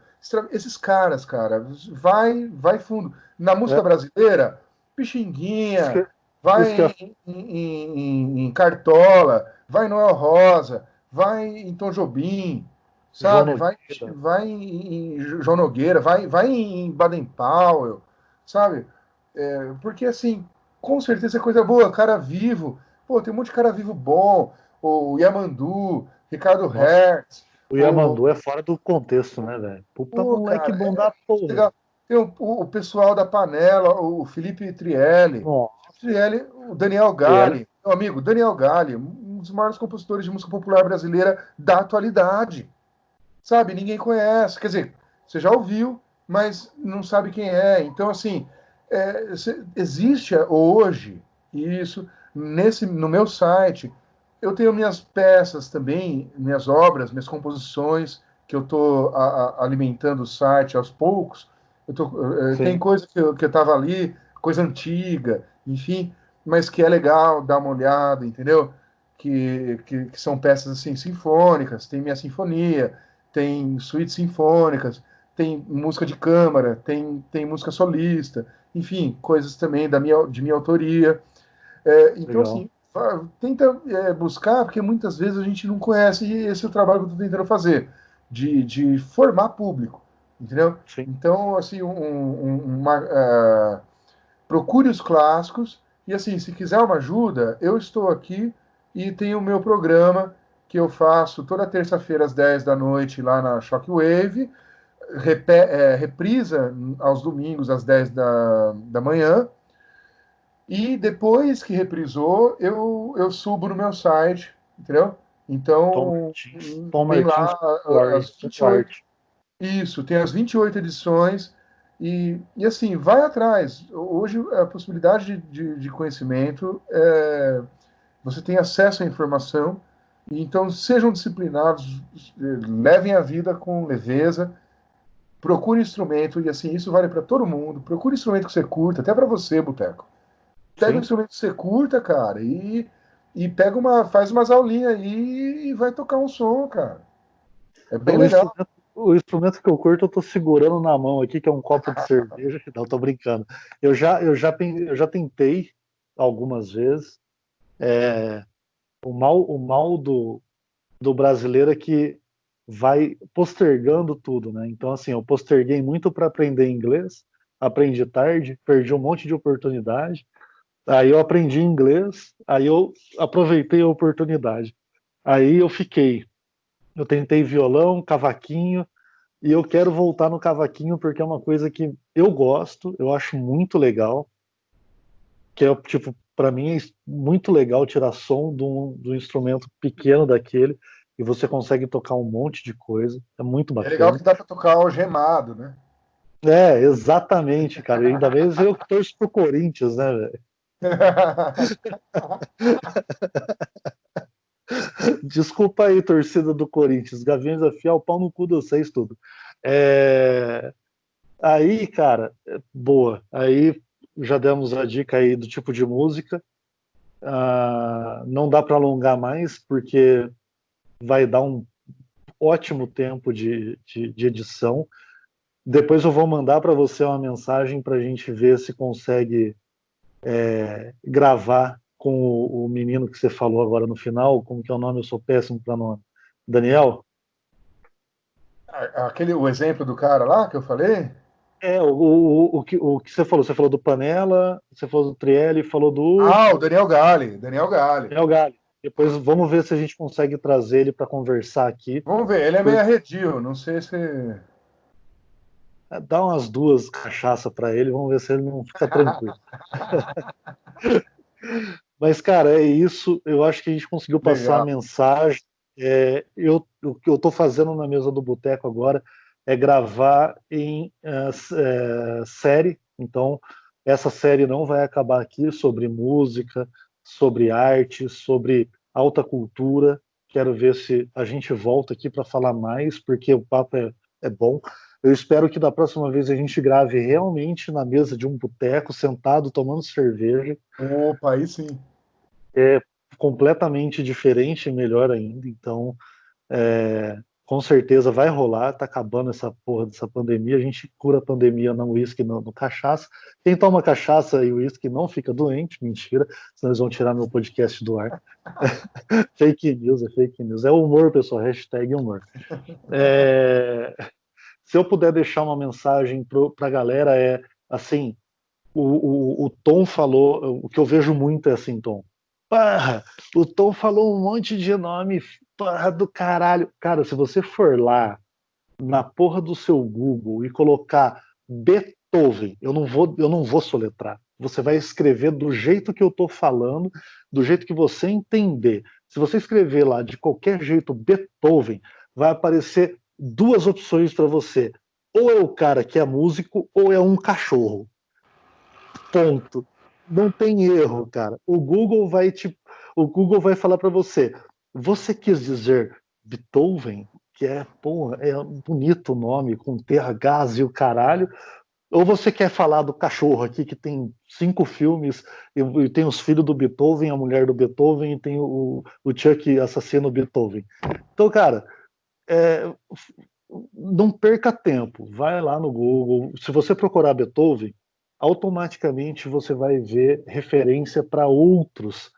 Speaker 2: esses caras, cara, vai fundo. Na música
Speaker 1: É,
Speaker 2: brasileira,
Speaker 1: isso
Speaker 2: Pixinguinha,
Speaker 1: que, isso que
Speaker 2: vai
Speaker 1: eu,
Speaker 2: em Cartola, vai em Noel Rosa, vai em Tom Jobim,
Speaker 1: João
Speaker 2: sabe?
Speaker 1: Nogueira,
Speaker 2: Vai em João Nogueira, vai em Baden Powell, sabe? Porque assim, com certeza é coisa boa, cara vivo. Pô, tem um monte de cara vivo bom. O Yamandu, Ricardo
Speaker 1: nossa,
Speaker 2: Hertz.
Speaker 1: o
Speaker 2: O,
Speaker 1: Yamandu é fora do contexto, né, velho? Puta
Speaker 2: pô,
Speaker 1: moleque
Speaker 2: cara,
Speaker 1: bom da porra.
Speaker 2: legal. Tem o pessoal da Panela, o Felipe Trielli.
Speaker 1: Nossa,
Speaker 2: Trielli, o Daniel
Speaker 1: ele,
Speaker 2: Galli, meu amigo, Daniel Galli, um dos maiores compositores de música popular brasileira da atualidade. Sabe? Ninguém conhece. Quer dizer, você já ouviu, mas não sabe quem é. Então, assim, existe hoje isso no meu site. Eu tenho minhas peças também, minhas obras, minhas composições, que eu estou alimentando o site aos poucos. Tem
Speaker 1: sim,
Speaker 2: coisa que eu estava ali, coisa antiga, enfim, mas que é legal dar uma olhada, entendeu? Que são peças assim sinfônicas, tem minha sinfonia, tem suítes sinfônicas, tem música de câmara, tem música solista, enfim, coisas também de minha autoria. Então,
Speaker 1: legal.
Speaker 2: assim, tenta buscar, porque muitas vezes a gente não conhece, e esse é o trabalho que eu estou tentando fazer, de formar público, entendeu?
Speaker 1: Sim.
Speaker 2: Então, assim, procure os clássicos, e assim, se quiser uma ajuda, eu estou aqui e tenho o meu programa que eu faço toda terça-feira às 10 da noite lá na Shockwave, reprisa aos domingos às 10 da manhã, e depois que reprisou, eu subo no meu site, entendeu?
Speaker 1: Tom
Speaker 2: Então,
Speaker 1: Martins,
Speaker 2: tem lá as
Speaker 1: Ponto
Speaker 2: 28.
Speaker 1: arte.
Speaker 2: Isso, tem as 28 edições. E assim, vai atrás. Hoje, a possibilidade de conhecimento, você tem acesso à informação. E então, sejam disciplinados, levem a vida com leveza, procure instrumento, e assim, isso vale para todo mundo. Procure instrumento que você curta, até para você, Boteco. Pega um
Speaker 1: Sim.
Speaker 2: instrumento que você curta, cara, e faz umas aulinhas aí e vai tocar um som, cara. É bem
Speaker 1: Então,
Speaker 2: legal.
Speaker 1: o instrumento que eu curto, eu tô segurando na mão aqui, que é um copo de cerveja. Não, tô brincando. Eu já tentei algumas vezes. O mal do brasileiro é que vai postergando tudo, né? Então, assim, eu posterguei muito para aprender inglês, aprendi tarde, perdi um monte de oportunidade. Aí eu aprendi inglês, aí eu aproveitei a oportunidade. Aí eu tentei violão, cavaquinho, E eu quero voltar no cavaquinho porque é uma coisa que eu gosto, eu acho muito legal, que é tipo, para mim é muito legal tirar som de um instrumento pequeno daquele e você consegue tocar um monte de coisa, é muito
Speaker 2: É legal
Speaker 1: bacana.
Speaker 2: que dá para tocar algemado, né?
Speaker 1: É, exatamente, cara. E ainda mais eu que torço pro Corinthians, né, velho? Desculpa aí, torcida do Corinthians. Gaviões da Fiel, pau no cu de vocês, tudo. É... Aí, cara, boa. Aí já demos a dica aí do tipo de música. Não dá para alongar mais, porque vai dar um ótimo tempo de edição. Depois eu vou mandar para você uma mensagem para a gente ver se consegue gravar com o menino que você falou agora no final. Como que é o nome? Eu sou péssimo para nome. Daniel?
Speaker 2: O exemplo do cara lá que eu falei?
Speaker 1: O que você falou do Panela, você falou do Trielli, falou do
Speaker 2: Ah, o Daniel Galli, Daniel Galli.
Speaker 1: Daniel Galli. Depois vamos ver se a gente consegue trazer ele para conversar aqui.
Speaker 2: Vamos ver, ele é meio
Speaker 1: Por...
Speaker 2: arredio, não sei se.
Speaker 1: Dá umas duas cachaças para ele, vamos ver se ele não fica tranquilo. Mas, cara, é isso. Eu acho que a gente conseguiu passar a
Speaker 2: Legal.
Speaker 1: mensagem. O que eu estou fazendo na mesa do boteco agora é gravar em série. Então, essa série não vai acabar aqui sobre música, sobre arte, sobre alta cultura. Quero ver se a gente volta aqui para falar mais, porque o papo é bom. Eu espero que da próxima vez a gente grave realmente na mesa de um boteco, sentado, tomando cerveja.
Speaker 2: Opa, aí sim.
Speaker 1: É completamente diferente e melhor ainda. Então, com certeza vai rolar. Tá acabando essa porra dessa pandemia. A gente cura a pandemia no uísque, no cachaça. Quem toma cachaça e uísque não fica doente. Mentira, senão eles vão tirar meu podcast do ar. Fake news, é fake news. É humor, pessoal. Hashtag humor. Se eu puder deixar uma mensagem para a galera assim, o Tom falou, o que eu vejo muito é assim, Tom. Porra, o Tom falou um monte de nome, porra do caralho. Cara, se você for lá na porra do seu Google e colocar Beethoven, eu não vou soletrar. Você vai escrever do jeito que eu tô falando, do jeito que você entender. Se você escrever lá de qualquer jeito Beethoven, vai aparecer duas opções para você. Ou é o cara que é músico, ou é um cachorro. Ponto. Não tem erro, cara. O Google vai falar para você. Você quis dizer Beethoven, que é bonito o nome, com TH e o caralho, ou você quer falar do cachorro aqui, que tem 5 filmes, e tem os filhos do Beethoven, a mulher do Beethoven, e tem o Chuck assassino Beethoven. Então, cara, é, não perca tempo, vai lá no Google. Se você procurar Beethoven, automaticamente você vai ver referência para outros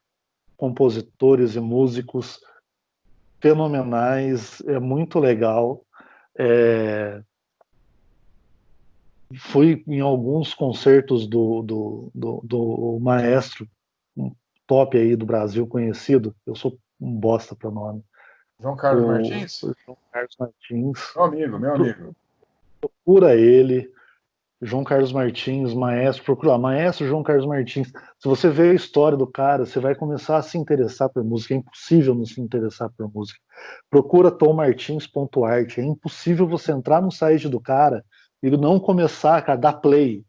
Speaker 1: compositores e músicos fenomenais, é muito legal. É, fui em alguns concertos do maestro, um top aí do Brasil conhecido, eu sou um bosta para nome,
Speaker 2: João Carlos
Speaker 1: o
Speaker 2: Martins?
Speaker 1: João Carlos Martins.
Speaker 2: Meu amigo, meu amigo.
Speaker 1: Procura ele, João Carlos Martins, maestro, procura lá, maestro João Carlos Martins. Se você vê a história do cara, você vai começar a se interessar por música. É impossível não se interessar por música. Procura tommartins.art. É impossível você entrar no site do cara e não começar, cara, dar play.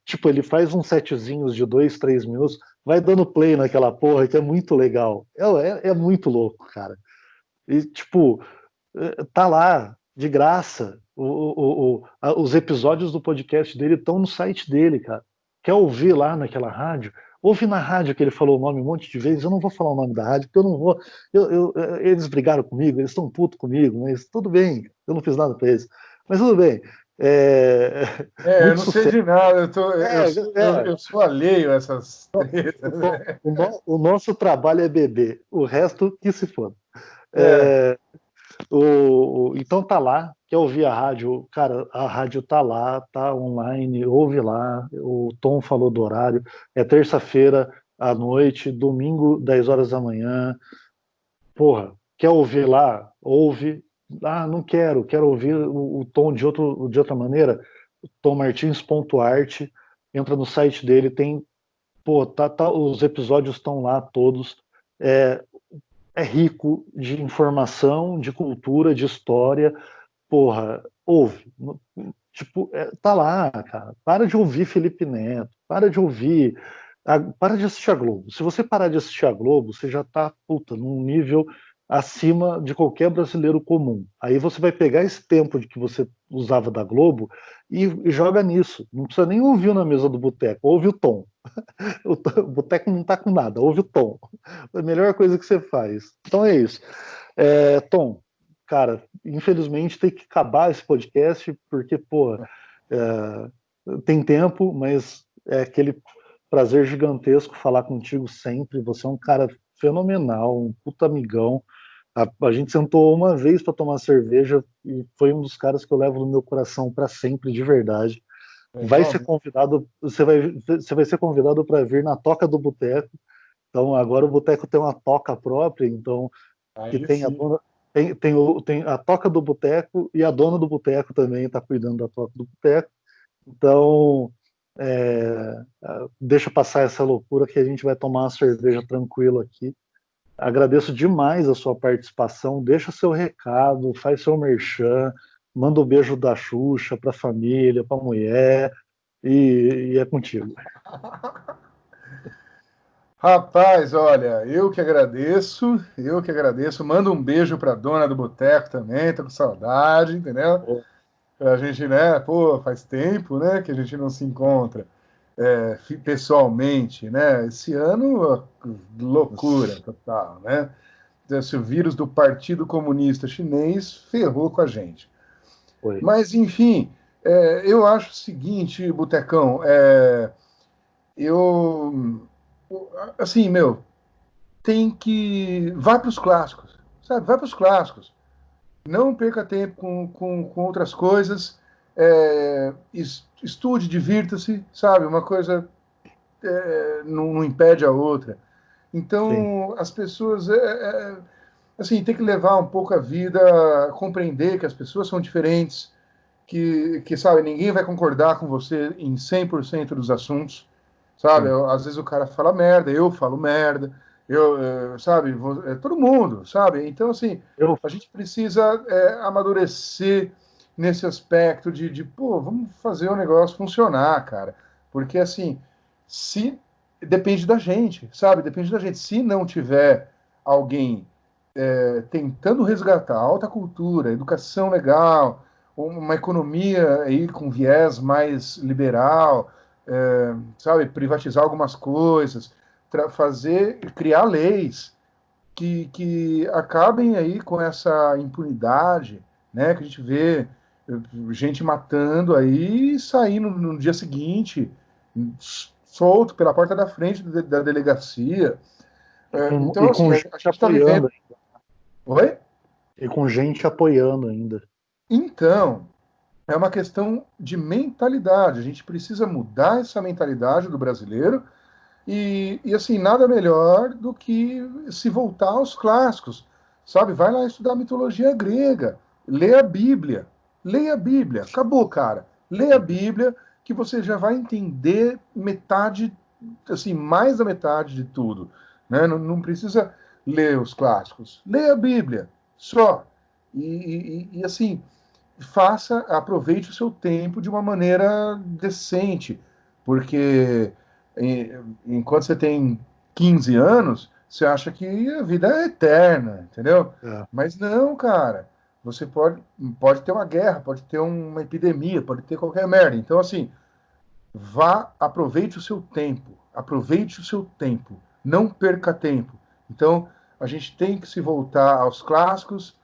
Speaker 1: Tipo, ele faz uns setzinhos de 2, 3 minutos, vai dando play naquela porra, que é muito legal. É muito louco, cara. E, tipo, tá lá, de graça. Os episódios do podcast dele estão no site dele, cara. Quer ouvir lá naquela rádio? Ouve na rádio que ele falou o nome um monte de vezes. Eu não vou falar o nome da rádio, porque eu não vou. Eles brigaram comigo, eles estão putos comigo, mas tudo bem, eu não fiz nada para eles. Mas tudo bem. É,
Speaker 2: Eu
Speaker 1: muito
Speaker 2: não sei
Speaker 1: sucesso.
Speaker 2: de nada,
Speaker 1: É,
Speaker 2: eu sou alheio a essas tretas.
Speaker 1: o nosso trabalho é beber, o resto que se for.
Speaker 2: É,
Speaker 1: Então tá lá, quer ouvir a rádio, cara, a rádio tá lá, tá online, ouve lá, o Tom falou do horário, é terça-feira à noite, domingo, 10 horas da manhã, porra, quer ouvir lá? Ouve, não quero ouvir o Tom de outra maneira, tommartins.art, entra no site dele, tem, pô, os episódios estão lá todos, é, é rico de informação, de cultura, de história, porra, ouve, tipo, tá lá, cara, para de ouvir Felipe Neto, para de assistir a Globo. Se você parar de assistir a Globo, você já tá, puta, num nível acima de qualquer brasileiro comum. Aí você vai pegar esse tempo de que você usava da Globo e joga nisso. Não precisa nem ouvir na mesa do boteco, ouve o Tom. O boteco não tá com nada, ouve o Tom. É a melhor coisa que você faz. Então é isso. Tom, cara, infelizmente tem que acabar esse podcast, porque, pô, tem tempo, mas é aquele prazer gigantesco falar contigo sempre. Você é um cara fenomenal, um puta amigão. A gente sentou uma vez para tomar cerveja e foi um dos caras que eu levo no meu coração para sempre, de verdade. Vai ser
Speaker 2: Igualmente.
Speaker 1: convidado, você vai ser convidado para vir na Toca do Boteco. Então agora o Boteco tem uma toca própria, então que
Speaker 2: Aí
Speaker 1: tem a
Speaker 2: sim.
Speaker 1: dona, tem a Toca do Boteco e a dona do Boteco também está cuidando da Toca do Boteco. Então, deixa passar essa loucura que a gente vai tomar uma cerveja tranquilo aqui. Agradeço demais a sua participação. Deixa seu recado, faz seu merchan, manda um beijo da Xuxa para a família, para a mulher, e é contigo.
Speaker 2: Rapaz, olha, eu que agradeço. Manda um beijo pra dona do boteco também, tô com saudade, entendeu? A gente, né, pô, faz tempo, né, que a gente não se encontra pessoalmente, né? Esse ano, loucura total, né? Esse vírus do Partido Comunista Chinês ferrou com a gente.
Speaker 1: Foi.
Speaker 2: Mas, enfim, eu acho o seguinte, Botecão, eu, assim, meu, tem que. Vai para os clássicos, sabe? Vai para os clássicos. Não perca tempo com outras coisas. Estude, divirta-se, sabe? Uma coisa não impede a outra.
Speaker 1: Sim.
Speaker 2: Então, as pessoas. Assim, tem que levar um pouco a vida, compreender que as pessoas são diferentes, que sabe, ninguém vai concordar com você em 100% dos assuntos, sabe?
Speaker 1: Sim.
Speaker 2: Às vezes o cara fala merda, eu falo merda, sabe? Todo mundo, sabe? Então, assim,
Speaker 1: Eu,
Speaker 2: a gente precisa amadurecer nesse aspecto pô, vamos fazer o negócio funcionar, cara. Porque, assim, se depende da gente, sabe? Depende da gente. Se não tiver alguém tentando resgatar a alta cultura, educação legal, uma economia aí com viés mais liberal, sabe, privatizar algumas coisas, criar leis que acabem aí com essa impunidade, né, que a gente vê gente matando aí e saindo no dia seguinte, solto pela porta da frente da delegacia. Então,
Speaker 1: e
Speaker 2: assim,
Speaker 1: com
Speaker 2: a
Speaker 1: gente
Speaker 2: gente está vivendo.
Speaker 1: apoiando,
Speaker 2: Oi?
Speaker 1: e com gente apoiando ainda.
Speaker 2: Então, é uma questão de mentalidade. A gente precisa mudar essa mentalidade do brasileiro e assim, nada melhor do que se voltar aos clássicos, sabe? Vai lá estudar mitologia grega, lê a Bíblia, leia a Bíblia, acabou, cara. Lê a Bíblia que você já vai entender metade, assim, mais da metade de tudo, né? Não precisa ler os clássicos, lê a Bíblia, só. Assim, aproveite o seu tempo de uma maneira decente, porque enquanto você tem 15 anos, você acha que a vida é eterna, entendeu?
Speaker 1: É.
Speaker 2: Mas não, cara. Você pode ter uma guerra, pode ter uma epidemia, pode ter qualquer merda. Então, assim, aproveite o seu tempo, aproveite o seu tempo, não perca tempo. Então, a gente tem que se voltar aos clássicos,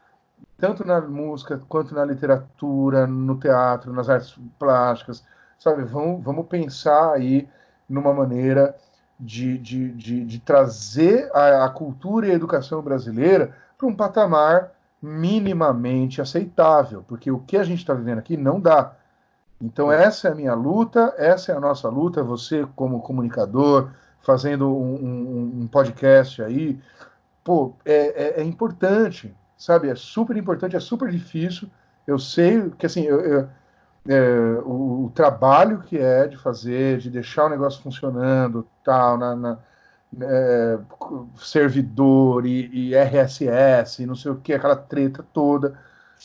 Speaker 2: tanto na música quanto na literatura, no teatro, nas artes plásticas, sabe? Vamos pensar aí numa maneira de trazer a cultura e a educação brasileira para um patamar minimamente aceitável, porque o que a gente está vivendo aqui não dá. Então,
Speaker 1: Sim.
Speaker 2: essa é a minha luta, essa é a nossa luta. Você, como comunicador, fazendo um podcast aí, pô, é importante, sabe? É super importante, é super difícil. Eu sei que, assim, o trabalho que é de fazer, de deixar o negócio funcionando, tal, é, servidor e RSS, não sei o que, aquela treta toda.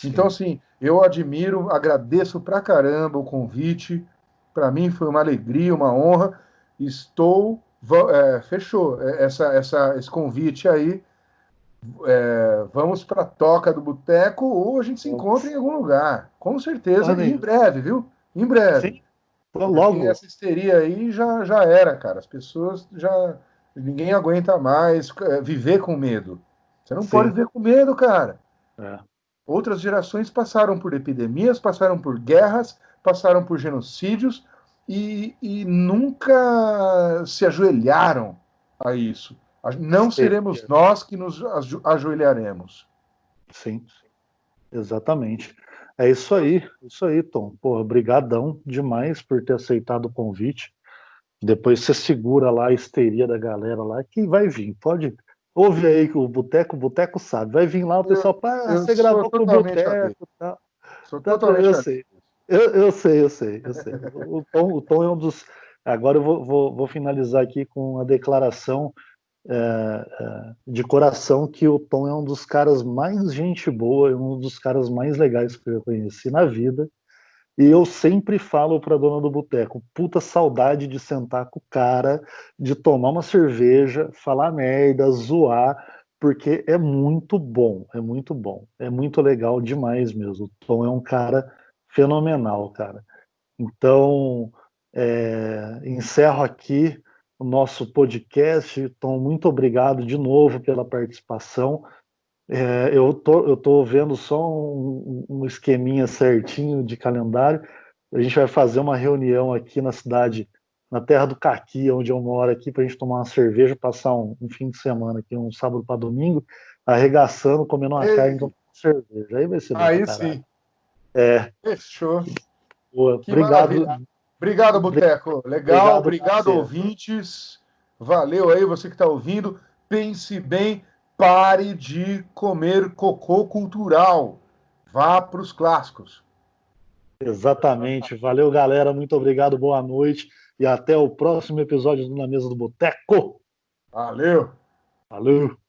Speaker 2: Então,
Speaker 1: Sim.
Speaker 2: assim, eu admiro, agradeço pra caramba o convite. Para mim foi uma alegria, uma honra. Estou. Fechou esse convite aí. Vamos para a Toca do Boteco ou a gente se encontra em algum lugar. Com certeza. E em
Speaker 1: Nenhuma.
Speaker 2: breve, viu? Em breve.
Speaker 1: Sim,
Speaker 2: Porque
Speaker 1: logo.
Speaker 2: essa histeria aí já era, cara. As pessoas já. Ninguém aguenta mais viver com medo. Você não pode
Speaker 1: Sim.
Speaker 2: viver com medo, cara.
Speaker 1: É.
Speaker 2: Outras gerações passaram por epidemias, passaram por guerras, passaram por genocídios e nunca se ajoelharam a isso. Não seremos
Speaker 1: Certeza.
Speaker 2: nós que nos ajoelharemos.
Speaker 1: Sim, exatamente. É isso aí, Tom. Porra, brigadão demais por ter aceitado o convite. Depois você segura lá a histeria da galera lá, que vai vir. Pode. Ouve aí que o Boteco sabe. Vai vir lá o
Speaker 2: Eu,
Speaker 1: pessoal, pá,
Speaker 2: eu
Speaker 1: você
Speaker 2: sou
Speaker 1: gravou com o
Speaker 2: totalmente avesso.
Speaker 1: Boteco e tal.
Speaker 2: Sou
Speaker 1: Eu
Speaker 2: totalmente avesso.
Speaker 1: sei. Eu sei. O Tom é um dos. Agora eu vou finalizar aqui com a declaração de coração que o Tom é um dos caras mais gente boa, é um dos caras mais legais que eu conheci na vida. E eu sempre falo pra dona do boteco, puta saudade de sentar com o cara, de tomar uma cerveja, falar merda, zoar, porque é muito bom, é muito bom, é muito legal demais mesmo. O Tom é um cara fenomenal, cara. Então, encerro aqui o nosso podcast. Tom, muito obrigado de novo pela participação. Eu tô vendo só um esqueminha certinho de calendário. A gente vai fazer uma reunião aqui na cidade, na terra do Caqui, onde eu moro aqui, para a gente tomar uma cerveja, passar um fim de semana aqui, um sábado para domingo, arregaçando, comendo uma carne e
Speaker 2: Ei,
Speaker 1: tomando cerveja. Aí vai ser bom pra
Speaker 2: aí
Speaker 1: caralho.
Speaker 2: sim.
Speaker 1: É,
Speaker 2: Fechou.
Speaker 1: boa.
Speaker 2: Que
Speaker 1: Obrigado.
Speaker 2: maravilha. Obrigado, Boteco. Legal,
Speaker 1: Obrigado,
Speaker 2: obrigado,
Speaker 1: parceiro.
Speaker 2: ouvintes. Valeu aí, você que está ouvindo. Pense bem, pare de comer cocô cultural. Vá para os clássicos.
Speaker 1: Exatamente. Valeu, galera. Muito obrigado. Boa noite. E até o próximo episódio do Na Mesa do Boteco.
Speaker 2: Valeu!
Speaker 1: Valeu!